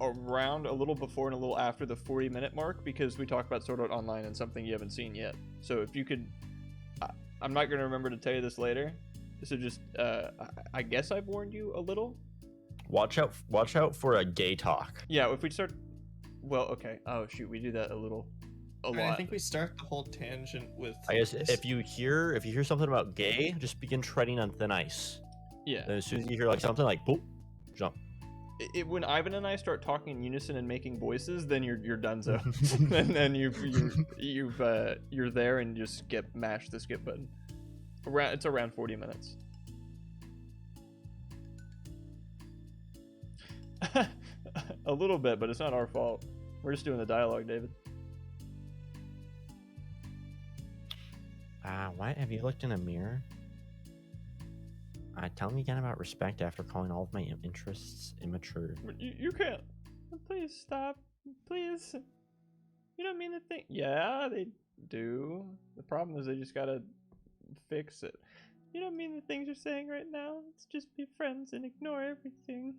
around a little before and a little after the 40-minute mark, because we talk about Sword Art Online and something you haven't seen yet. So if you could... I'm not going to remember to tell you this later. So just, I guess I've warned you a little. Watch out for a gay talk. Yeah, if we start... Well, okay. Oh, shoot, we do that a lot. I think we start the whole tangent with. I guess this. if you hear something about gay, just begin treading on thin ice. Yeah. Then as soon as you hear like something like boop, jump. When Ivan and I start talking in unison and making voices, then you're donezo. And then you're there and you just mash the skip button. It's around 40 minutes. A little bit, but it's not our fault. We're just doing the dialogue, David. What? Have you looked in a mirror? Tell me again about respect after calling all of my interests immature. You can't. Please stop. Please. You don't mean the thing. Yeah, they do. The problem is they just gotta fix it. You don't mean the things you're saying right now. Let's just be friends and ignore everything.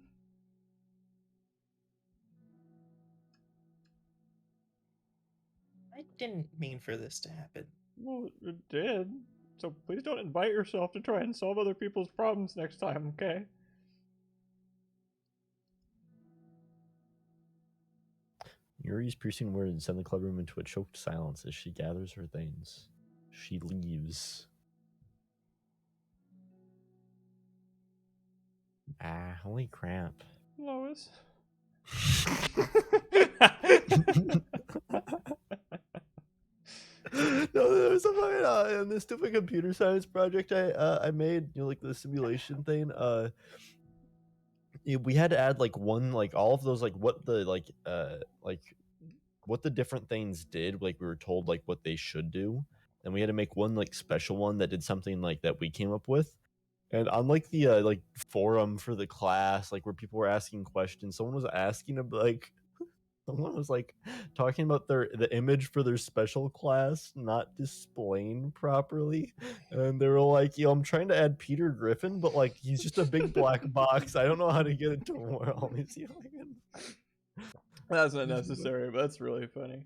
I didn't mean for this to happen. Well, it did. So please don't invite yourself to try and solve other people's problems next time, okay? Yuri's piercing words send the clubroom into a choked silence as she gathers her things. She leaves. Holy crap. Lois. No, there was a fucking in this stupid computer science project I made, like the simulation thing. we had to add like one, like all of those, like what the like what the different things did. Like we were told like what they should do, and we had to make one like special one that did something like that we came up with. And on like the like forum for the class, like where people were asking questions, someone was asking about like someone was like talking about the image for their special class not displaying properly, and they were like, "Yo, I'm trying to add Peter Griffin, but like he's just a big black box. I don't know how to get it to work." Let me see if I can. That's not necessary, but that's really funny.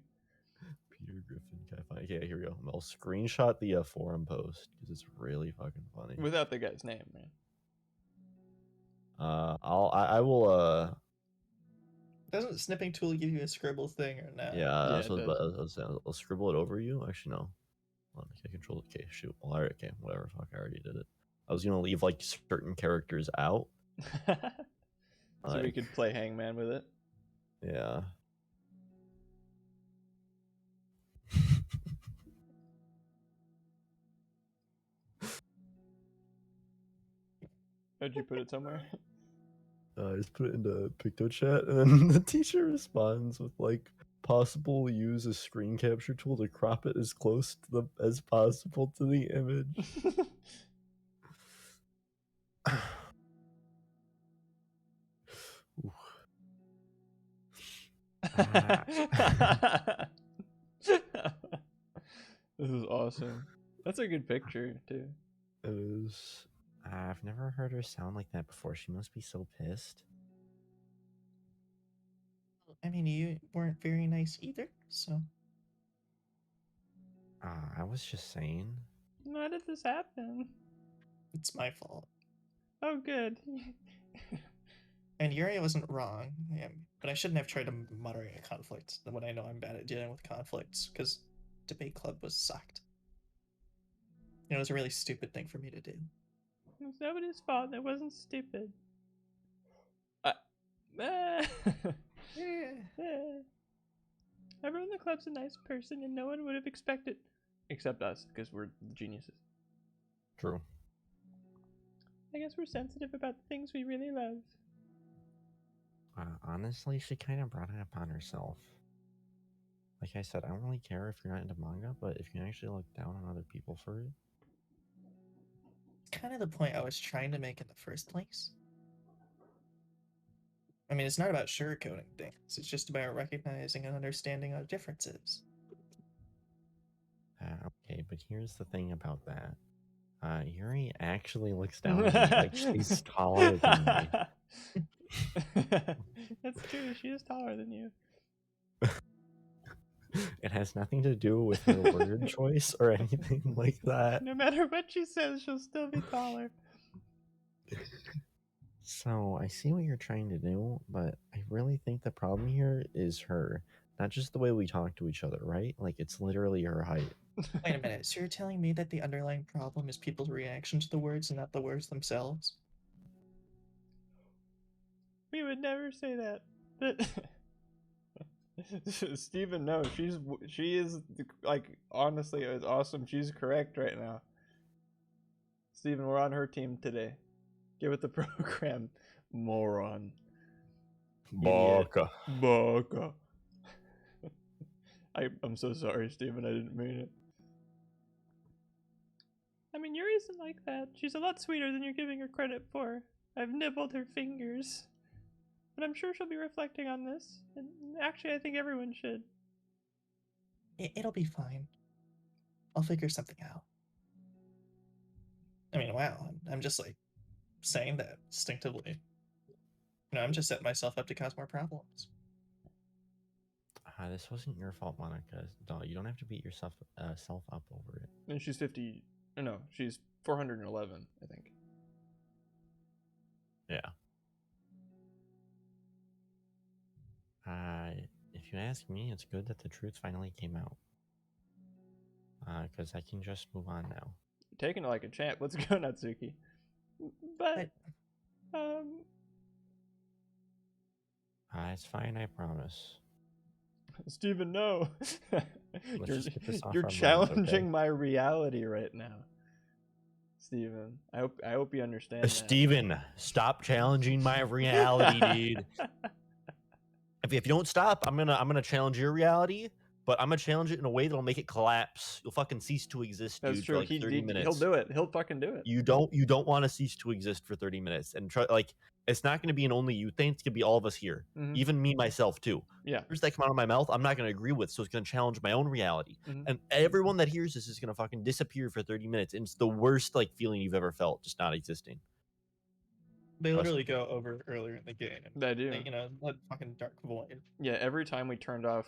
Peter Griffin, can I find? Yeah, here we go. I'll screenshot the forum post because it's really fucking funny. Without the guy's name, man. I will. Doesn't snipping tool give you a scribble thing or not? Yeah, Yeah, that's what it I was saying. I'll scribble it over you. Actually, no. Hold on, I control. Okay, shoot. Well, all right, okay, whatever. Fuck, I already did it. I was gonna leave like certain characters out. So we Like, could play Hangman with it. yeah. How'd you put it somewhere? I just put it into PictoChat, and then the teacher responds with like, possible use a screen capture tool to crop it as close to as possible to the image. This is awesome. That's a good picture too. It is. I've never heard her sound like that before. She must be so pissed. I mean, you weren't very nice either, so. I was just saying. Why did this happen? It's my fault. Oh, good. And Yuri wasn't wrong, but I shouldn't have tried to moderate a conflict when I know I'm bad at dealing with conflicts, because debate club was sucked. It was a really stupid thing for me to do. It was nobody's fault. It wasn't stupid. Everyone in the club's a nice person, and no one would have expected, except us, because we're the geniuses. True. I guess we're sensitive about the things we really love. Honestly, she kind of brought it upon herself. Like I said, I don't really care if you're not into manga, but if you actually look down on other people for it. It's kind of the point I was trying to make in the first place. I mean, it's not about sugarcoating things. It's just about recognizing and understanding our differences. Okay, but here's the thing about that. Yuri actually looks down on me like she's taller than me. That's true. She is taller than you. It has nothing to do with her word choice or anything like that. No matter what she says, she'll still be taller. So, I see what you're trying to do, but I really think the problem here is her. Not just the way we talk to each other, right? Like, it's literally her height. Wait a minute, so you're telling me that the underlying problem is people's reaction to the words and not the words themselves? We would never say that. But Steven, no, she is like honestly, it's awesome. She's correct right now. Steven, we're on her team today. Get with the program, moron. Baka. Baka. I'm so sorry, Steven. I didn't mean it. I mean, Yuri isn't like that. She's a lot sweeter than you're giving her credit for. I've nibbled her fingers. But I'm sure she'll be reflecting on this. And actually, I think everyone should. It'll be fine. I'll figure something out. I mean, wow, I'm just like saying that instinctively. You know, I'm just setting myself up to cause more problems. This wasn't your fault, Monica. No, you don't have to beat yourself self up over it. And she's 50. No, she's 411, I think. Yeah. If you ask me, it's good that the truth finally came out. Because I can just move on now. Taking it like a champ. Let's go, Natsuki. But, It's fine, I promise. Steven, no. Let's just get this off You're our minds, challenging okay? my reality right now. Steven. I hope you understand. That. Steven, stop challenging my reality, dude. If you don't stop, I'm gonna challenge your reality, but I'm gonna challenge it in a way that'll make it collapse. You'll fucking cease to exist, That's dude, true. for like 30 minutes. He'll do it. He'll fucking do it. You don't want to cease to exist for 30 minutes and try like it's not going to be an only you thing. It's going to be all of us here, even me myself too. Yeah. Words that come out of my mouth, I'm not going to agree with, so it's going to challenge my own reality. And everyone that hears this is going to fucking disappear for 30 minutes. And it's the worst like feeling you've ever felt, just not existing. They literally go over earlier in the game. They do. You know, let fucking Dark Void. Yeah, every time we turned off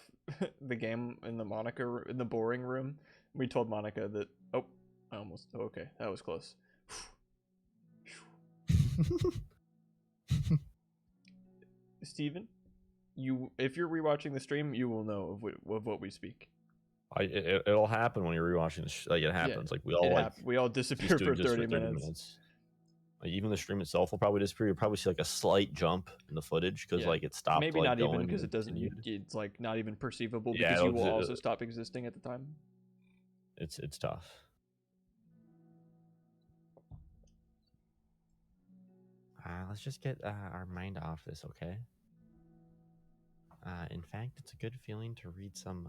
the game in the boring room, we told Monica that. Oh, okay, that was close. Steven, if you're rewatching the stream, you will know of what we speak. It'll happen when you're rewatching this. Like it happens. Like we all disappear for 30 minutes. Like even the stream itself will probably disappear. You'll probably see like a slight jump in the footage because like it stopped. Maybe like, not going even because it doesn't. It's like not even perceivable Yeah, because you will also stop existing at the time. It's tough. Let's just get our mind off this, okay? In fact, it's a good feeling to read some.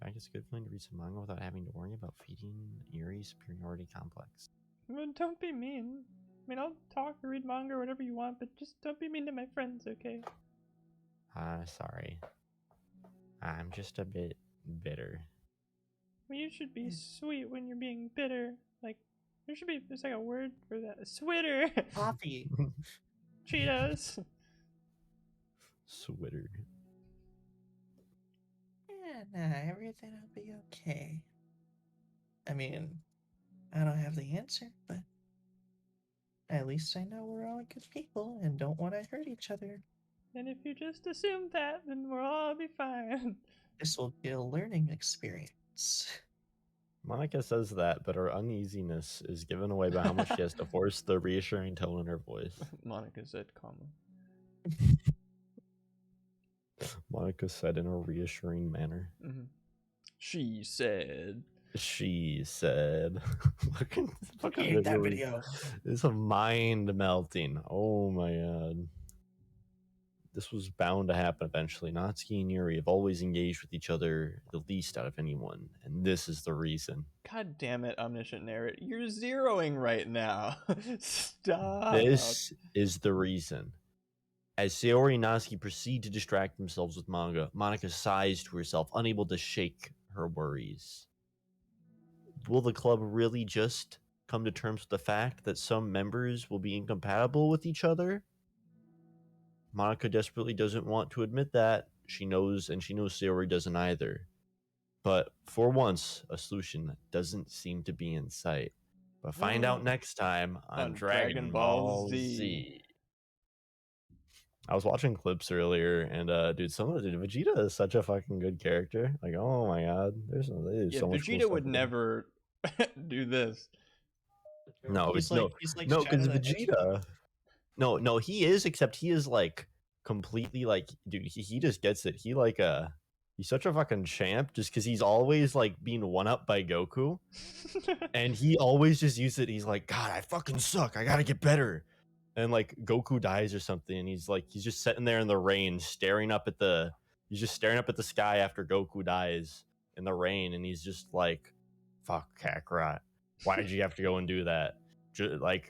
It's a good feeling to read some manga without having to worry about feeding Yuri's superiority complex. Well, don't be mean. I mean, I'll talk or read manga or whatever you want, but just don't be mean to my friends, okay? Sorry. I'm just a bit bitter. Well, you should be sweet when you're being bitter. Like, there's like a word for that. Switter! Coffee. Cheetos! Switter. Yeah, nah, everything will be okay. I mean, I don't have the answer, but at least I know we're all good people and don't want to hurt each other. And if you just assume that, then we'll all be fine. This will be a learning experience. Monica says that, but her uneasiness is given away by how much she has to force the reassuring tone in her voice. Monica said, comma. Monica said in a reassuring manner. She said. She said. Look at that video. It's a mind melting. Oh my god. This was bound to happen eventually. Natsuki and Yuri have always engaged with each other the least out of anyone, and this is the reason. God damn it, Omniscient Narrator. You're zeroing right now. Stop. This is the reason. As Sayori and Natsuki proceed to distract themselves with manga, Monica sighs to herself, unable to shake her worries. Will the club really just come to terms with the fact that some members will be incompatible with each other? Monica desperately doesn't want to admit that. She knows Sayori doesn't either. But for once, a solution doesn't seem to be in sight. But find out next time on Dragon Ball Z. I was watching clips earlier, and dude, Vegeta is such a fucking good character. Like, oh my god, there's so much cool Vegeta stuff would in never do this. No, he's no, like no, because Shadow Vegeta. No, he is. Except he is like completely like, dude. He just gets it. He's such a fucking champ just because he's always like being one up by Goku, and he always just uses it. He's like, God, I fucking suck. I gotta get better. And like Goku dies or something, and he's just sitting there in the rain, staring up at the sky after Goku dies in the rain, and he's just like, fuck Kakarot, why did you have to go and do that? I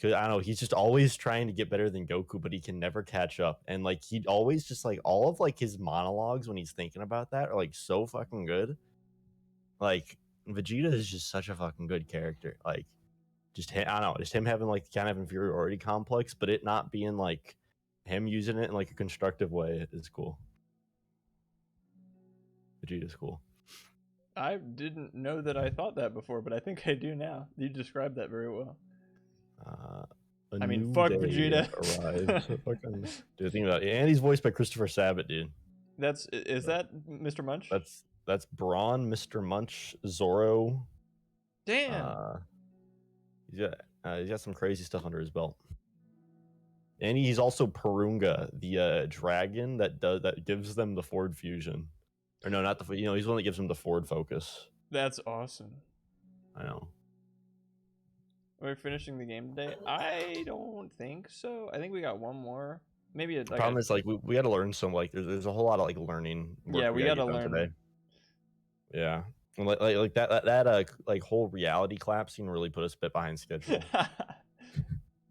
don't know, he's just always trying to get better than Goku, but he can never catch up. And like he always just like all of like his monologues when he's thinking about that are like so fucking good. Like Vegeta is just such a fucking good character. Like just I don't know, just him having like kind of inferiority complex, but it not being like him using it in like a constructive way is cool. Vegeta's cool. I didn't know that I thought that before, but I think I do now. You described that very well. I mean, fuck Vegeta. Fucking, dude, think about it. And he's voiced by Christopher Sabat, dude. Is that Mr. Munch? That's Braun, Mr. Munch, Zoro. Damn. He's got some crazy stuff under his belt. And he's also Purunga, the dragon that gives them the Ford fusion. Or no, not the, he's the one that gives them the Ford focus. That's awesome. I know. We're finishing the game today. I don't think so. I think we got one more. Maybe The problem is like we got to learn some like there's a whole lot of like learning. Work yeah, we gotta gotta get done learn. today. Yeah, and like that like whole reality collapse scene really put us a bit behind schedule.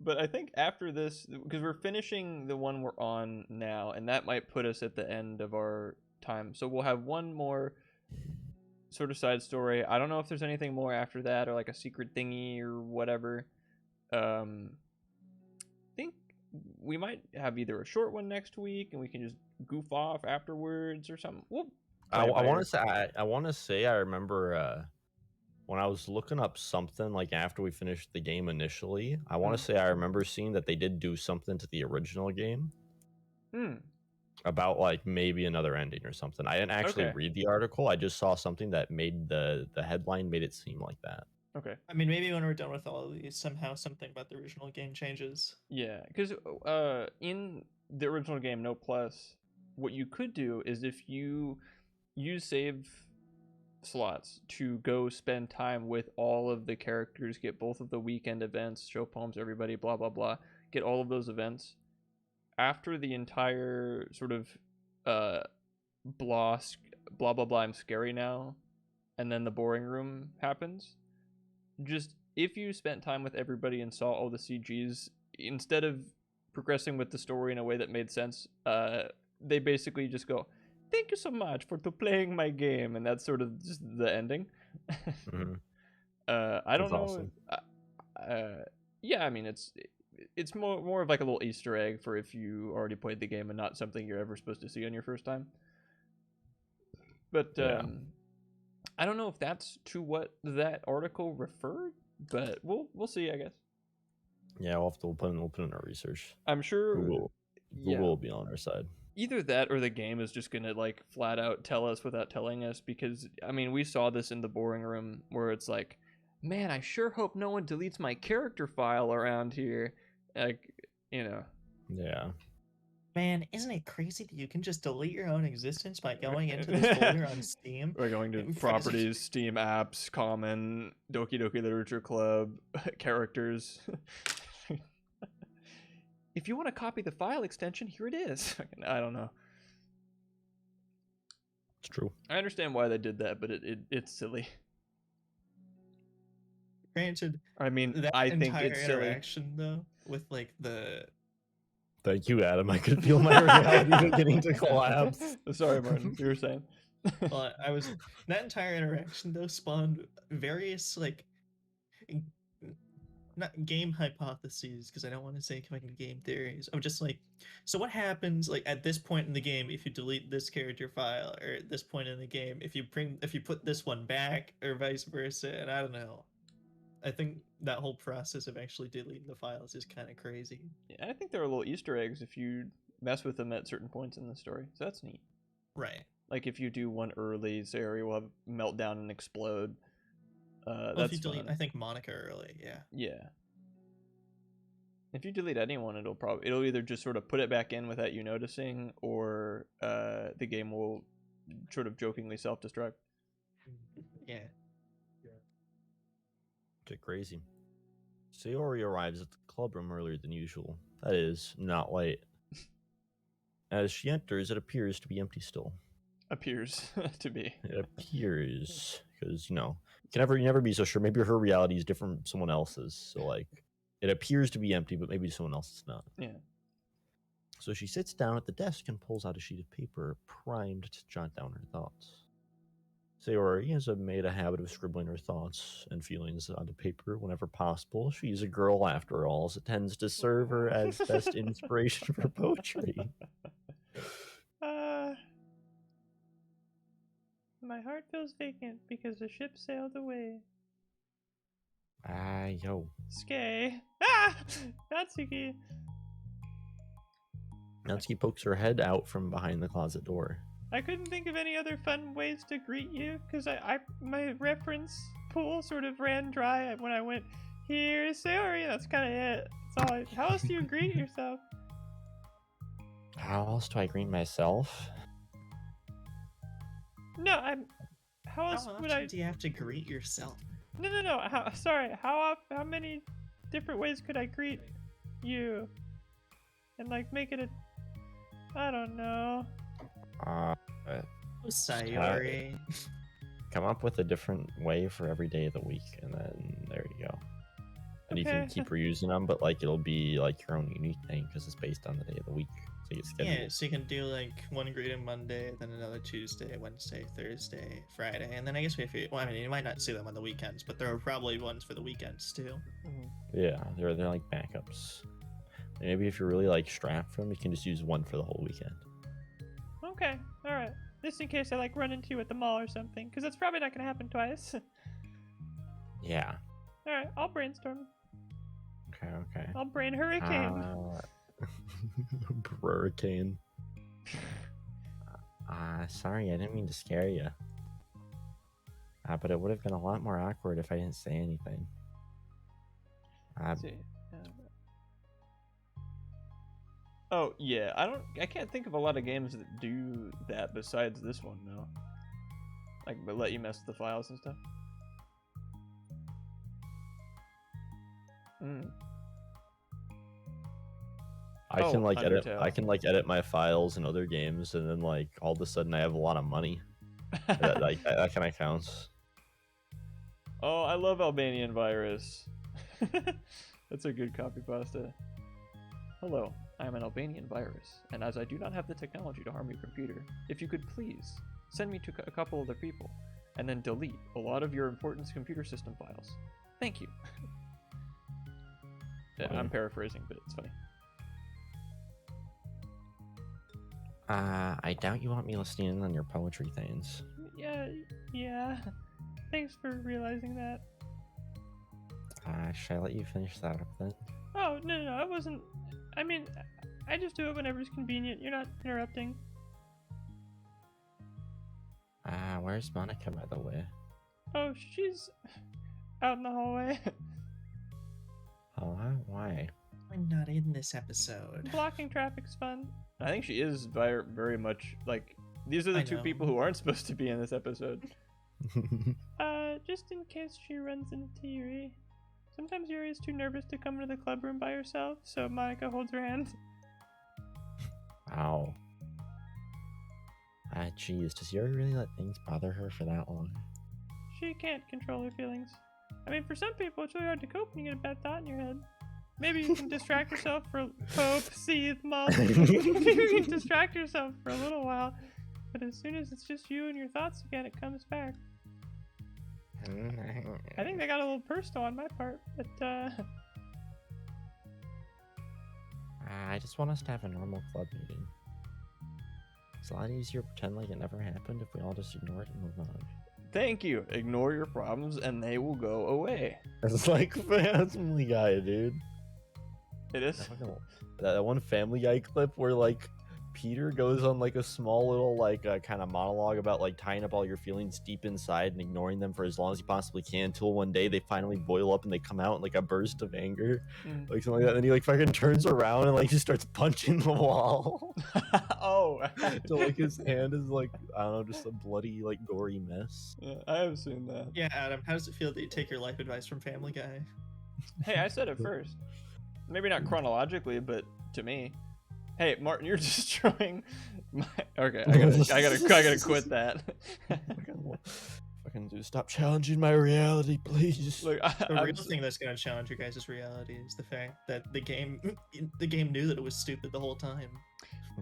But I think after this, because we're finishing the one we're on now, and that might put us at the end of our time. So we'll have one more sort of side story. I don't know if there's anything more after that, or like a secret thingy or whatever. I think we might have either a short one next week, and we can just goof off afterwards or something. I want to say I remember when I was looking up something like after we finished the game initially. I want to say I remember seeing that they did do something to the original game about like maybe another ending or something. I didn't actually read the article. I just saw something that made the headline made it seem like that. Okay. I mean, maybe when we're done with all of these, somehow something about the original game changes. Yeah, because in the original game, No Plus, what you could do is if you use save slots to go spend time with all of the characters, get both of the weekend events, show poems, everybody, blah, blah, blah, get all of those events. After the entire sort of blah, blah, blah, I'm scary now, and then the boring room happens, just if you spent time with everybody and saw all the CGs, instead of progressing with the story in a way that made sense, they basically just go, thank you so much for playing my game, and that's sort of just the ending. Mm-hmm. I don't know. Awesome. Yeah, I mean it's more of like a little Easter egg for if you already played the game and not something you're ever supposed to see on your first time. But I don't know if that's to what that article referred, but we'll see, I guess. Yeah, we'll put in our research. I'm sure Google will be on our side. Either that or the game is just gonna like flat out tell us without telling us, because I mean we saw this in the boring room where it's like, man, I sure hope no one deletes my character file around here, like, you know. Yeah. Man, isn't it crazy that you can just delete your own existence by going into this folder on Steam? We're going to properties, Steam apps, common, Doki Doki Literature Club, characters. If you want to copy the file extension, here it is. I don't know. It's true. I understand why they did that, but it's silly. Granted, I mean, that I think entire it's silly. interaction though, with like the. Thank you, Adam. I could feel my reality beginning to collapse. Sorry, Martin. You were saying. Well, that entire interaction though spawned various like not game hypotheses, because I don't want to say coming game theories. I'm just like, so what happens like at this point in the game if you delete this character file, or at this point in the game if you put this one back, or vice versa? And I don't know. I think that whole process of actually deleting the files is kind of crazy. Yeah, I think there are little Easter eggs if you mess with them at certain points in the story. So that's neat. Right. Like if you do one early, say Ari will have meltdown and explode. Well, That's if you delete, fun. I think Monica early, yeah. Yeah. If you delete anyone, it'll either just sort of put it back in without you noticing, or the game will sort of jokingly self-destruct. Yeah. Get crazy. Sayori arrives at the clubroom earlier than usual. That is, not late. As she enters, it appears to be empty still. Appears to be. It appears, because, you know, you never be so sure. Maybe her reality is different from someone else's. So, like, it appears to be empty, but maybe someone else is not. Yeah. So she sits down at the desk and pulls out a sheet of paper, primed to jot down her thoughts. Sayori has made a habit of scribbling her thoughts and feelings onto paper whenever possible. She's a girl after all, so it tends to serve her as best inspiration for poetry. My heart feels vacant because the ship sailed away. Yo. Skay. Natsuki. Natsuki pokes her head out from behind the closet door. I couldn't think of any other fun ways to greet you, because my reference pool sort of ran dry when I went, here's Sayori. That's kind of it. That's all. How else do you greet yourself? How else do I greet myself? No, How else How would often I? do you have to greet yourself? No. How many different ways could I greet you? And like make it a, I don't know. Sayori. Come up with a different way for every day of the week, and then there you go. And you can Okay. keep reusing them, but like it'll be like your own unique thing because it's based on the day of the week. So you schedule. Yeah, so you can do like one greeting Monday, then another Tuesday, Wednesday, Thursday, Friday, and then I guess if you, well, I mean, you might not see them on the weekends, but there are probably ones for the weekends too. Yeah, they're like backups. Maybe if you're really like strapped for them, you can just use one for the whole weekend. Okay, alright. Just in case I like run into you at the mall or something, because that's probably not gonna happen twice. Yeah. Alright, I'll brainstorm. Okay. I'll brain hurricane. Hurricane. Sorry, I didn't mean to scare you. But it would have been a lot more awkward if I didn't say anything. Let's see. Oh yeah, I can't think of a lot of games that do that besides this one though. Like, but let you mess with the files and stuff. I can like edit. Undertale. I can like edit my files in other games, and then like all of a sudden I have a lot of money. that kind of counts. Oh, I love Albanian Virus. That's a good copy pasta. Hello, I am an Albanian virus, and as I do not have the technology to harm your computer, if you could please send me to a couple other people, and then delete a lot of your important computer system files. Thank you. Yeah, I'm paraphrasing, but it's funny. I doubt you want me listening in on your poetry things. Yeah. Thanks for realizing that. Should I let you finish that up then? Oh, no, I wasn't. I mean, I just do it whenever it's convenient. You're not interrupting. Where's Monica, by the way? Oh, she's out in the hallway. Oh, why? I'm not in this episode. Blocking traffic's fun. I think she is very much like, these are the I two know. people who aren't supposed to be in this episode. Just in case she runs into Yuri. Sometimes Yuri is too nervous to come to the club room by herself, so Monica holds her hand. Wow. Jeez, does Yuri really let things bother her for that long? She can't control her feelings. I mean, for some people, it's really hard to cope when you get a bad thought in your head. Maybe you can distract yourself for cope, seethe, mull. You can distract yourself for a little while, but as soon as it's just you and your thoughts again, it comes back. I think they got a little personal on my part, but I just want us to have a normal club meeting. It's a lot easier to pretend like it never happened if we all just ignore it and move on. thank you. Ignore your problems and they will go away. It's like Family Guy, dude. It is. That one Family Guy clip where like Peter goes on like a small little like kind of monologue about like tying up all your feelings deep inside and ignoring them for as long as you possibly can until one day they finally boil up and they come out in like a burst of anger, like something like that. And then he like fucking turns around and like just starts punching the wall. Oh. So like his hand is like, I don't know, just a bloody like gory mess. Yeah, I have seen that. Yeah, Adam, how does it feel that you take your life advice from Family Guy? Hey, I said it first. Maybe not chronologically, but to me. Hey, Martin, you're destroying my. Okay, I gotta quit that. Fucking dude, stop challenging my reality, please. Look, The real thing that's going to challenge your guys' reality is the fact that the game knew that it was stupid the whole time.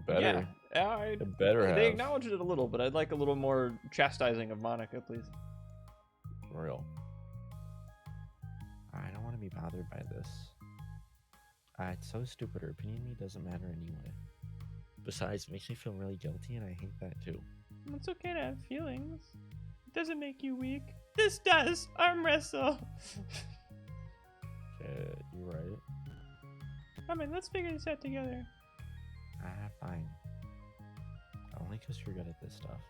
Better. Yeah, It better have. they acknowledged it a little, but I'd like a little more chastising of Monica, please. For real. I don't want to be bothered by this. It's so stupid. Her opinion to me doesn't matter anyway. Besides, it makes me feel really guilty, and I hate that too. It's okay to have feelings. It doesn't make you weak. This does! Arm wrestle! You're right. Come on, let's figure this out together. Fine. Only because you're good at this stuff.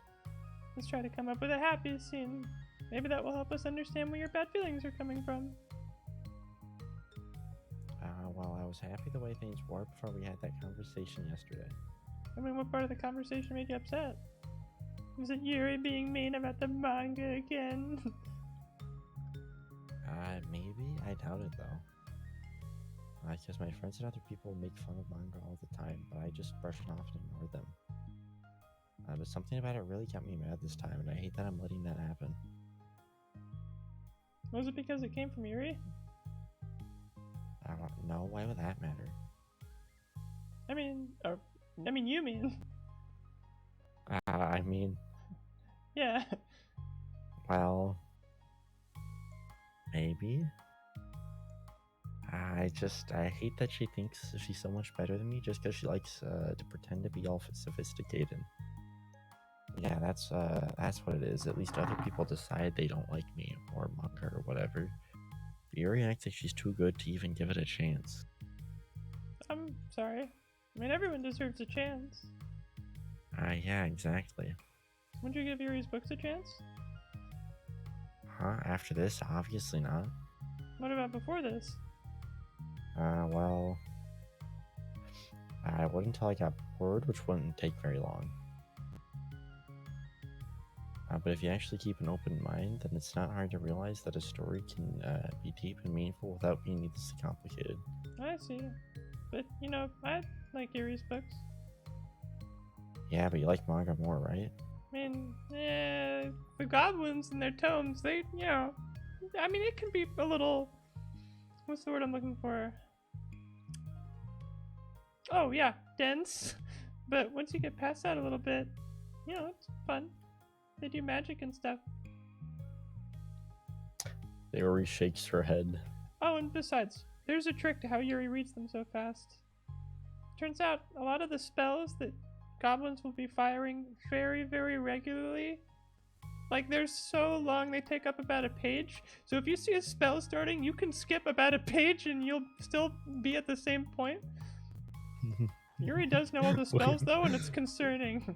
Let's try to come up with a happy scene. Maybe that will help us understand where your bad feelings are coming from. Well, I was happy the way things were before we had that conversation yesterday. I mean, what part of the conversation made you upset? Was it Yuri being mean about the manga again? Maybe? I doubt it, though. Because my friends and other people make fun of manga all the time, but I just brush it off and ignore them. But something about it really got me mad this time, and I hate that I'm letting that happen. Was it because it came from Yuri? I don't know. Why would that matter? I mean, you mean. I mean, Yeah. well, maybe. I hate that she thinks she's so much better than me just because she likes to pretend to be all sophisticated. Yeah, that's what it is. At least other people decide they don't like me or manga or whatever. Yuri acts like she's too good to even give it a chance. I'm sorry. I mean, everyone deserves a chance. Yeah, exactly. Would you give Yuri's books a chance? Huh? After this? Obviously not. What about before this? Well, I would until I got bored, which wouldn't take very long. But if you actually keep an open mind, then it's not hard to realize that a story can be deep and meaningful without being needlessly complicated. I see. But, you know, I like Yuri's books. Yeah, but you like manga more, right? I mean, the goblins and their tomes, they, you know, I mean, it can be a little, what's the word I'm looking for? Oh, yeah, dense. But once you get past that a little bit, you know, it's fun. They do magic and stuff. Yuri shakes her head. Oh, and besides, there's a trick to how Yuri reads them so fast. Turns out, a lot of the spells that goblins will be firing very, very regularly, like, they're so long they take up about a page. So if you see a spell starting, you can skip about a page and you'll still be at the same point. Yuri does know all the spells, though, and it's concerning.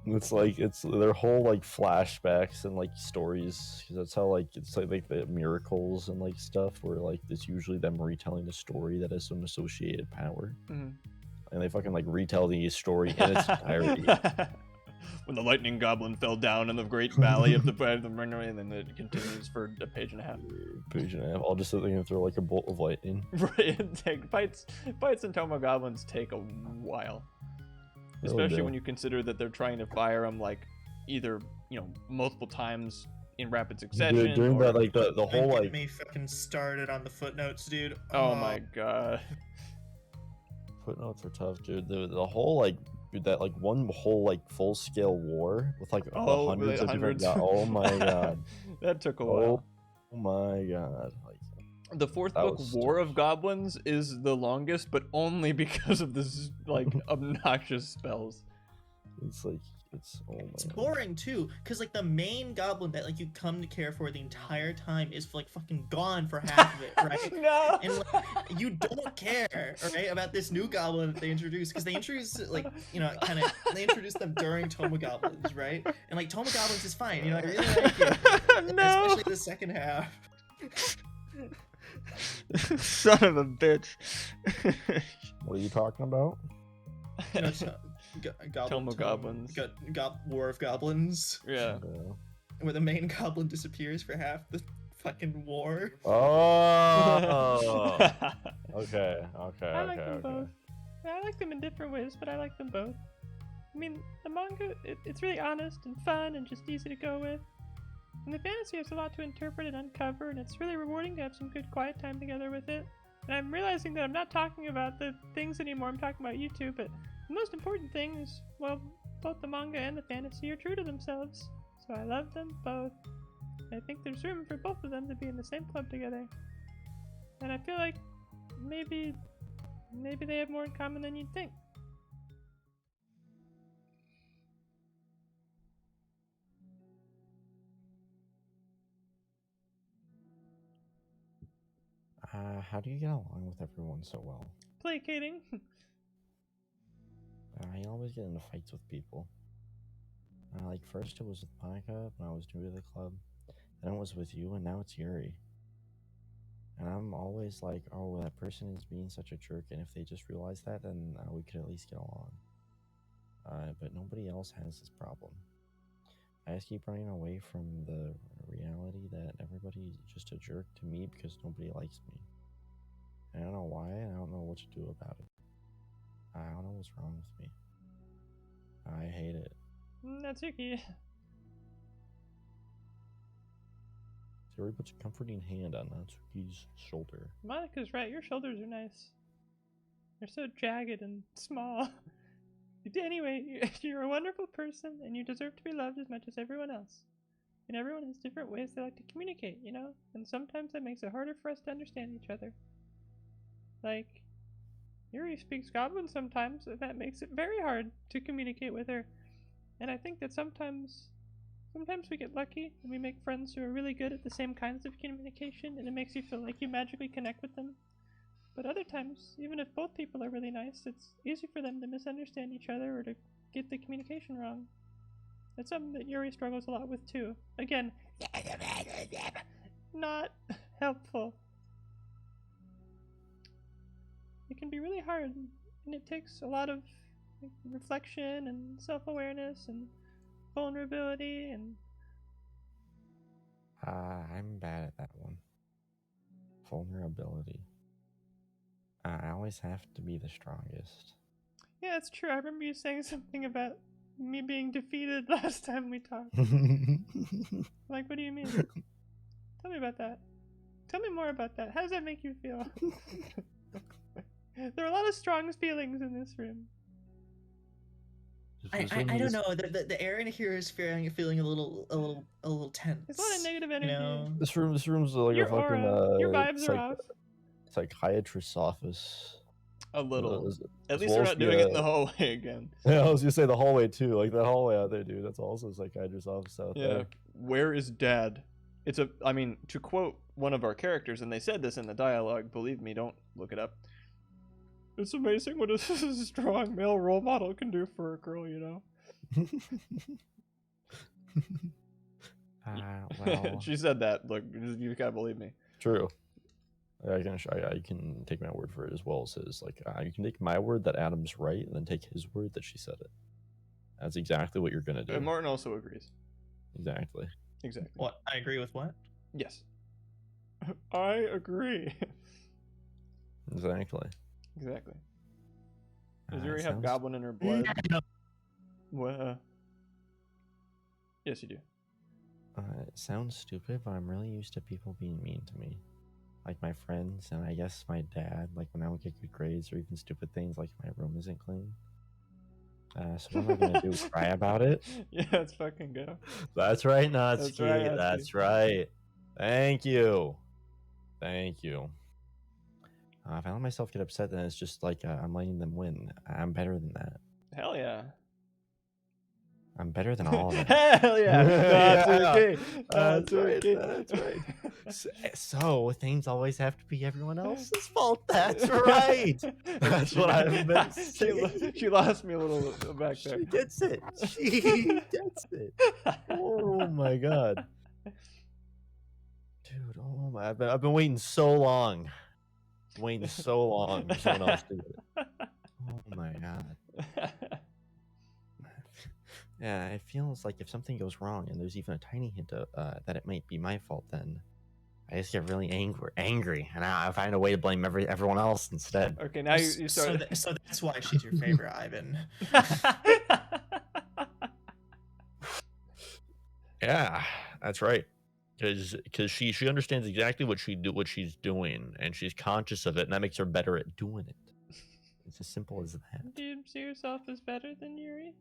It's like their whole like flashbacks and like stories, because that's how like it's like the miracles and like stuff where like it's usually them retelling a story that has some associated power, and they fucking like retell the story in its entirety. When the lightning goblin fell down in the great valley of the runway, and then it continues for a page and a half. Page and a half. I'll just sit there and throw like a bolt of lightning. Right, fights and Toma goblins take a while. Especially when you consider that they're trying to fire them like either, you know, multiple times in rapid succession. During or... that, like the whole Don't like. get me fucking started on the footnotes, dude. Oh my god. Footnotes are tough, dude. The whole like that like one whole like full scale war with like hundreds of different guys. Oh my god. That took a while. Oh my god. Like. The fourth book, War of Goblins, is the longest, but only because of this like obnoxious spells. It's like it's it's boring too, because like the main goblin that like you come to care for the entire time is like fucking gone for half of it, right? No. And like, you don't care, right, about this new goblin that they introduced, because they introduced like, you know, kind of they introduced them during Toma Goblins, right? And like Toma Goblins is fine, you know, I really like it, No. especially the second half. Son of a bitch. What are you talking about? You know, Toma Goblins. War of Goblins. Yeah. Where the main goblin disappears for half the fucking war. Oh. Okay. I like them both. I like them in different ways, but I like them both. I mean, the manga, it's really honest and fun and just easy to go with. And the fantasy has a lot to interpret and uncover, and it's really rewarding to have some good quiet time together with it. And I'm realizing that I'm not talking about the things anymore, I'm talking about you two, but the most important thing is, well, both the manga and the fantasy are true to themselves. So I love them both. I think there's room for both of them to be in the same club together. And I feel like maybe they have more in common than you'd think. How do you get along with everyone so well? Placating. I always get into fights with people. Like first it was with Monica when I was new to the club, then it was with you, and now it's Yuri. And I'm always like, oh, that person is being such a jerk, and if they just realize that, then we could at least get along. But nobody else has this problem. I just keep running away from the reality that everybody's just a jerk to me because nobody likes me. I don't know why, and I don't know what to do about it. I don't know what's wrong with me. I hate it. Natsuki. Sayori puts a comforting hand on Natsuki's shoulder. Monika's right. Your shoulders are nice. They're so jagged and small. Anyway, you're a wonderful person, and you deserve to be loved as much as everyone else. And everyone has different ways they like to communicate, you know? And sometimes that makes it harder for us to understand each other. Like, Yuri speaks Goblin sometimes, and that makes it very hard to communicate with her. And I think that sometimes we get lucky, and we make friends who are really good at the same kinds of communication, and it makes you feel like you magically connect with them. But other times, even if both people are really nice, it's easy for them to misunderstand each other or to get the communication wrong. That's something that Yuri struggles a lot with too. Again, not helpful. It can be really hard, and it takes a lot of reflection and self-awareness and vulnerability and... I'm bad at that one. Vulnerability. I always have to be the strongest. Yeah, it's true. I remember you saying something about me being defeated last time we talked. Like, what do you mean? Tell me about that. Tell me more about that. How does that make you feel? There are a lot of strong feelings in this room. I don't know. The air in here is feeling a little tense. There's a lot of negative energy. You know? This room's like Your a fucking aura, your vibes are off. psychiatrist's office. A little. As At least well we're as not the, doing it in the hallway again. Yeah, I was gonna say the hallway too. Like that hallway out there, dude. That's also a psychiatrist's office out Yeah. there. Where is Dad? I mean, to quote one of our characters, and they said this in the dialogue, believe me, don't look it up. It's amazing what a strong male role model can do for a girl, you know? Well, She said that. Look, you gotta believe me. true. I can take my word for it as well. It says like you can take my word that Adam's right, and then take his word that she said it. That's exactly what you're gonna do. And Martin also agrees. Exactly. Exactly. What? I agree with what? Yes. I agree. Exactly. Exactly. Does It Yuri have sounds- goblin in her blood? No. Well, yes, you do. It sounds stupid, but I'm really used to people being mean to me. Like my friends, and I guess my dad, like when I don't get good grades or even stupid things like my room isn't clean. So what am I gonna do? Cry about it? Yeah, let's fucking go. That's right, Natsuki. That's right, Natsuki. That's right. Thank you. Thank you. If I let myself get upset, then it's just like I'm letting them win. I'm better than that. Hell yeah. I'm better than all of them. Hell yeah. That's Yeah. okay. That's right, okay. that's right. So things always have to be everyone else's fault. That's right. That's what I've been saying. She lost me a little back there. She gets it. She gets it. Oh my god, dude. Oh my! I've been waiting so long. Waiting so long for someone else to do it. Oh my god. Yeah, it feels like if something goes wrong and there's even a tiny hint of that it might be my fault, then I just get really angry, and I find a way to blame everyone else instead. Okay, now you start. So that's why she's your favorite, Ivan. Yeah, that's right. Because she understands exactly what she's doing, and she's conscious of it, and that makes her better at doing it. It's as simple as that. Do you see yourself as better than Yuri?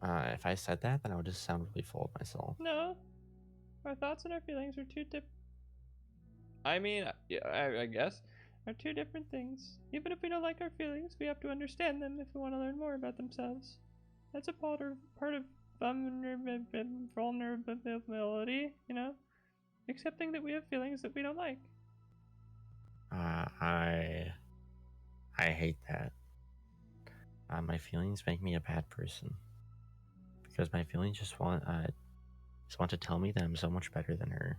If I said that, then I would just sound really full of myself. No. Our thoughts and our feelings are two different. I mean, yeah, I guess, are two different things. Even if we don't like our feelings, we have to understand them if we want to learn more about themselves. That's a part of vulnerability, you know? Accepting that we have feelings that we don't like. I hate that. My feelings make me a bad person. Because my feelings just want to tell me that I'm so much better than her.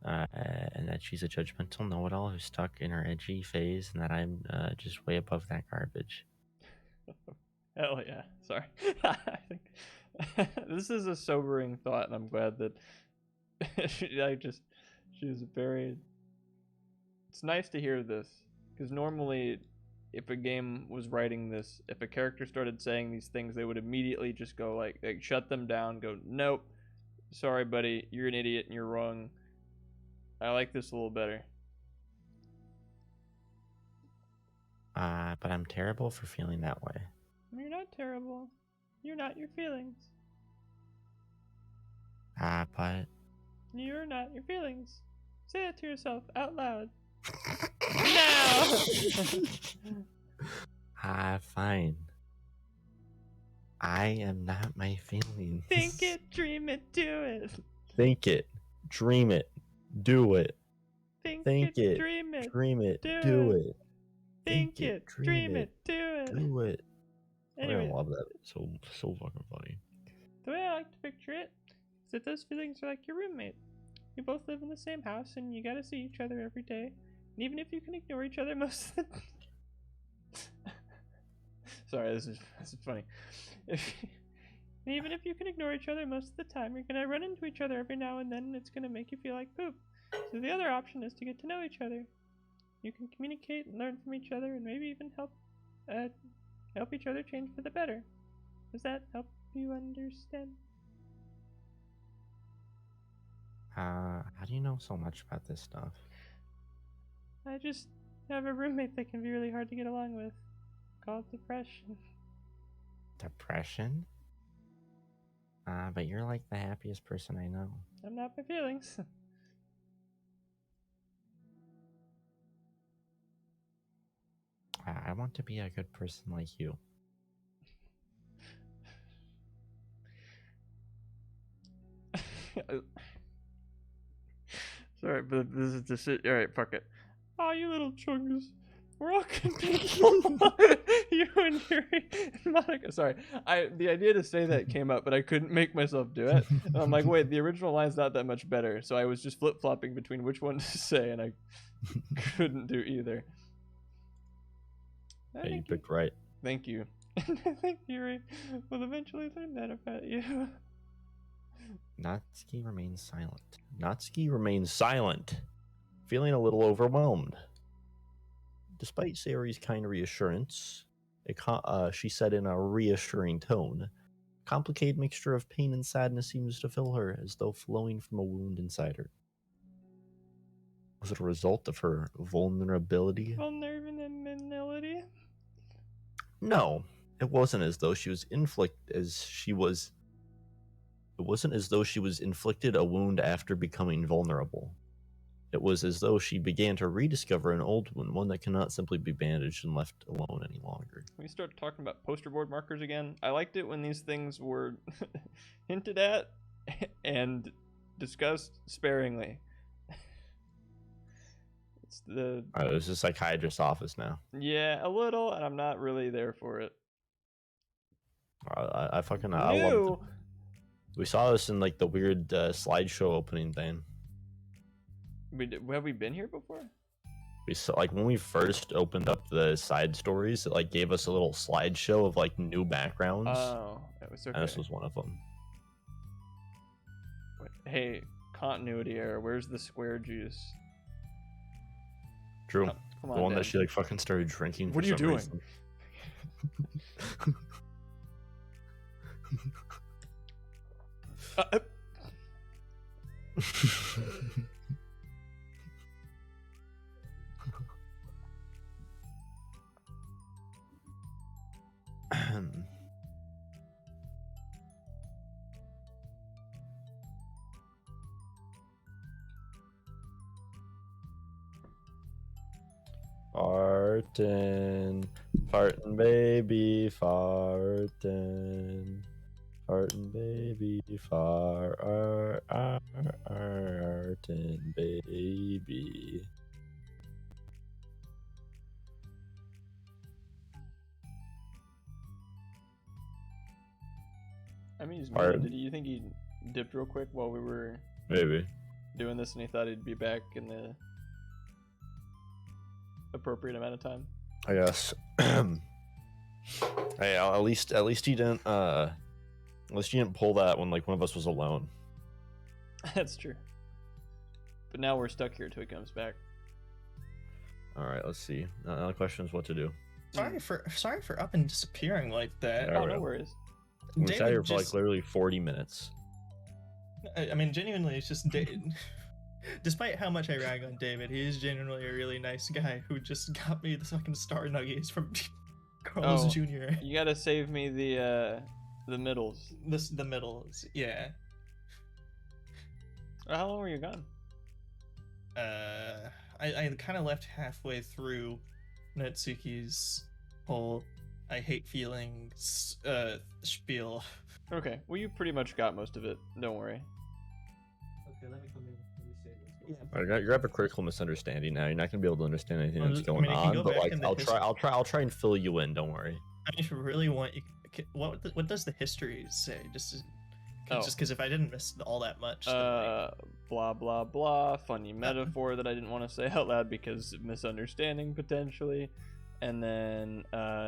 And that she's a judgmental know-it-all who's stuck in her edgy phase, and that I'm just way above that garbage. Hell yeah. Sorry. I think this is a sobering thought, and I'm glad that She's very. It's nice to hear this because normally, if a game was writing this, if a character started saying these things, they would immediately just go like shut them down. Go, nope, sorry, buddy, you're an idiot and you're wrong. I like this a little better. But I'm terrible for feeling that way. You're not terrible. You're not your feelings. But You're not your feelings. Say that to yourself out loud. Now! fine. I am not my feelings. Think it, dream it, do it. Think it, dream it, do it. Think Think it, dream it, dream it, do do it. it. think it, dream it, do it. Do it. Anyway, I love that. So fucking funny. the way I like to picture it is that those feelings are like your roommate. You both live in the same house and you gotta see each other every day. And even if you can ignore each other most of the Sorry, this is funny. Even if you can ignore each other most of the time, you're gonna run into each other every now and then and it's gonna make you feel like poop. So the other option is to get to know each other. You can communicate and learn from each other and maybe even help each other change for the better. Does that help you understand? How do you know so much about this stuff? I just have a roommate that can be really hard to get along with, called depression. Depression? But you're like the happiest person I know. I'm not my feelings. I want to be a good person like you. Sorry, but this is just it. Alright, fuck it. Oh, you little chungus. We're all gonna you and Yuri and Monica. Sorry, the idea to say that came up, but I couldn't make myself do it. And I'm like, wait, the original line's not that much better. So I was just flip flopping between which one to say, and I couldn't do either. Yeah, you picked right. Thank you. And I think Yuri will eventually learn that about you. Natsuki remains silent. Natsuki remains silent, feeling a little overwhelmed. Despite Sayori's kind reassurance, she said in a reassuring tone, a complicated mixture of pain and sadness seems to fill her, as though flowing from a wound inside her. Was it a result of her vulnerability? Vulnerability? No, it wasn't as though she was It wasn't as though she was inflicted a wound after becoming vulnerable. It was as though she began to rediscover an old wound, one that cannot simply be bandaged and left alone any longer. Can we start talking about poster board markers again? I liked it when these things were hinted at and discussed sparingly. It's the It's a psychiatrist's office now. yeah, a little, and I'm not really there for it. I love Ew. it. We saw this in like the weird slideshow opening thing. Have we been here before? We saw like when we first opened up the side stories, it like gave us a little slideshow of like new backgrounds, Oh, that was okay. and this was one of them. Wait, hey, continuity error. Where's the square juice? True, Oh, come the on, one that Dan. she like fucking started drinking. What for are you some doing? reason. Uh, Fartin, fartin' baby, fartin', fartin' baby, fartin' baby. I mean, he's Pardon? muted. Do you think he dipped real quick while we were Maybe. doing this and he thought he'd be back in the appropriate amount of time? I guess. Hey, at least he didn't. At least he didn't pull that when like one of us was alone. That's true. But now we're stuck here until he comes back. All right, let's see. Now the question is what to do. Sorry for up and disappearing like that. Yeah, Oh, right. no worries. We sat David here for like just- literally 40 minutes. I mean, genuinely, it's just despite how much I rag on David, he is genuinely a really nice guy who just got me the fucking star nuggies from Carlos Oh. Jr. You gotta save me the middles. The middles, yeah. How long were you gone? I kind of left halfway through Natsuki's whole I hate feelings spiel. Okay, well you pretty much got most of it. Don't worry. Okay, let me come in. Let me say this. Yeah. All right, you have a critical misunderstanding now. You're not gonna be able to understand anything Well, that's I going mean, if you on. go But back like, in the I'll try and fill you in. Don't worry. I mean, if you really want, what does the history say? Just Oh. because if I didn't miss all that much, then, like, Blah blah blah. Funny metaphor that I didn't want to say out loud because of misunderstanding potentially. And then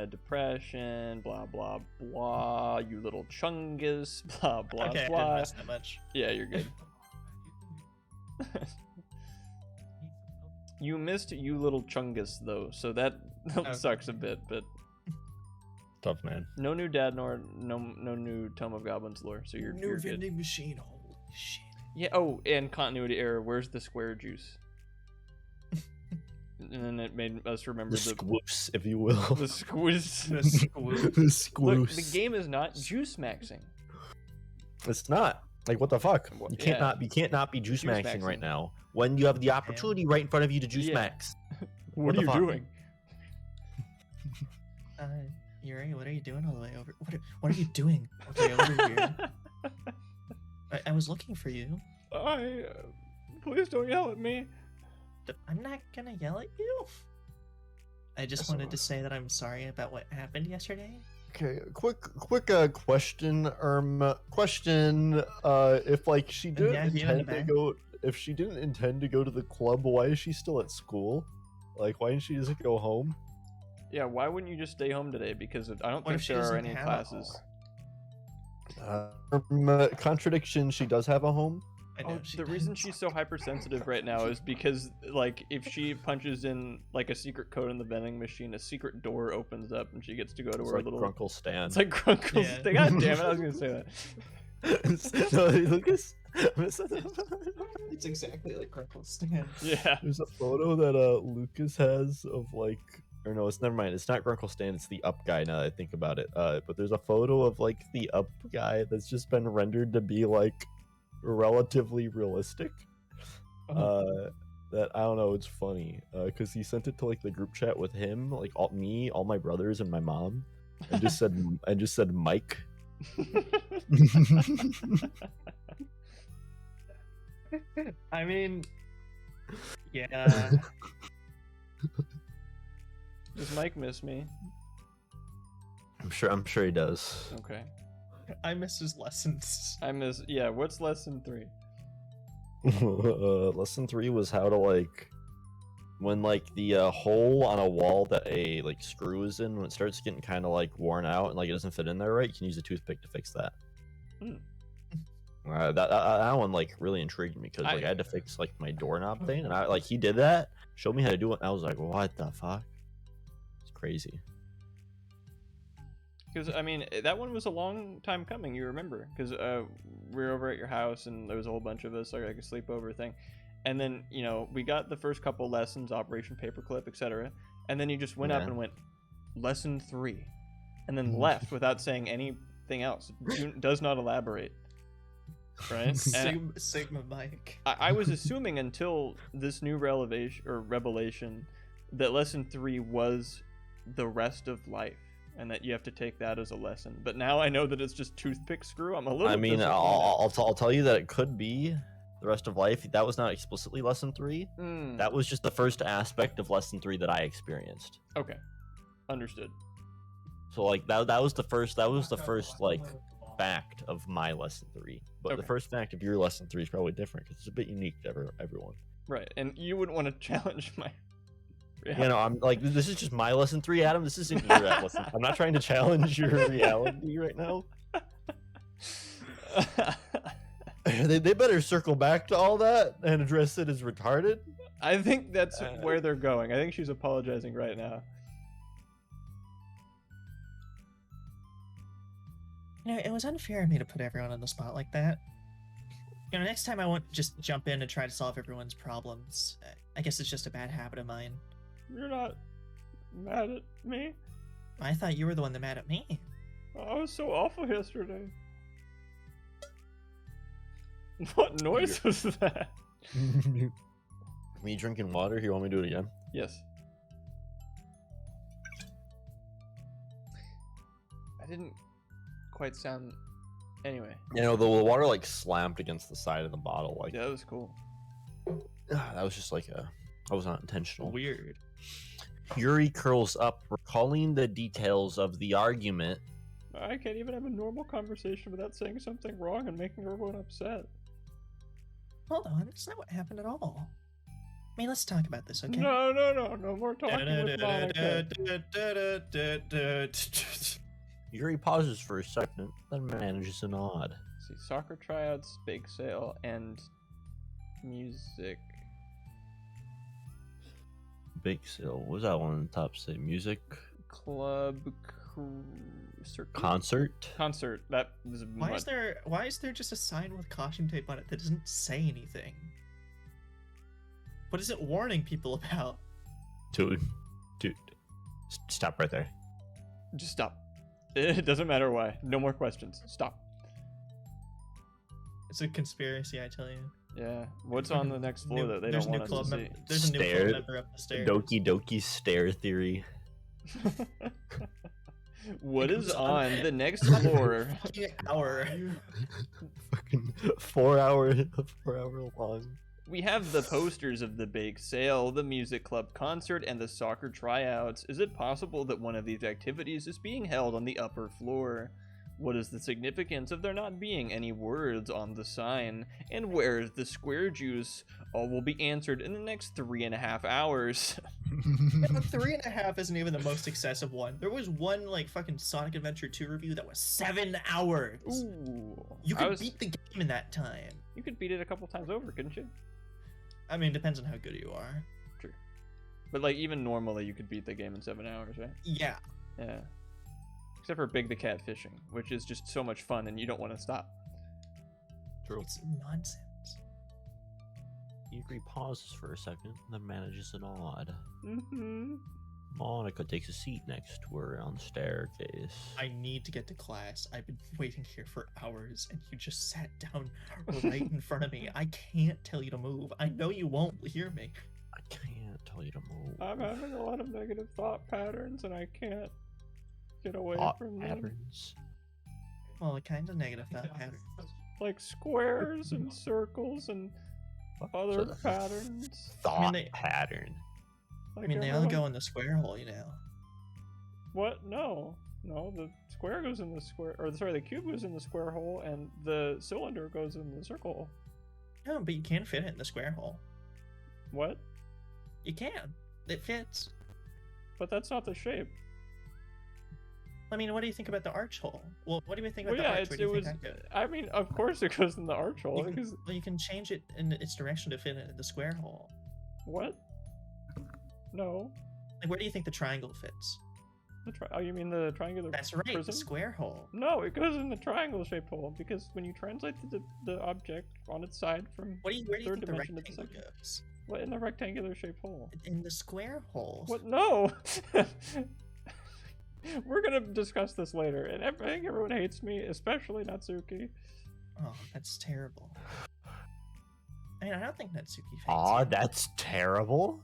depression. Blah blah blah. You little chungus. Blah blah okay, I didn't blah. miss that much. Yeah, you're good. You missed you little chungus though, so that sucks a bit. But Tough man. no new dad nor no new Tome of Goblins lore, so you're good. vending machine. Holy shit. Yeah. Oh, and continuity error. Where's the square juice? And then it made us remember The the squoops, if you will. the squiz. The squoo. The Look, squoops. the game is not juice maxing. It's not. Like, what the fuck? Well, You can't yeah. not. You can't not be juice Juice maxing right maxing. now when you have the opportunity right in front of you to juice Yeah. max. What the are you fuck? doing? Yuri, what are you doing all the way over? What are you doing all the way over here? I was looking for you. Please don't yell at me. I'm not gonna yell at you. I just wanted to say that I'm sorry about what happened yesterday. Okay, quick question. Question. If like she didn't Yeah, you in the intend to back. go, if she didn't intend to go to the club, why is she still at school? Like, why didn't she just go home? Yeah, why wouldn't you just stay home today? Because I don't What if think she there are doesn't any have a classes. Contradiction. She does have a home. I know Oh, she the does. reason she's so hypersensitive right now is because, like, if she punches in like a secret code in the vending machine, a secret door opens up and she gets to go to It's her like little. Grunkle Stan. It's like Grunkle's. Yeah. God damn it! I was gonna say that. No, Lucas. It's exactly like Crackle Stand. Yeah. There's a photo that Lucas has of like, or no, it's never mind. It's not Grunkle Stan. It's the Up guy. Now that I think about it, but there's a photo of like the Up guy that's just been rendered to be like relatively realistic. That I don't know. It's funny because he sent it to like the group chat with him, like me, all my brothers, and my mom, and just said Mike. I mean, yeah. Does Mike miss me? I'm sure he does. Okay. I miss his lessons. I miss. Yeah. What's lesson 3? Lesson 3 was how to like when like the hole on a wall that a like screw is in, when it starts getting kind of like worn out and like it doesn't fit in there right, you can use a toothpick to fix that. Hmm. That one like really intrigued me because like I had to fix like my doorknob thing, and I like he did that, showed me how to do it, and I was like, what the fuck? It's crazy. Because I mean, that one was a long time coming. You remember? Because we were over at your house, and there was a whole bunch of us, like a sleepover thing. And then we got the first couple lessons, Operation Paperclip, etc. And then you just went up Yeah. and went, lesson 3, and then left without saying anything else. Does not elaborate. Right? And Sigma Mike. I was assuming until this new revelation that lesson 3 was the rest of life, and that you have to take that as a lesson. But now I know that it's just toothpick screw. I'm a little. I mean, disappointed. I'll tell you that it could be the rest of life. That was not explicitly lesson 3. Hmm, That was just the first aspect of lesson 3 that I experienced. okay, understood. So like that was the first like fact of my lesson 3. But the Okay. first fact of your lesson 3 is probably different because it's a bit unique to everyone. Right, and you wouldn't want to challenge my. You know, I'm like, this is just my lesson 3, Adam. This isn't your lesson. I'm not trying to challenge your reality right now. they better circle back to all that and address it as retarded. I think that's where they're going. I think she's apologizing right now. You know, it was unfair of me to put everyone on the spot like that. You know, next time I won't just jump in and try to solve everyone's problems. I guess it's just a bad habit of mine. You're not mad at me? I thought you were the one that mad at me. I was so awful yesterday. What noise was that? Me drinking water? You want me to do it again? Yes. I didn't quite sound. Anyway. You know, the water like slammed against the side of the bottle. Like, Yeah, that was cool. that was just like that was not intentional. Weird. Yuri curls up, recalling the details of the argument. I can't even have a normal conversation without saying something wrong and making everyone upset. Hold on, that's not what happened at all. I mean, let's talk about this, okay? No more talking with Monica. Yuri pauses for a second, then manages a nod. See, soccer tryouts, bake sale, and music. Big sale. What was that one on the top say? Music Club concert. That is Why is there just a sign with caution tape on it that doesn't say anything? What is it warning people about? Dude, stop right there. Just stop. It doesn't matter why. No more questions. Stop. It's a conspiracy, I tell you. Yeah. What's on the next floor that they don't want us to see? There's a new club member up the stairs. Doki Doki stare theory. What is on the next floor? Hour. Fucking 4 hour long. We have the posters of the bake sale, the music club concert, and the soccer tryouts. Is it possible that one of these activities is being held on the upper floor? What is the significance of there not being any words on the sign? And where is the square juice? All will be answered in the next 3.5 hours. Yeah, but 3.5 isn't even the most excessive one. There was one like fucking Sonic Adventure 2 review that was 7 hours. Ooh. You could beat the game in that time. You could beat it a couple times over, couldn't you? I mean, it depends on how good you are. True. But like even normally you could beat the game in 7 hours, right? Yeah. Yeah. Except for Big the Cat Fishing, which is just so much fun and you don't want to stop. True. It's nonsense. Yuri pauses for a second, then manages a nod. Mm-hmm. Monica takes a seat next to her on the staircase. I need to get to class. I've been waiting here for hours, and you just sat down right in front of me. I can't tell you to move. I know you won't hear me. I can't tell you to move. I'm having a lot of negative thought patterns and I can't get away Thought from them. patterns. Well, what kind of negative thought patterns? Like squares and circles and other So- patterns. Thought they- pattern. Like I mean, they all go in the square hole, you know. What? No, the square goes in the square, or sorry, the cube goes in the square hole, and the cylinder goes in the circle hole. No, but you can fit it in the square hole. What? You can. It fits. But that's not the shape. I mean, what do you think about the arch hole? Well, what do you think Well, about yeah, the arch? Where do you think that goes? I mean, of course it goes in the arch hole. You can, Because well, you can change it in its direction to fit it in the square hole. what? No. Like, where do you think the triangle fits? Oh, you mean the triangular? That's right, prism? the square hole. No, it goes in the triangle-shaped hole because when you translate the object on its side from Where do you third think the dimension to the rectangle second. goes? What in the rectangular-shaped hole? In the square hole. What? No. We're gonna discuss this later, and I think everyone hates me, especially Natsuki. Oh, that's terrible. I mean, I don't think Natsuki hates Aw, you. that's terrible.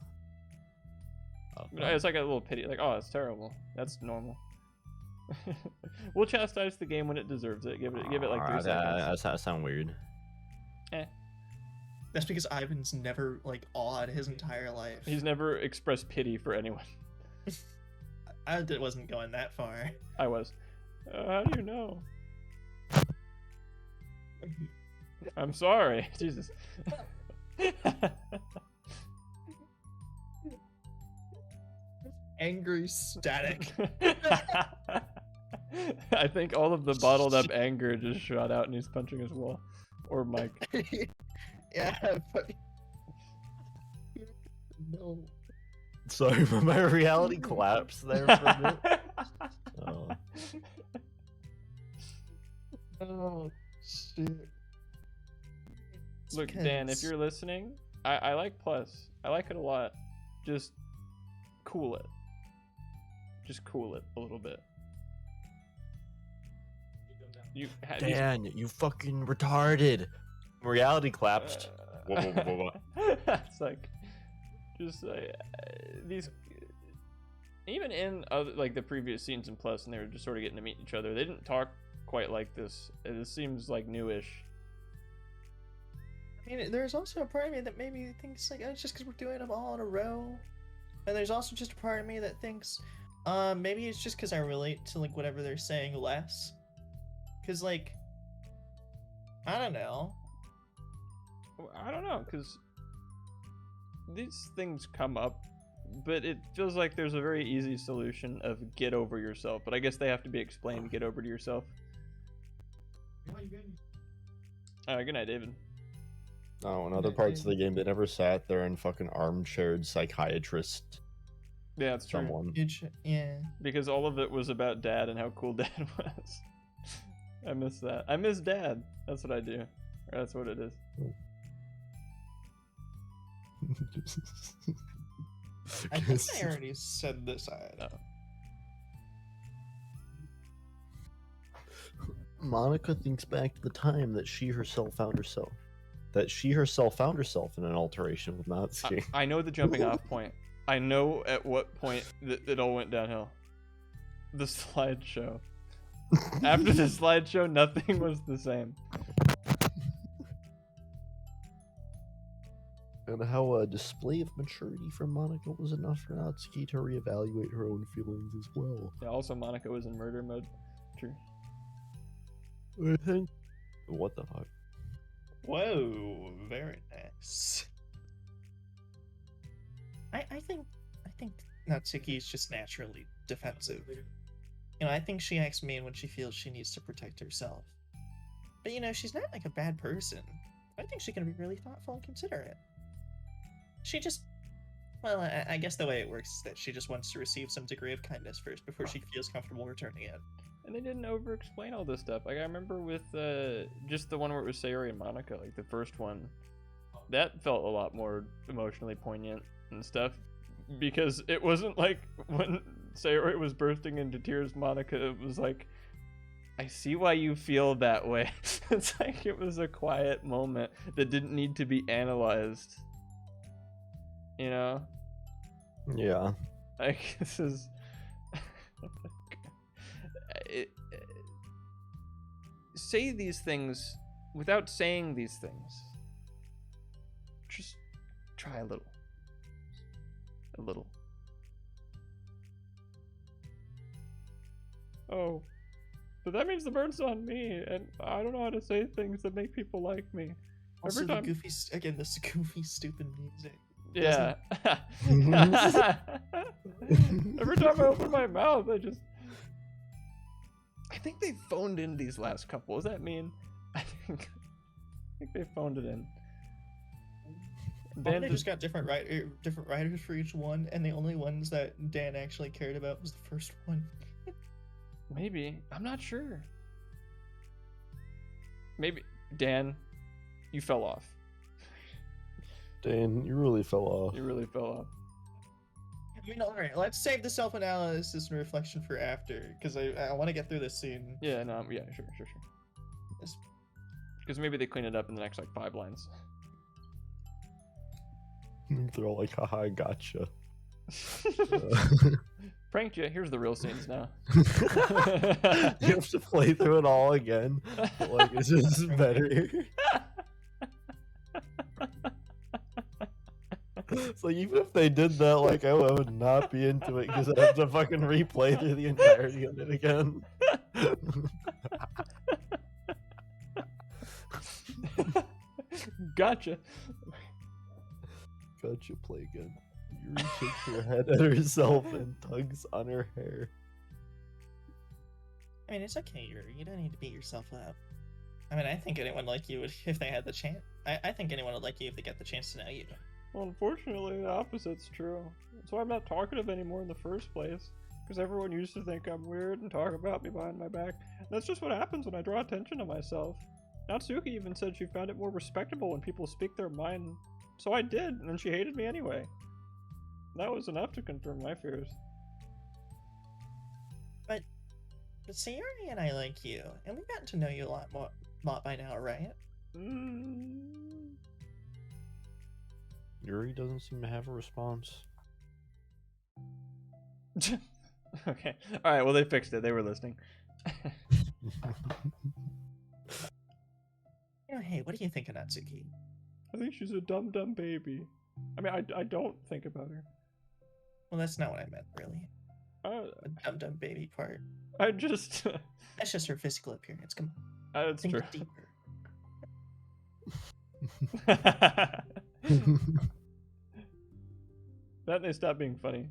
It's like a little pity, like, oh, it's terrible. That's normal. We'll chastise the game when it deserves it. Give it like 3 seconds. That sound weird. That's because Ivan's never, like, awed his entire life. He's never expressed pity for anyone. I wasn't going that far. I was. How do you know? I'm sorry. Jesus. Angry static. I think all of the bottled up anger just shot out and he's punching his wall. Or Mike. Yeah, but no. Sorry, but my reality collapsed there for a bit. Oh. Oh shit. Look, Dan, if you're listening, I like Plus. I like it a lot. Just cool it. Just cool it a little bit. You Dan, you fucking retarded. Reality collapsed. Whoa, whoa, whoa, whoa. It's like, just these. Even in other, like the previous scenes in Plus, and they were just sort of getting to meet each other. They didn't talk quite like this. It seems like newish. I mean, there's also a part of me that maybe thinks like, oh, it's just because we're doing them all in a row. And there's also just a part of me that thinks, maybe it's just because I relate to like whatever they're saying less. Cause like, I don't know. I don't know, because these things come up, but it feels like there's a very easy solution of get over yourself. But I guess they have to be explained to get over to yourself. Good night, David. Oh, in other parts of the game, they never sat there and fucking armchaired psychiatrist Yeah, that's true. someone. Yeah. Because all of it was about Dad and how cool Dad was. I miss that. I miss Dad. That's what I do. Or that's what it is. I think I already said this. Monica thinks back to the time that she herself found herself. That she herself found herself in an alteration with Natsuki. I know the jumping off point. I know at what point it all went downhill. The slideshow. After the slideshow, nothing was the same. And how a display of maturity from Monica was enough for Natsuki to reevaluate her own feelings as well. Yeah, also Monica was in murder mode. True. I think. What the fuck? Whoa, very nice. I think Natsuki is just naturally defensive. You know, I think she acts mean when she feels she needs to protect herself. But you know, she's not like a bad person. I think she can be really thoughtful and considerate. She just, well, I guess the way it works is that she just wants to receive some degree of kindness first before she feels comfortable returning it. And they didn't over-explain all this stuff. Like, I remember with just the one where it was Sayori and Monica, like the first one, that felt a lot more emotionally poignant and stuff. Because it wasn't like when Sayori was bursting into tears, Monica was like, I see why you feel that way. It's like it was a quiet moment that didn't need to be analyzed. You know? Yeah. Like, this is... say these things without saying these things. Just try a little. A little. Oh, but that means the burden's on me, and I don't know how to say things that make people like me. Also, Every time... the goofy, again, this goofy, stupid music. Yeah. Every time I open my mouth, I think they phoned in these last couple. Does that mean? I think they phoned it in. Dan just got different writers for each one, and the only ones that Dan actually cared about was the first one. Maybe. I'm not sure. Maybe. Dan, you fell off. Dan, you really fell off. You really fell off. I mean, alright, let's save the self-analysis and reflection for after, because I want to get through this scene. Yeah, no, yeah, sure. Because maybe they clean it up in the next, like, 5 lines. They're all like, haha, I gotcha. Pranked you. Here's the real scenes now. You have to play through it all again. But, like, it's just better. So even if they did that, like, I would not be into it because I'd have to fucking replay through the entirety of it again. Gotcha. Gotcha, play again. Yuri shakes her head at herself and tugs on her hair. I mean, it's okay, Yuri. You don't need to beat yourself up. I mean, I think anyone like you would, if they had the chance. I think anyone would like you if they get the chance to know you. Well, unfortunately, the opposite's true. That's why I'm not talkative anymore in the first place. Because everyone used to think I'm weird and talk about me behind my back. And that's just what happens when I draw attention to myself. Natsuki even said she found it more respectable when people speak their mind. So I did, and then she hated me anyway. That was enough to confirm my fears. But Sayuri and I like you, and we've gotten to know you a lot by now, right? Yuri doesn't seem to have a response. Okay. Alright, well, they fixed it. They were listening. Hey, what do you think of Natsuki? I think she's a dumb baby. I mean, I don't think about her. Well, that's not what I meant, really. The dumb baby part. I just... That's just her physical appearance. Come on. That's Think true. deeper. That they stopped being funny.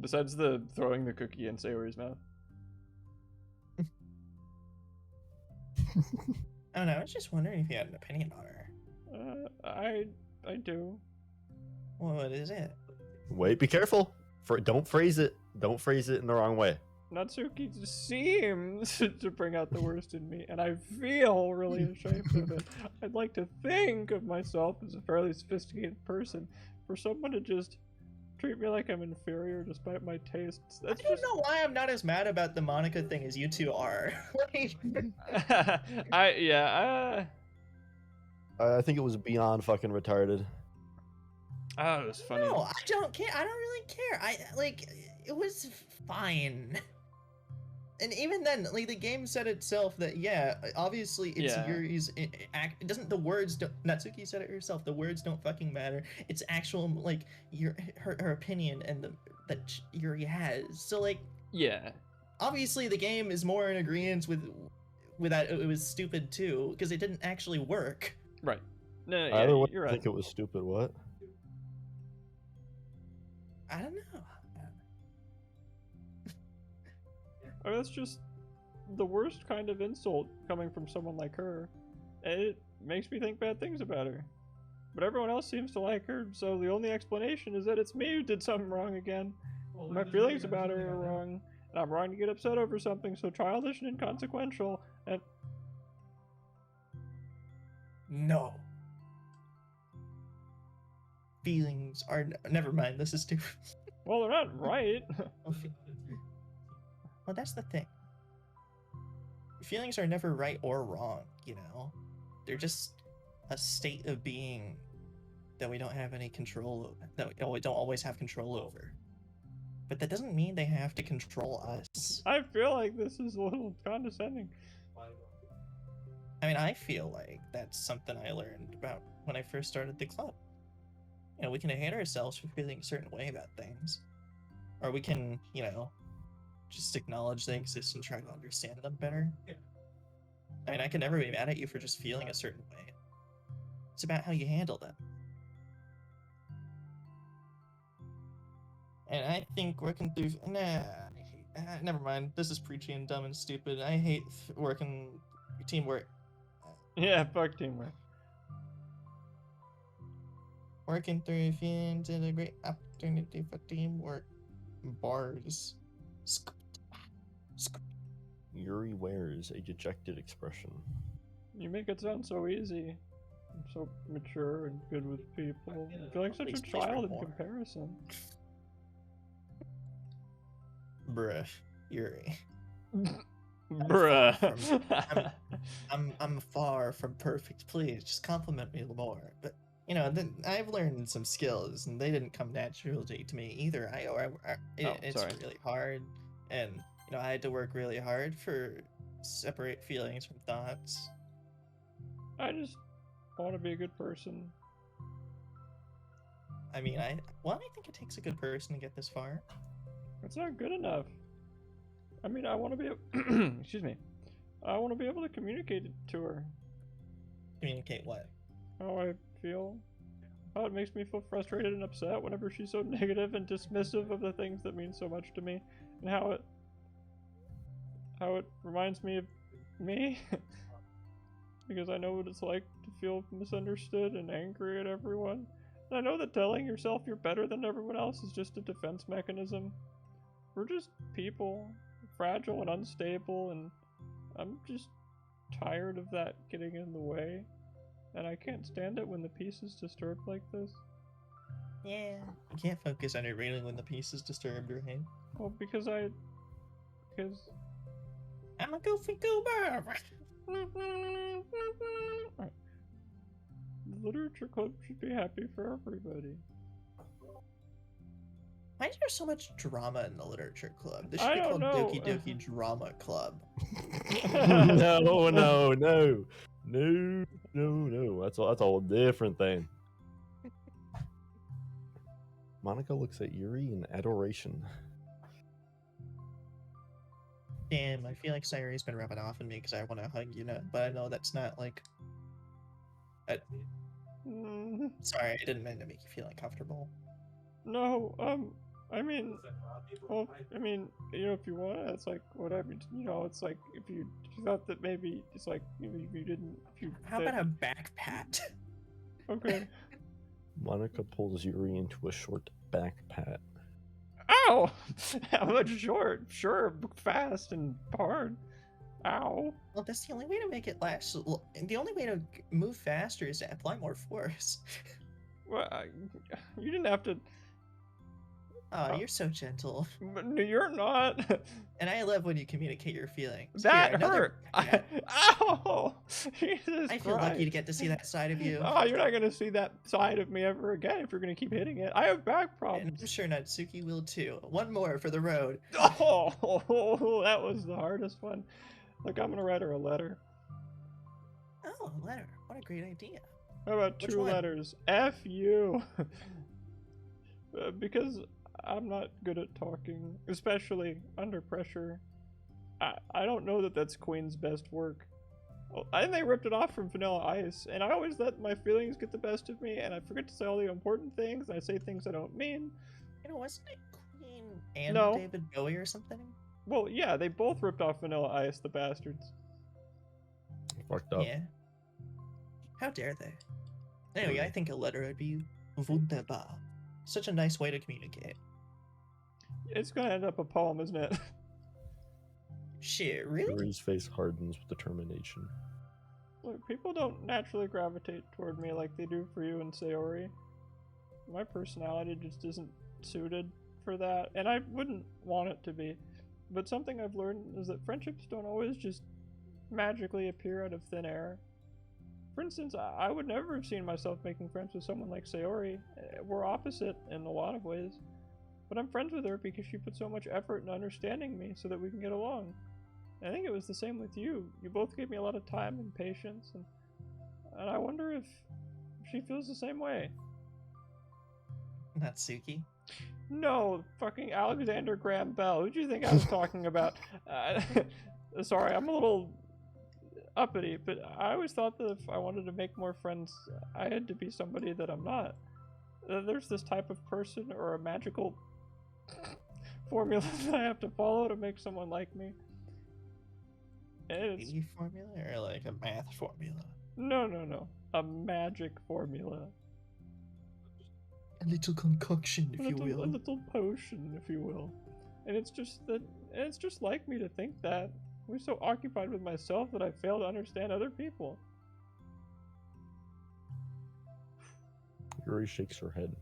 Besides the throwing the cookie in Sayori's mouth. I don't know, I was just wondering if you had an opinion on her. I do. Well, what is it? Wait, be careful. Don't phrase it. Don't phrase it in the wrong way. Natsuki seems to bring out the worst in me, and I feel really ashamed of it. I'd like to think of myself as a fairly sophisticated person. For someone to just treat me like I'm inferior despite my tastes, that's I don't know why I'm not as mad about the Monica thing as you two are. Like, I think it was beyond fucking retarded. Oh, it was funny. no, I don't care. I don't really care. It was fine. And even then, like, the game said itself that, yeah, obviously it's Yeah. Yuri's act. It doesn't, the words don't, Natsuki said it herself, the words don't fucking matter. It's actual, like, her opinion and that Yuri has. So, like, Yeah. obviously the game is more in agreement with that it was stupid too, because it didn't actually work. Right. No, yeah, Either way, you're I right. think it was stupid. What? I don't know. I mean, that's just the worst kind of insult coming from someone like her. And it makes me think bad things about her. But everyone else seems to like her, so the only explanation is that it's me who did something wrong again. My feelings about her are wrong, and I'm wrong to get upset over something so childish and inconsequential, and... No. Feelings are never mind. This is stupid. Well, they're not right. Well, that's the thing. Feelings are never right or wrong, you know? They're just a state of being that we don't have any control over, that we don't always have control over. But that doesn't mean they have to control us. I feel like this is a little condescending. I mean, I feel like that's something I learned about when I first started the club. You know, we can hate ourselves for feeling a certain way about things. Or we can, you know, just acknowledge they exist and try to understand them better. I mean, I can never be mad at you for just feeling a certain way. It's about how you handle them. And I think working through... never mind. This is preachy and dumb and stupid. I hate working teamwork. Yeah, fuck teamwork. Working through feelings is a great opportunity for teamwork. Bars. Yuri wears a dejected expression. You make it sound so easy. I'm so mature and good with people. I feel like such a Please child in more. comparison. Bruh, Yuri. Bruh. I'm far from perfect. Please just compliment me more. But you know, then I've learned some skills, and they didn't come naturally to me either. It's sorry. really hard, and you know, I had to work really hard for separate feelings from thoughts. I just want to be a good person. I mean, I think it takes a good person to get this far. It's not good enough. I mean, I want to be excuse me. I want to be able to communicate it to her. Communicate what? How I feel. How it makes me feel frustrated and upset whenever she's so negative and dismissive of the things that mean so much to me. And how it reminds me of me. because I know what it's like to feel misunderstood and angry at everyone. And I know that telling yourself you're better than everyone else is just a defense mechanism. We're just people, fragile and unstable, and I'm just tired of that getting in the way. And I can't stand it when the peace is disturbed like this. Yeah. You can't focus on your reading when the peace is disturbed, right? Well, because I'm a goofy goober! Alright. The literature club should be happy for everybody. Why is there so much drama in the literature club? This should I be don't called know. Doki Doki Drama Club. No. That's a whole different thing. Monica looks at Yuri in adoration. Damn, I feel like Sayuri's been rubbing off on me because I want to hug you, but I know that's not like. Mm, Sorry, I didn't mean to make you feel uncomfortable. no, I mean, well, I mean, you know, if you want, it's like whatever. You know, it's like if you thought that maybe it's like if you didn't. If you How said- about a back pat? Okay. Monica pulls Yuri into a short back pat. Ow! How much short? Sure, fast and hard. Ow. Well, that's the only way to make it last. The only way to move faster is to apply more force. Well, you didn't have to. Oh, you're so gentle. But no, you're not. And I love when you communicate your feelings. That Here, another hurt. pat. Ow! Jesus I feel Christ. lucky to get to see that side of you. Oh, you're not gonna see that side of me ever again if you're gonna keep hitting it. I have back And problems. I'm sure Natsuki will too. One more for the road. Oh, that was the hardest one. Look, I'm gonna write her a letter. Oh, a letter. What a great idea. How about Which 2 one? letters? F you. Because I'm not good at talking, especially under pressure. I don't know that that's Queen's best work. Well, I think they ripped it off from Vanilla Ice, and I always let my feelings get the best of me, and I forget to say all the important things, and I say things I don't mean. You know, wasn't it Queen and No. David Bowie or something? Well, yeah, they both ripped off Vanilla Ice, the bastards. Fucked up. Yeah. How dare they? Anyway, I think a letter would be wunderbar. Such a nice way to communicate. It's gonna end up a poem, isn't it? Shit, really? Yuri's face hardens with determination. Look, people don't naturally gravitate toward me like they do for you and Sayori. My personality just isn't suited for that, and I wouldn't want it to be. But something I've learned is that friendships don't always just magically appear out of thin air. For instance, I would never have seen myself making friends with someone like Sayori. We're opposite in a lot of ways. But I'm friends with her because she put so much effort in understanding me so that we can get along. I think it was the same with you. You both gave me a lot of time and patience, and I wonder if she feels the same way. Natsuki? No, fucking Alexander Graham Bell. Who do you think I was talking about? Sorry, I'm a little uppity, but I always thought that if I wanted to make more friends, I had to be somebody that I'm not. There's this type of person or a magical formula that I have to follow to make someone like me. And it's Beauty formula or like a math formula? no. A magic formula. A little concoction, if a you little, will. a little potion, if you will. And it's just that, and it's just like me to think that. I'm so occupied with myself that I fail to understand other people. Yuri shakes her head.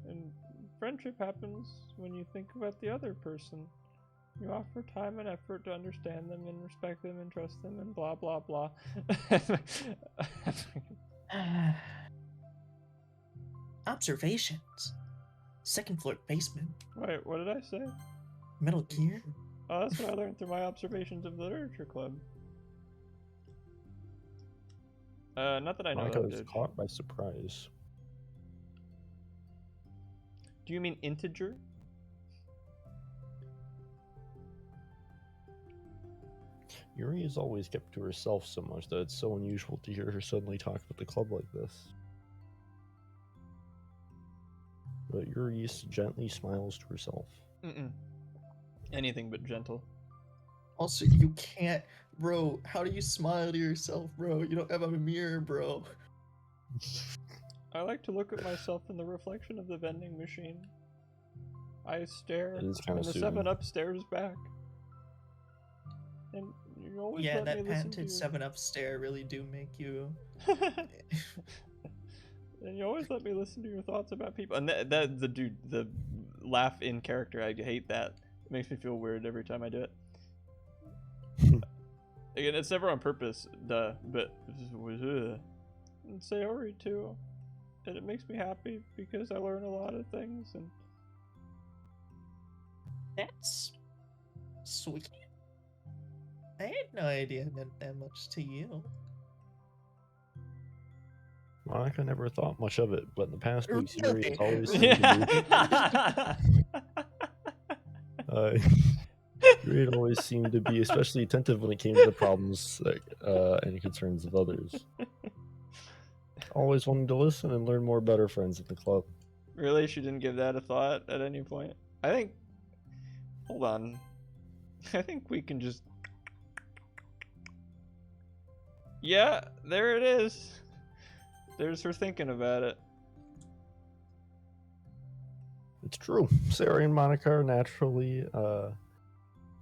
And friendship happens when you think about the other person. You offer time and effort to understand them and respect them and trust them and blah blah blah. Observations. Second floor basement. Wait, what did I say? Metal Gear. Oh, that's what I learned through my observations of the literature club. Not that I know Monica of, is dude. caught by surprise. Do you mean integer? Yuri has always kept to herself so much that it's so unusual to hear her suddenly talk about the club like this. But Yuri gently smiles to herself. Mm-mm. Anything but gentle. Also, you can't Bro, how do you smile to yourself, bro? You don't have a mirror, bro. I like to look at myself in the reflection of the vending machine. I stare, It is and kinda the soothing. 7-Up stares back. And you always Yeah, let that me listen to patented 7-Up stare really do make you... And you always let me listen to your thoughts about people. And that the dude, the laugh in character, I hate that. It makes me feel weird every time I do it. Again, it's never on purpose, duh. But and Sayori too, and it makes me happy because I learn a lot of things. And That's sweet. I had no idea it meant that much to you. Monica never thought much of it, but in the past weeks, Yuri has Really? always seemed to be. Yuri had always seemed to be especially attentive when it came to the problems and concerns of others. Always wanting to listen and learn more about her friends at the club. Really, she didn't give that a thought at any point. I think. Hold on. I think we can just. Yeah, there it is. There's her thinking about it. It's true. Sarah and Monica are naturally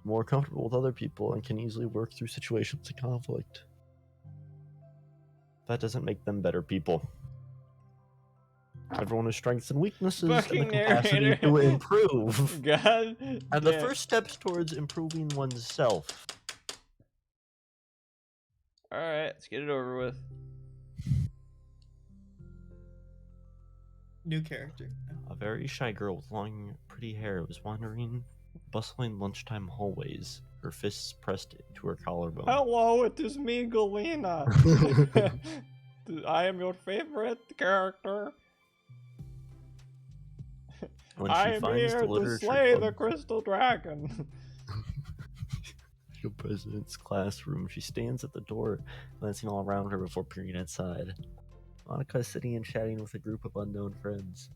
more comfortable with other people and can easily work through situations of conflict. That doesn't make them better people. Everyone has strengths and weaknesses Fucking and the capacity narrator. to improve. God. And the damn. first steps towards improving oneself. Alright, let's get it over with. New character. A very shy girl with long, pretty hair was wandering bustling lunchtime hallways, her fists pressed into her collarbone. Hello, it is me, Galena. I am your favorite character. When I she am finds here the to literature slay the club crystal dragon. the president's classroom, she stands at the door, glancing all around her before peering inside. Monica is sitting and chatting with a group of unknown friends.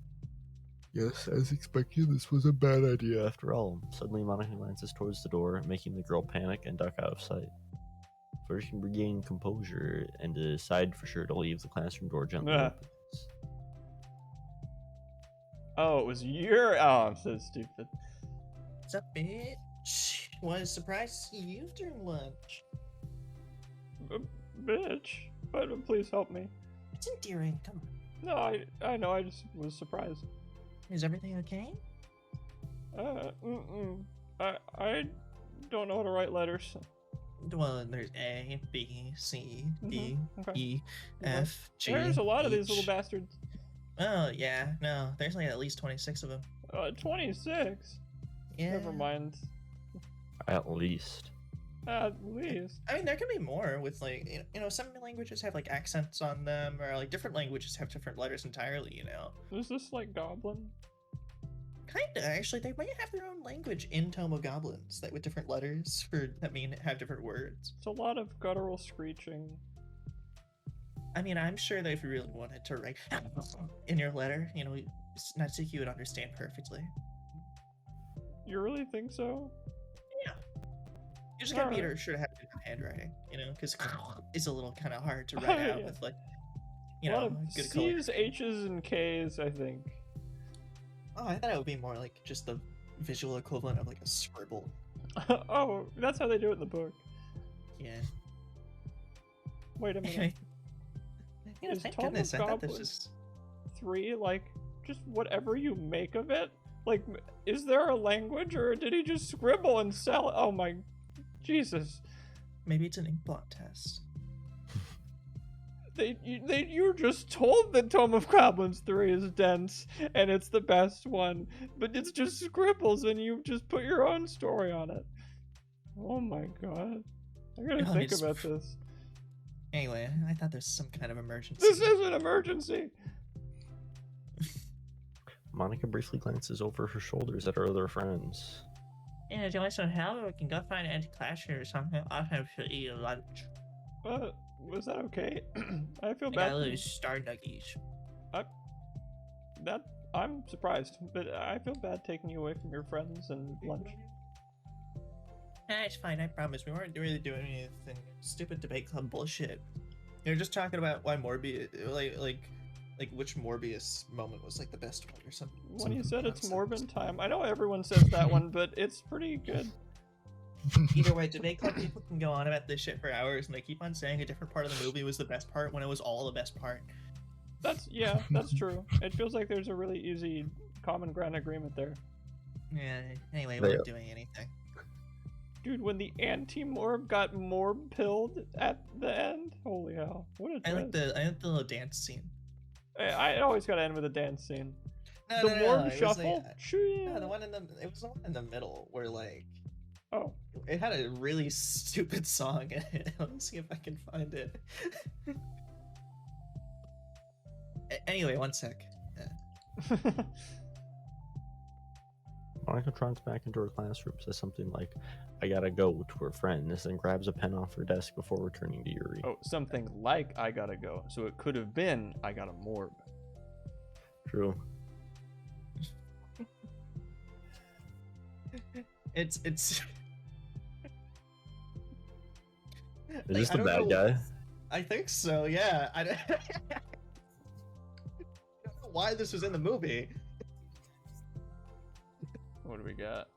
Yes, as expected, this was a bad idea after all. Suddenly, Monica glances towards the door, making the girl panic and duck out of sight. First, she regained composure and decide for sure to leave the classroom door gently Ah. open. Oh, it was your. Oh, I'm so stupid. What's up, bitch? Was surprised to see you during lunch. Bitch. But please help me. It's endearing. Come on. No, I know. I just was surprised. Is everything okay? I don't know how to write letters. Well, there's A, B, C, D, Okay. E, F, G. There's a lot of these H. little bastards. Oh yeah, no, there's like at least 26 of them. 26. Yeah. Never mind. At least. At least. I mean, there could be more with like some languages have like accents on them, or like different languages have different letters entirely. Is this like Goblin? Kinda actually, they might have their own language in Tome of Goblins that with different letters have different words. It's a lot of guttural screeching. I mean, I'm sure that if you really wanted to write in your letter, Natsuki would understand perfectly. You really think so? You just gotta be Alright. sure to have good handwriting, because it's a little kind of hard to write out Yeah. with like, A lot of good color. C's, H's, and K's, I think. Oh, I thought it would be more like just the visual equivalent of like a scribble. Oh, that's how they do it in the book. Yeah. Wait a minute. Is Thank Tome of goodness, I thought this Goblins was. 3, like, just whatever you make of it? Like, is there a language, or did he just scribble and sell it? Oh my... Jesus. Maybe it's an inkblot test. You're just told that Tome of Goblins 3 is dense, and it's the best one, but it's just scribbles, and you just put your own story on it. Oh my god. I gotta Oh, think it's- about this. Anyway, I thought there's some kind of emergency. This is an emergency! Monica briefly glances over her shoulders at her other friends. Yeah, do you want some help? We can go find an anti-clasher or something. I'll have to eat a lunch. Was that okay? I feel I got bad. a little star nuggies. I'm surprised, but I feel bad taking you away from your friends and lunch. Nah, it's fine. I promise. We weren't really doing anything stupid debate club bullshit. You're just talking about why Morbius, like which Morbius moment was like the best one or something. When you said it's nonsense. Morbin time, I know everyone says that one, but it's pretty good. Either way, debate club people can go on about this shit for hours, and they keep on saying a different part of the movie was the best part when it was all the best part. That's true. It feels like there's a really easy common ground agreement there. Yeah. Anyway, They- we weren't doing anything. Dude, when the anti-morb got morb pilled at the end, holy hell! What a I like twist. the little dance scene. I always gotta end with a dance scene. No, The no, no, morb it was shuffle. Like, no, the one in the it was the one in the middle where like Oh, it had a really stupid song in it. Let me see if I can find it. Anyway, one sec. Monica trots back into her classroom, says something like, I gotta go to her friends, and grabs a pen off her desk before returning to Yuri. oh, something like I gotta go. So it could have been I got a morb. True. It's Is Like, this I the don't bad know- guy? I think so, yeah. I don't I don't know why this was in the movie. What do we got?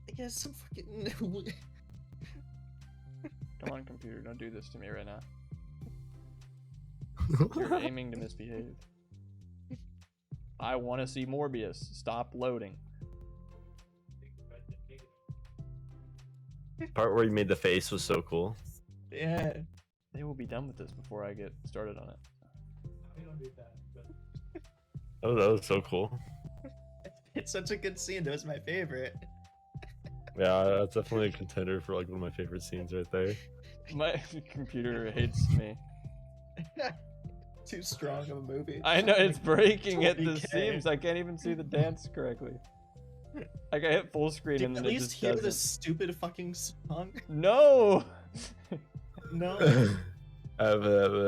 I guess some fucking Come on, computer, don't do this to me right now. You're aiming to misbehave. I want to see Morbius. Stop loading. Part where he made the face was so cool. yeah. They will be done with this before I get started on it. We don't do that. But Oh, that was so cool. It's such a good scene. That was my favorite. Yeah, that's definitely a contender for like one of my favorite scenes right there. My computer hates me. Too strong of a movie. I know it's breaking at the 40K. seams. I can't even see the dance correctly. Like I hit full screen Did and you then at it least just hear doesn't. the stupid fucking song? No. No. Alright,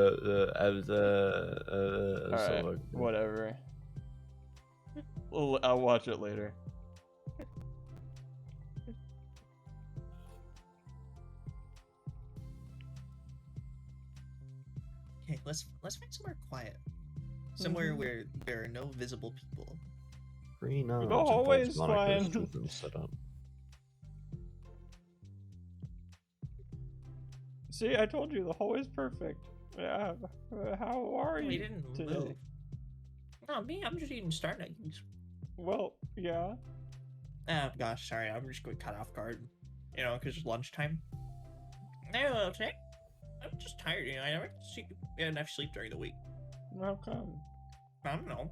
whatever. I'll watch it later. Okay, let's find somewhere quiet. Somewhere Mhm. where there are no visible people. Green The Orange hallway invites is Monica's fine. children set up. See, I told you the hallway's perfect. Yeah. How are We you didn't today? move. No, me, I'm just eating Star Nuggets. Well, yeah. Oh gosh, sorry, I'm just going caught off guard. You know, because it's lunchtime. No, today I'm just tired. You know, I never get enough sleep during the week. How come? I don't know.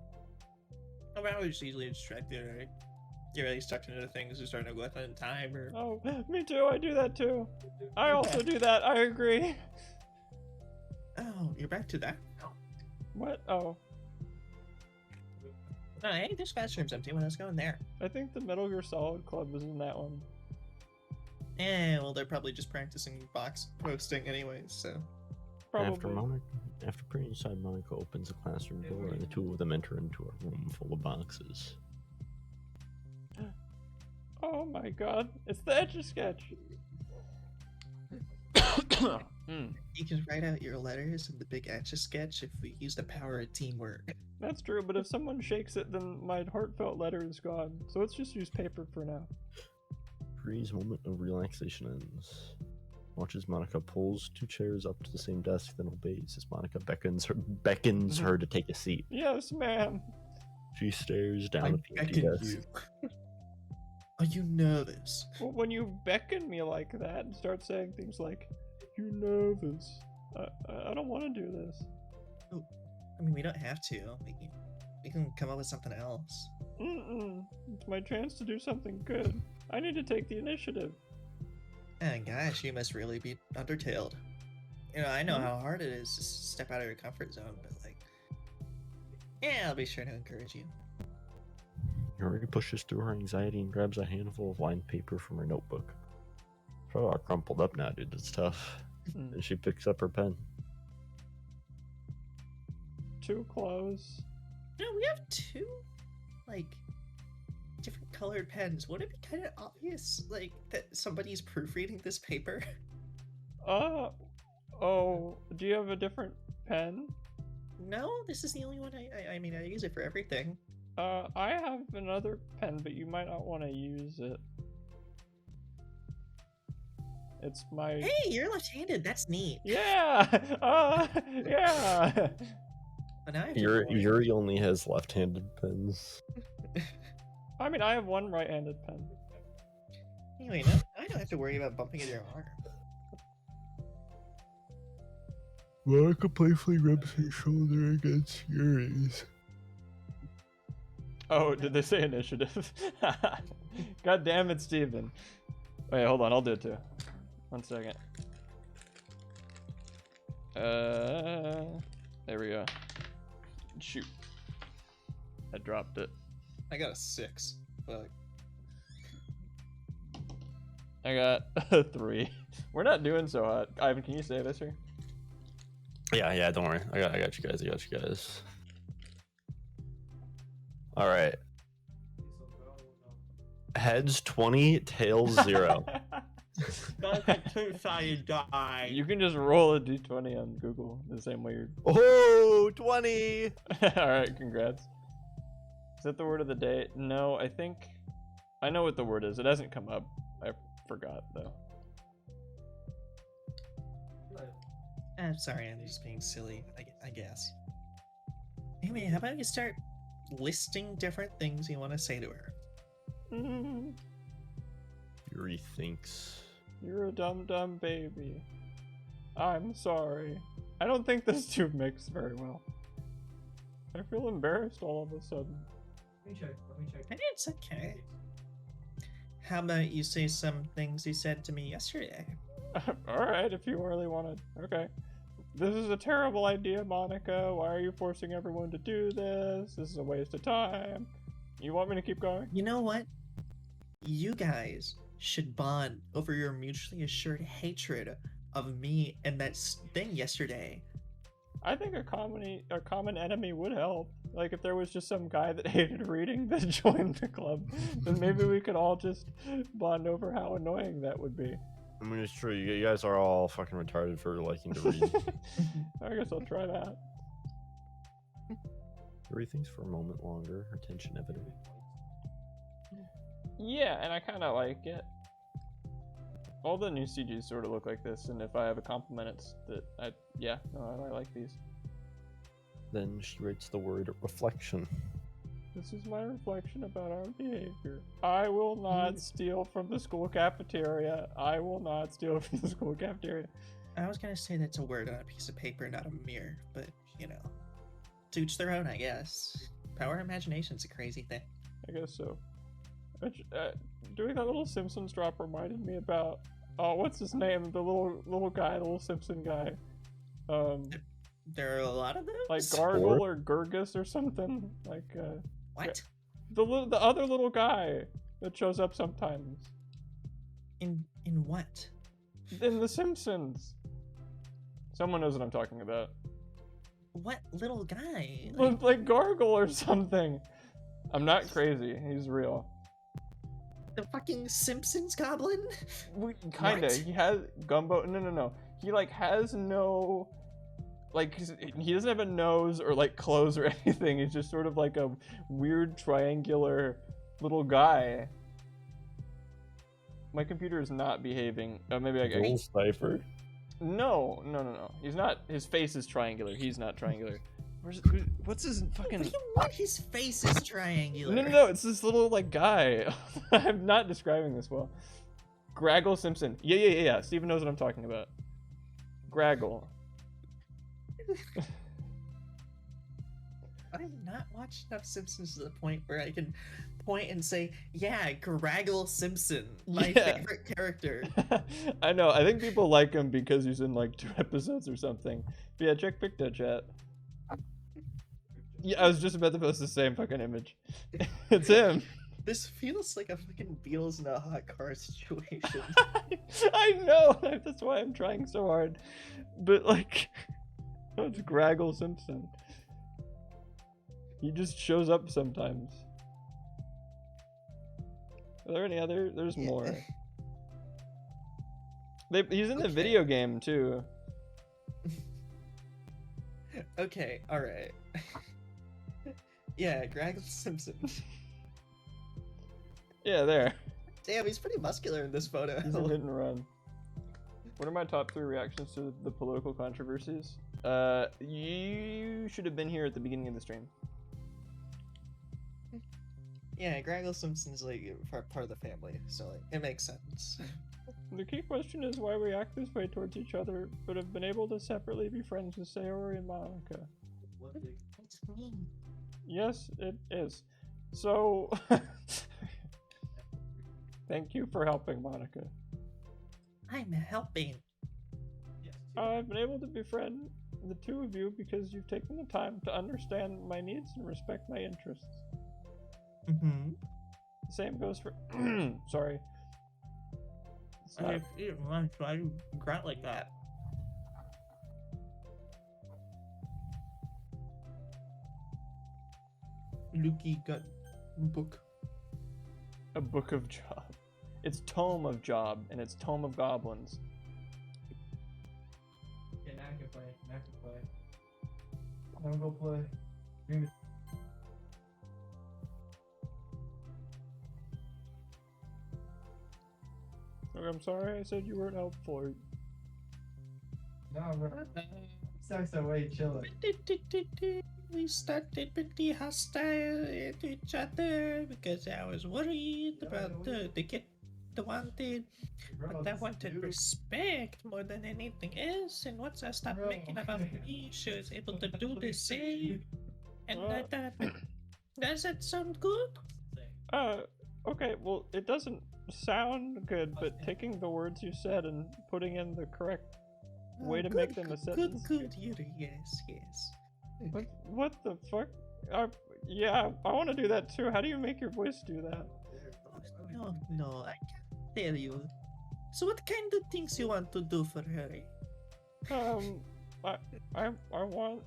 I'm always easily distracted. Right? Get really stuck into things and start to go in time. Or Oh, me too. I do that too. I also do that. I agree. oh, you're back to that. What? Oh, No, hey, this classroom's empty. Well, let's go in there. I think the Metal Gear Solid Club was in that one. Yeah, well, they're probably just practicing box posting anyways. So Probably. After praying inside, Monica opens the classroom door, and the two of them enter into a room full of boxes. Oh my god. It's the Etch-a-Sketch. you can write out your letters in the big Etch-a-Sketch if we use the power of teamwork. That's true, but if someone shakes it, then my heartfelt letter is gone. So let's just use paper for now. Bree's moment of relaxation ends. Watches Monica pulls two chairs up to the same desk, then obeys as Monica beckons her to take a seat. Yes, ma'am. She stares I down at the empty beckon desk. you. Are you nervous? Well, when you beckon me like that and start saying things like, "You're nervous," I don't want to do this. I mean, we don't have to. We can come up with something else. Mm-mm. It's my chance to do something good. I need to take the initiative. And gosh, you must really be undertaleed. You know, I know how hard it is to step out of your comfort zone, but like, yeah, I'll be sure to encourage you. Yuri pushes through her anxiety and grabs a handful of lined paper from her notebook. It's all crumpled up now, dude. It's tough. Mm. And she picks up her pen. Too close. No, we have two, like, different colored pens, would it be kind of obvious, like, that somebody's proofreading this paper? Oh, do you have a different pen? No, this is the only one I mean, I use it for everything. I have another pen, but you might not want to use it. It's my... Hey, you're left-handed. That's neat. Yeah! Yeah! But now I have to worry. Yuri only has left-handed pens. I mean, I have one right-handed pen. Anyway, no, I don't have to worry about bumping into your arm. Monica playfully rubs her shoulder against Yuri's. Oh, did they say initiative? God damn it, Steven. Wait, hold on, I'll do it too. 1 second. There we go. Shoot. I dropped it. I got a 6. But I got a 3. We're not doing so hot. Ivan, can you save us here? Yeah, don't worry. I got you guys. All right. Heads 20, tails 0. that's a two-sided die. You can just roll a d20 on Google the same way you're... Oh, 20! Alright, congrats. Is that the word of the day? No, I think... I know what the word is. It hasn't come up. I forgot, though. I'm sorry, I'm just being silly, I guess. Anyway, how about you start listing different things you want to say to her? Yuri thinks. You're a dumb baby. I'm sorry. I don't think those two mix very well. I feel embarrassed all of a sudden. Let me check. It's okay. How about you say some things you said to me yesterday? Alright, if you really want to. Okay. This is a terrible idea, Monica. Why are you forcing everyone to do this? This is a waste of time. You want me to keep going? You know what? You guys should bond over your mutually assured hatred of me and that thing yesterday. I think a common enemy would help. Like if there was just some guy that hated reading that joined the club, then maybe we could all just bond over how annoying that would be. I mean, it's true. You guys are all fucking retarded for liking to read. I guess I'll try that. Yuri thinks for a moment longer. Her tension evident. Yeah, and I kind of like it. All the new CGs sort of look like this, and if I have a compliment, it's that I like these. Then she writes the word reflection. This is my reflection about our behavior. I will not steal from the school cafeteria. I will not steal from the school cafeteria. I was gonna say that's a word on a piece of paper, not a mirror, but you know, to each their own, I guess. Power of imagination's a crazy thing. I guess so. Doing that little Simpsons drop reminded me about what's his name? The little guy, the little Simpson guy. There are a lot of those. Like Gargle or Gurgus or something. Like What? the other little guy that shows up sometimes. In what? In The Simpsons. Someone knows what I'm talking about. What little guy? Like Gargle or something. I'm not crazy. He's real. The fucking Simpsons goblin? Kinda. What? He has Gumbo. No. He like has no. Like he doesn't have a nose or like clothes or anything. He's just sort of like a weird triangular little guy. My computer is not behaving. Maybe I Joel Cipher. No. He's not. His face is triangular. He's not triangular. What's his fucking? What do you want? His face is triangular. No. It's this little like guy. I'm not describing this well. Graggle Simpson. Yeah. Steven knows what I'm talking about. Graggle. I've not watched enough Simpsons to the point where I can point and say, yeah, Graggle Simpson, my favorite character. I know. I think people like him because he's in like 2 episodes or something. But yeah, check Picto Chat. Yeah, I was just about to post the same fucking image. It's him. This feels like a fucking Beatles in a hot car situation. I know. That's why I'm trying so hard. But like, it's Graggle Simpson. He just shows up sometimes. Are there any other? There's Yeah. more. He's in the Okay. video game too. Okay, alright. Yeah, Greg Simpson. Yeah, there. Damn, he's pretty muscular in this photo. He's a hit and run. What are my top 3 reactions to the political controversies? You should have been here at the beginning of the stream. Yeah, Greg Simpson's like part of the family, so like it makes sense. The key question is why we act this way towards each other, but have been able to separately be friends with Sayori and Monica. What the? What's mean? Yes, it is. So, thank you for helping, Monica. I'm helping. Yes. I've been able to befriend the 2 of you because you've taken the time to understand my needs and respect my interests. Mm-hmm. The same goes for. Sorry. It's not- Why do you grunt like that? Lukey got book. a book of Job. It's Tome of Job, and it's Tome of Goblins. Yeah, now I can play. Now I can play. I'm gonna go play. Look, I'm sorry I said you weren't helpful. No, bro. Sucks away, chilling. We started pretty hostile to each other because I was worried about the kid the wanted. But I wanted respect more than anything else, and once I stopped Bro. making about me, she was able to do the same. And I thought, does that sound good? Okay, well, it doesn't sound good, but taking the words you said and putting in the correct way to Good, make them a good, sentence. Good, Yuri, yes, yes. What the fuck? Yeah, I want to do that too. How do you make your voice do that? No, I can't tell you. So what kind of things you want to do for her? I want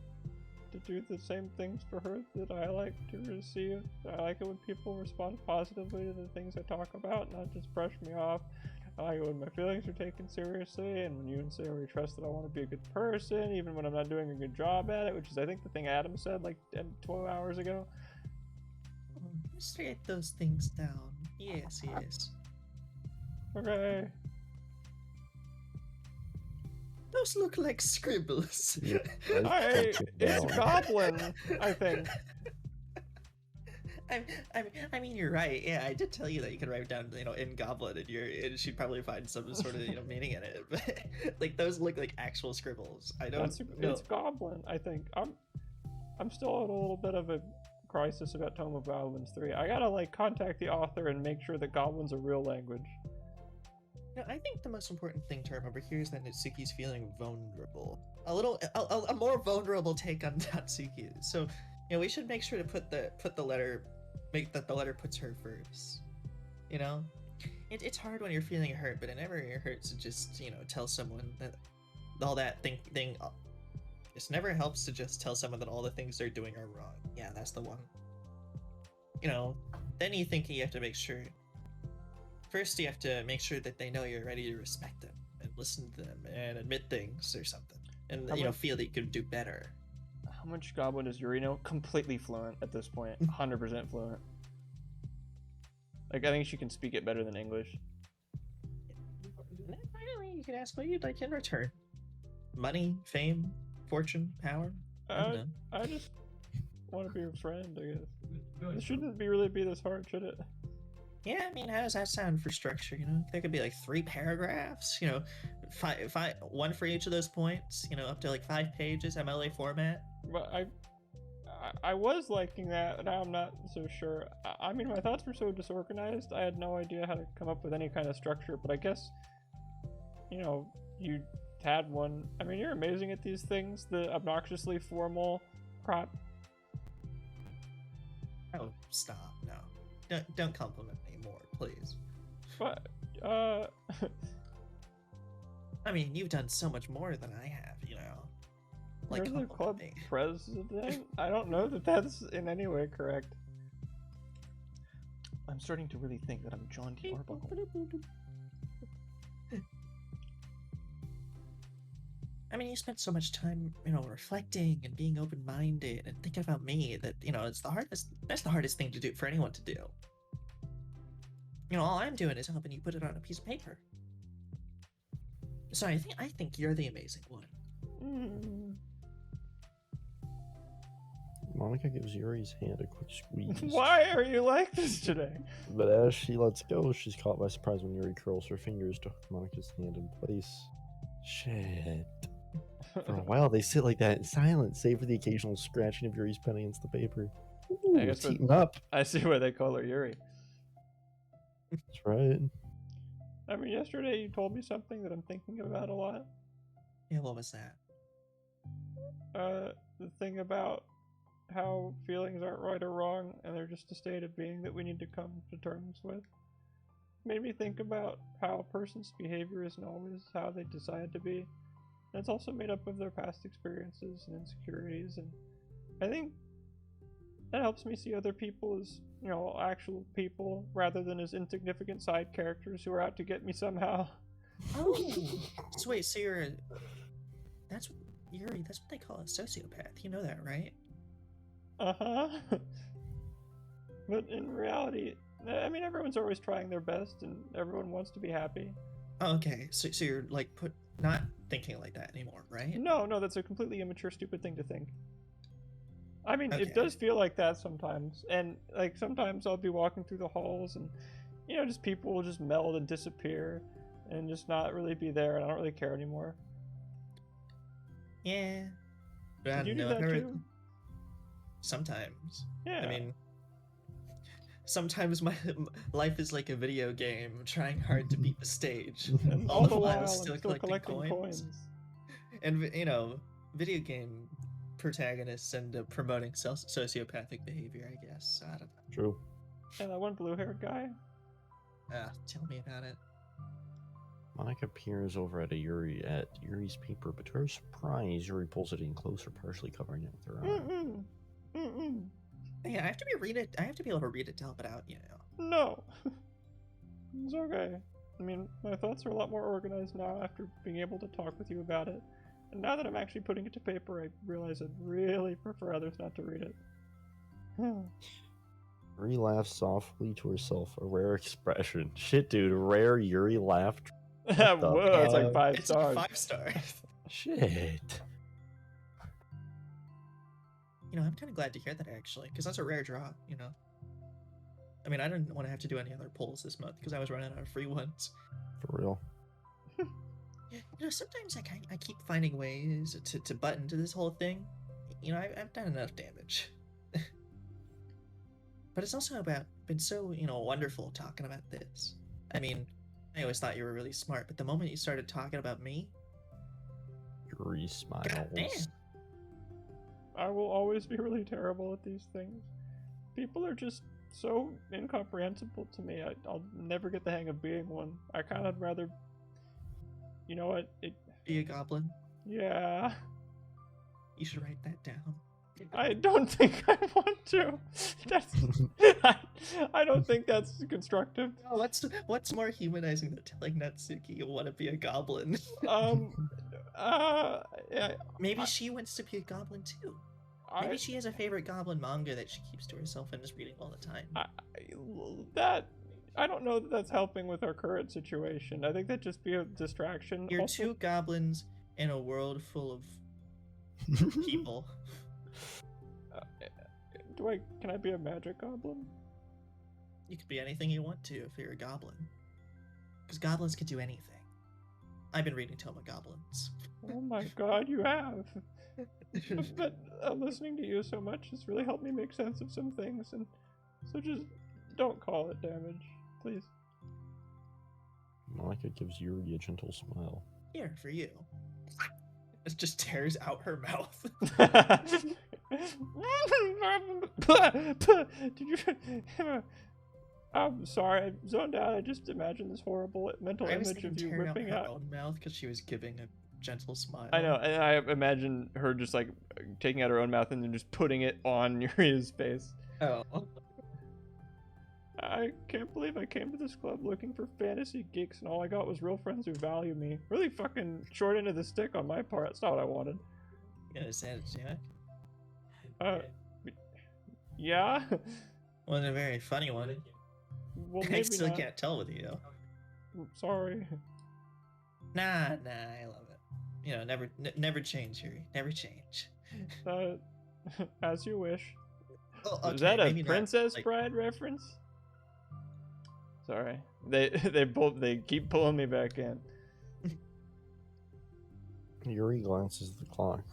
to do the same things for her that I like to receive. I like it when people respond positively to the things I talk about, not just brush me off. I like it when my feelings are taken seriously, and when you and Sayori trust that I want to be a good person, even when I'm not doing a good job at it, which is, I think, the thing Adam said like 12 hours ago. Just write those things down. Yes, yes. Okay. Those look like scribbles. Yeah, It's Goblin, I think. I mean, you're right. Yeah, I did tell you that you could write down, in Goblin, and she'd probably find some sort of, meaning in it. But like those look like actual scribbles. I don't know. It's Goblin, I think. I'm still at a little bit of a crisis about Tome of Goblins 3. I gotta contact the author and make sure that Goblin's a real language. No, I think the most important thing to remember here is that Natsuki's feeling vulnerable. A more vulnerable take on Natsuki. So, we should make sure to put the letter, make that the letter puts her first. It's hard when you're feeling hurt, but it never hurts to just tell someone that all that thing. It never helps to just tell someone that all the things they're doing are wrong. Yeah, that's the one. Then you think you have to make sure. First, you have to make sure that they know you're ready to respect them and listen to them and admit things or something, and feel that you can do better. How much Goblin is Yuri know? Completely fluent at this point. 100% fluent. I think she can speak it better than English. Finally, you can ask what you'd like in return. Money, fame, fortune, power. I don't know. I just want to be your friend, I guess. It shouldn't really be this hard, should it? Yeah, I mean, how does that sound for structure? There could be 3 paragraphs. One for each of those points. Up to 5 pages, MLA format. But I was liking that. Now I'm not so sure. I mean, my thoughts were so disorganized. I had no idea how to come up with any kind of structure. But I guess, you had one. I mean, you're amazing at these things. The obnoxiously formal crap. Oh, stop! No, don't compliment me more, please. But I mean, you've done so much more than I have. You're the club compliment me. president. I don't know that that's in any way correct. I'm starting to really think that I'm John D. Arbuckle. I mean, you spent so much time, reflecting and being open-minded and thinking about me that, it's that's the hardest thing to do for anyone to do. All I'm doing is helping you put it on a piece of paper. So I think you're the amazing one. Monica gives Yuri's hand a quick squeeze. Why are you like this today? But as she lets go, she's caught by surprise when Yuri curls her fingers to hook Monica's hand in place. Shit. For a while, they sit like that in silence, save for the occasional scratching of Yuri's pen against the paper. Ooh, I guess team up. I see why they call her Yuri. That's right. I mean, yesterday you told me something that I'm thinking about a lot. Yeah, what was that? The thing about how feelings aren't right or wrong, and they're just a state of being that we need to come to terms with. Made me think about how a person's behavior isn't always how they decide to be. And it's also made up of their past experiences and insecurities, and I think that helps me see other people as, actual people, rather than as insignificant side characters who are out to get me somehow. Oh, so wait, so that's what they call a sociopath. You know that, right? Uh-huh. But in reality, I mean, everyone's always trying their best, and everyone wants to be happy. Oh, okay, so you're like not thinking like that anymore, right? No, that's a completely immature, stupid thing to think. I mean, Okay. It does feel like that sometimes, and like sometimes I'll be walking through the halls, and just people will just meld and disappear, and just not really be there, and I don't really care anymore. Yeah. But I Did you don't do know, that I've heard- too? Sometimes. Yeah. I mean, sometimes my life is like a video game, trying hard to beat the stage. And all the while while I'm still collecting coins. And video game protagonists end up promoting sociopathic behavior, I guess. I don't know. True. And that one blue-haired guy. Tell me about it. Monica peers over at Yuri's paper, but to her surprise, Yuri pulls it in closer, partially covering it with her arm. Yeah, I have to be able to read it to help it out, No. It's okay. I mean, my thoughts are a lot more organized now after being able to talk with you about it. And now that I'm actually putting it to paper, I realize I'd really prefer others not to read it. Yuri laughs softly to herself, a rare expression. Shit, dude, rare Yuri laugh. the Whoa, it's like 5 It's stars. 5 stars. Shit. I'm kind of glad to hear that, actually, because that's a rare draw, I mean, I didn't want to have to do any other polls this month because I was running out of free ones. For real. Sometimes I keep finding ways to butt into this whole thing. I've done enough damage. But it's also been so, wonderful talking about this. I mean, I always thought you were really smart, but the moment you started talking about me, Yuri smiles. goddamn. I will always be really terrible at these things. People are just so incomprehensible to me. I'll never get the hang of being one. I kind of rather... You know what? Be a goblin? Yeah. You should write that down. I don't think I want to. That's... I don't think that's constructive. No, what's more humanizing than telling Natsuki you want to be a goblin? Yeah, Maybe she wants to be a goblin too. Maybe she has a favorite goblin manga that she keeps to herself and is reading all the time. I don't know that that's helping with our current situation. I think that'd just be a distraction. You're Also- 2 goblins in a world full of people. Can I be a magic goblin? You could be anything you want to if you're a goblin. Because goblins can do anything. I've been reading Tome of Goblins. Oh my god, you have. But listening to you so much has really helped me make sense of some things, and so just don't call it damage, please. Monica gives Yuri a gentle smile. Here, for you. It just tears out her mouth. Did you? I'm sorry, I zoned out. I just imagined this horrible mental I was image of thinking you tearing ripping out her out. own mouth because she was giving a gentle smile. I know, and I imagine her just like taking out her own mouth and then just putting it on Yuri's face. Oh. I can't believe I came to this club looking for fantasy geeks and all I got was real friends who value me. Really fucking short end of the stick on my part. That's not what I wanted. Yeah, is that a joke? Yeah? Wasn't a very funny one. Well, I maybe still not. can't tell with you. Sorry. Nah, I love it. You know, never change, Yuri. Never change. As you wish. Oh, okay, Is that a maybe not, Princess like- Bride reference? Sorry. They keep pulling me back in. Yuri glances at the clock.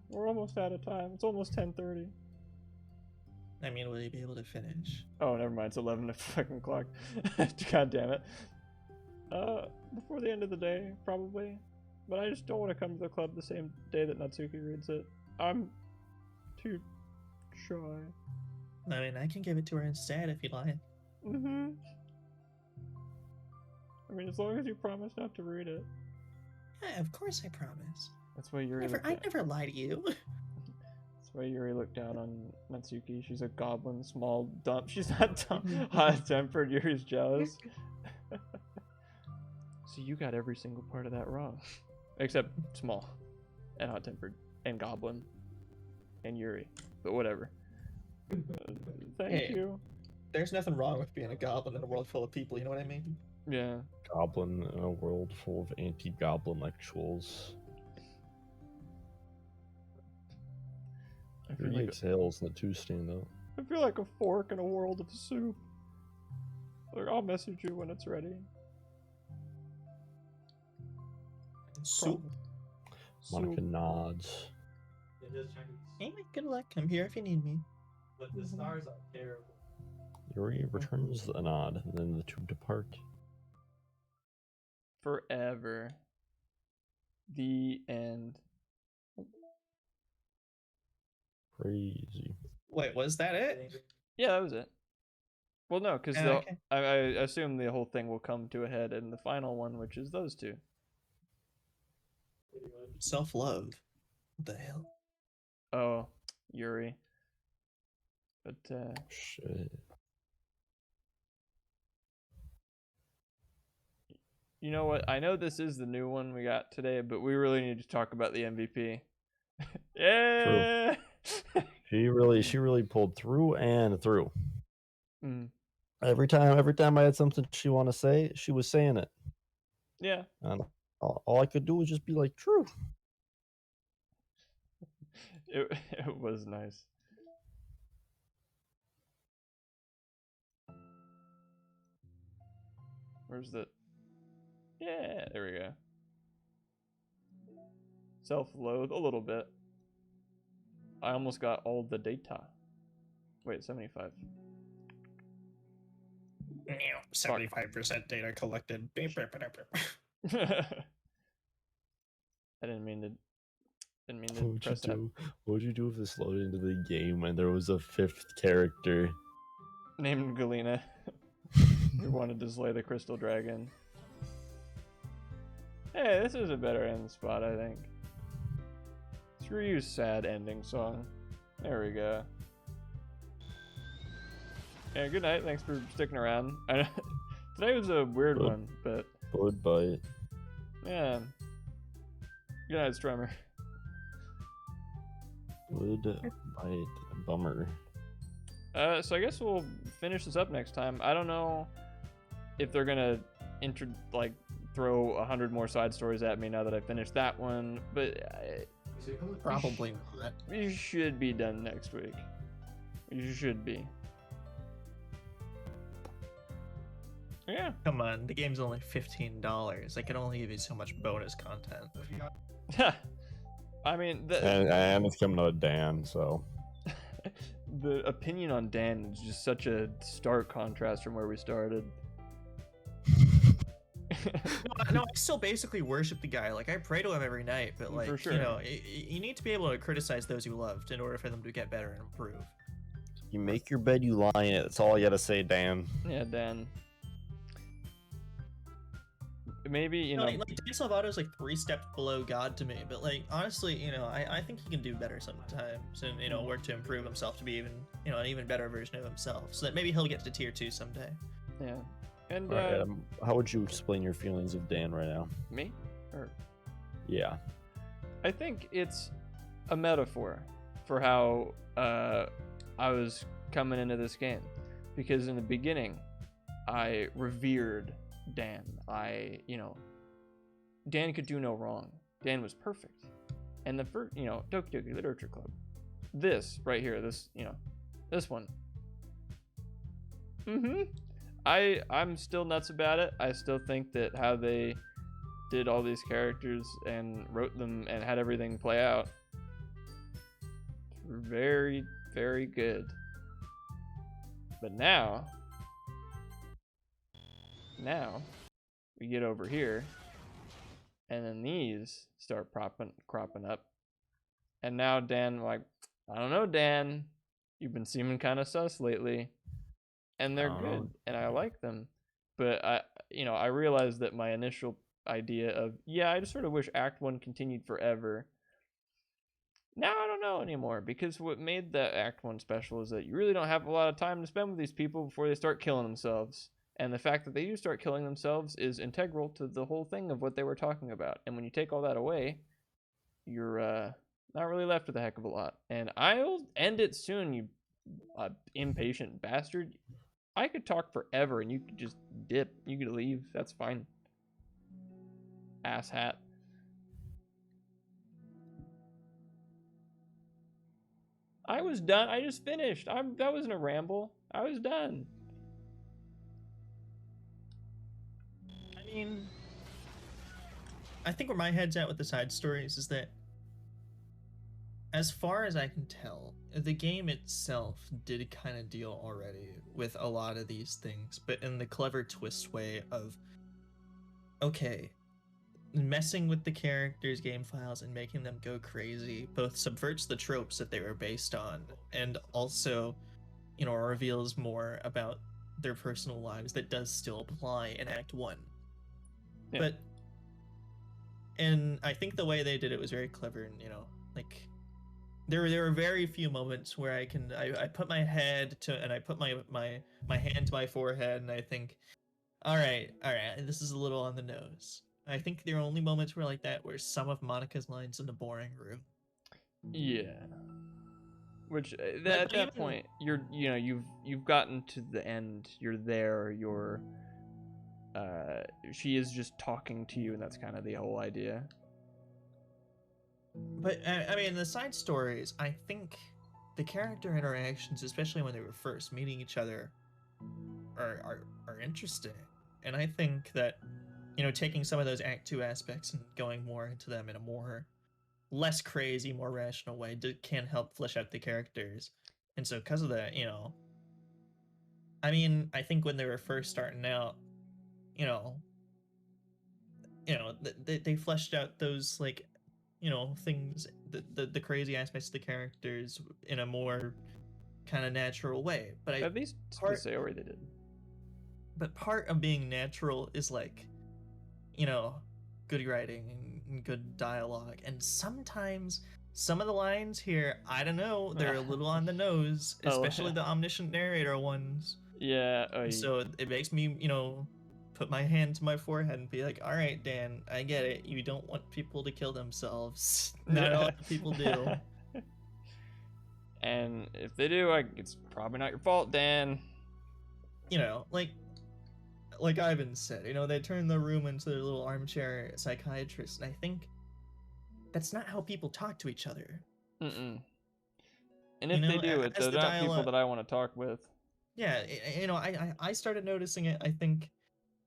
We're almost out of time. It's almost 10:30. I mean, will you be able to finish? Oh, never mind. It's 11 to fucking clock. God damn it. Before the end of the day, probably. But I just don't want to come to the club the same day that Natsuki reads it. I'm too shy. I mean, I can give it to her instead if you'd like. Mm-hmm. I mean, as long as you promise not to read it. Yeah, of course I promise. That's why Yuri. I never lie to you. That's why Yuri looked down on Natsuki. She's a goblin, small, dumb. She's not dumb, hot-tempered. Yuri's jealous. See, you got every single part of that wrong, except small, and hot-tempered, and goblin, and Yuri. But whatever. Thank Hey. you. There's nothing wrong with being a goblin in a world full of people, you know what I mean? Yeah. Goblin in a world full of anti-goblin actuals. I feel, Three like, tails and the two stand out. I feel like a fork in a world of soup. Like, I'll message you when it's ready. Soup. Monica Soup. nods. It is Chinese. Hey, good luck. I'm here if you need me. But the stars are terrible. Yuri returns the nod, and then the two depart. Forever. The end. Crazy. Wait, was that it? Yeah, that was it. Well, no, because Okay. I assume the whole thing will come to a head in the final one, which is those two. Self-love. What the hell? Oh, Yuri. But Shit. you know what? I know this is the new one we got today, but we really need to talk about the MVP. Yeah. She really pulled through and through. Mm, Every time I had something she want to say, she was saying it. yeah. And all I could do was just be like, true. It was nice. Where's the? Yeah, there we go. Self-loathe a little bit. I almost got all the data. Wait, 75. 75% data collected. I didn't mean to press that. What would you do if this loaded into the game and there was a fifth character? Named Galena. We wanted to slay the crystal dragon. Hey, this is a better end spot, I think. Screw you, sad ending song. There we go. Yeah, good night. Thanks for sticking around. Today was a weird Good. one, but Would bite. yeah. Good night, Strummer. Would bite. Bummer. So I guess we'll finish this up next time. I don't know if they're gonna throw 100 more side stories at me now that I finished that one, but Probably not. you should be done next week. You should be. Yeah. Come on, the game's only $15. I can only give you so much bonus content. I mean, And it's coming out of Dan, so. the opinion on Dan is just such a stark contrast from where we started. No, I still basically worship the guy. Like, I pray to him every night, but like, For sure. you know, you need to be able to criticize those you loved in order for them to get better and improve. You make your bed, you lie in it. That's all I gotta say, Dan. Yeah, Dan. maybe you know. Like Dan Salvato's like 3 steps below God to me, but like honestly, I think he can do better sometimes, and work to improve himself to be even an even better version of himself, so that maybe he'll get to tier 2 someday. Yeah. And All right, Adam, how would you explain your feelings of Dan right now? me, or Yeah. I think it's a metaphor for how I was coming into this game, because in the beginning, I revered Dan. Dan could do no wrong. Dan was perfect. And the first, Doki Doki Literature Club, this right here, this one. I'm still nuts about it. I still think that how they did all these characters and wrote them and had everything play out, very, very good. But now we get over here, and then these start cropping up, and now Dan, like, I don't know, Dan, you've been seeming kind of sus lately, and they're good, and I like them, but I realized that my initial idea of, I just sort of wish Act 1 continued forever. Now I don't know anymore, because what made that Act 1 special is that you really don't have a lot of time to spend with these people before they start killing themselves. And the fact that they do start killing themselves is integral to the whole thing of what they were talking about. And when you take all that away, you're not really left with a heck of a lot. And I'll end it soon, you impatient bastard. I could talk forever and you could just dip. You could leave. That's fine. Asshat. I was done. I just finished. That wasn't a ramble. I was done. I mean, I think where my head's at with the side stories is that, as far as I can tell, the game itself did kind of deal already with a lot of these things, but in the clever twist way of, okay, messing with the characters' game files and making them go crazy both subverts the tropes that they were based on, and also, reveals more about their personal lives that does still apply in Act 1. Yeah. But, and I think the way they did it was very clever, and like, there were very few moments where I put my head to, and I put my hand to my forehead, and I think, all right, this is a little on the nose. I think there are only moments where like that where some of Monica's lines in the boring room. Yeah. Which at But that even- point, you've gotten to the end. You're there. She is just talking to you, and that's kind of the whole idea. But I mean, the side stories, I think the character interactions, especially when they were first meeting each other, are interesting. And I think that, taking some of those Act 2 aspects and going more into them in a more less crazy, more rational way can help flesh out the characters. And so because of that, I mean, I think when they were first starting out, they fleshed out those, like, things, the crazy aspects of the characters in a more kind of natural way. But At least part- to say already did. But part of being natural is, like, good writing and good dialogue. And sometimes some of the lines here, I don't know, they're a little on the nose, Oh, especially yeah. the omniscient narrator ones. Yeah. So it makes me, put my hand to my forehead and be like, all right, Dan, I get it. You don't want people to kill themselves. Not a lot of people do. And if they do, it's probably not your fault, Dan. Like Ivan said, they turn the room into their little armchair psychiatrist, and I think that's not how people talk to each other. Mm-mm. And if they do, as they're the not people dialogue- that I want to talk with. Yeah, I started noticing it, I think,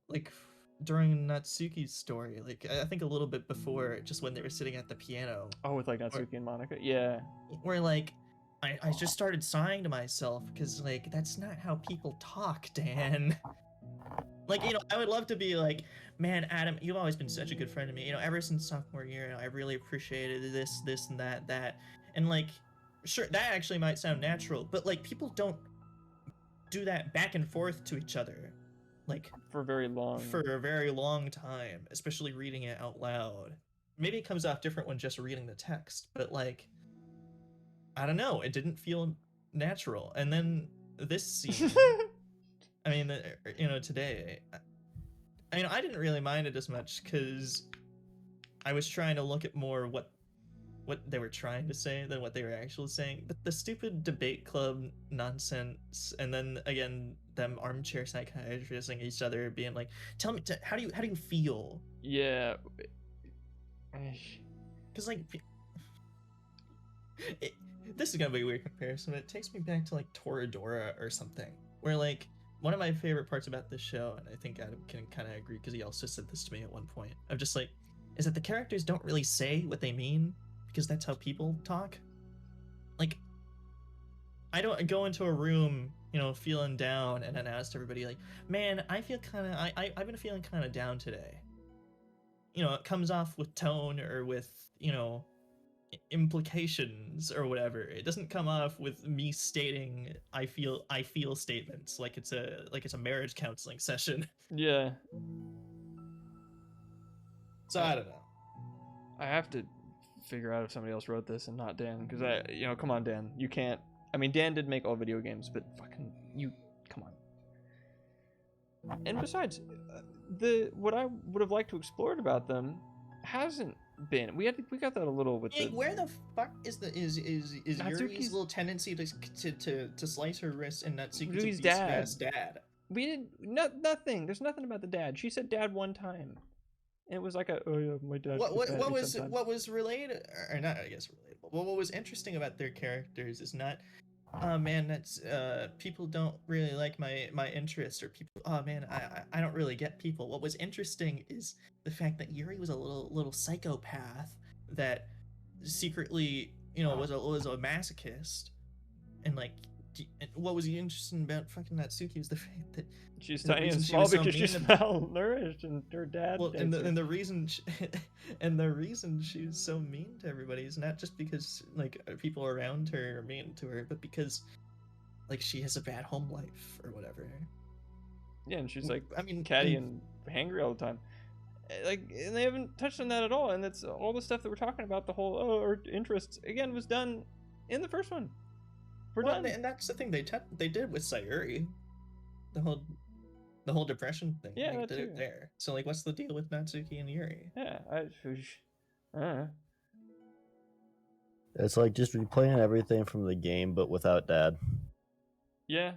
like, during Natsuki's story, like, I think a little bit before, just when they were sitting at the piano, Oh, with like Natsuki and Monica? Yeah. where, like, I just started sighing to myself, because, like, that's not how people talk, Dan. Like, I would love to be like, man, Adam, you've always been such a good friend to me. Ever since sophomore year, I really appreciated this, and that. And, like, sure, that actually might sound natural, but, like, people don't do that back and forth to each other. like For very long. for a very long time, especially reading it out loud. Maybe it comes off different when just reading the text, but like I don't know, it didn't feel natural. And then this scene, I mean, today, I didn't really mind it as much because I was trying to look at more what they were trying to say than what they were actually saying. But the stupid debate club nonsense, and then again them armchair psychiatristing each other, being like, "Tell me, how do you feel?" Yeah. Because like, this is gonna be a weird comparison, but it takes me back to like Toradora or something, where like one of my favorite parts about this show, and I think Adam can kind of agree because he also said this to me at one point, of just like, is that the characters don't really say what they mean because that's how people talk. Like, I don't go into a room, feeling down, and then ask everybody like, "Man, I feel kind of, I've been feeling kind of down today." It comes off with tone or with implications or whatever. It doesn't come off with me stating I feel statements like it's a marriage counseling session. Yeah. So I don't know. I have to figure out if somebody else wrote this and not Dan, because come on, Dan, you can't. I mean, Dan did make all video games, but fucking you, come on. And besides, what I would have liked to explore about them hasn't been. We got that a little with the. Where the fuck is Yuri's Natsuki's little tendency to slice her wrist and Natsuki's Yuri's dad? We didn't nothing. There's nothing about the dad. She said dad one time. And it was like oh yeah, my dad. What was related, or not? I guess relatable. Well, what was interesting about their characters is not, oh man, that's people don't really like my interest, or people, oh man, I don't really get people. What was interesting is the fact that Yuri was a little psychopath that secretly, was a masochist, and like, what was interesting about fucking Natsuki was the fact that she's the tiny and reason she small was so because she's mean malnourished, and her dad. well, dates her. and the reason she's so mean to everybody is not just because like people around her are mean to her, but because like she has a bad home life or whatever. Yeah, and she's like, I mean, catty and hangry all the time. Like, and they haven't touched on that at all. And that's all the stuff that we're talking about. The whole her interests again was done in the first one. We're done. And that's the thing they did with Sayuri, the whole depression thing. Yeah, they that did too. it there. So like, what's the deal with Natsuki and Yuri? Yeah, I don't know. It's like just replaying everything from the game, but without dad, Yeah,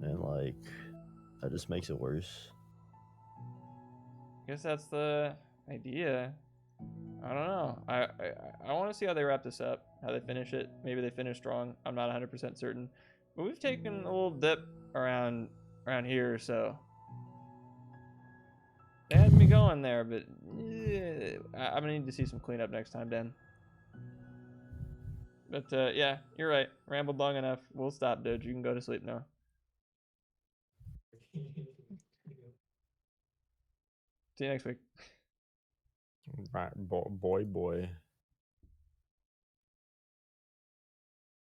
and like that just makes it worse. I guess that's the idea. I don't know. I want to see how they wrap this up, how they finish it. Maybe they finish strong. I'm not 100% certain. But we've taken a little dip around here, so they had me going there. But I'm gonna need to see some cleanup next time, Dan. But yeah, you're right. Rambled long enough. We'll stop, dude. You can go to sleep now. See you next week. Right, boy.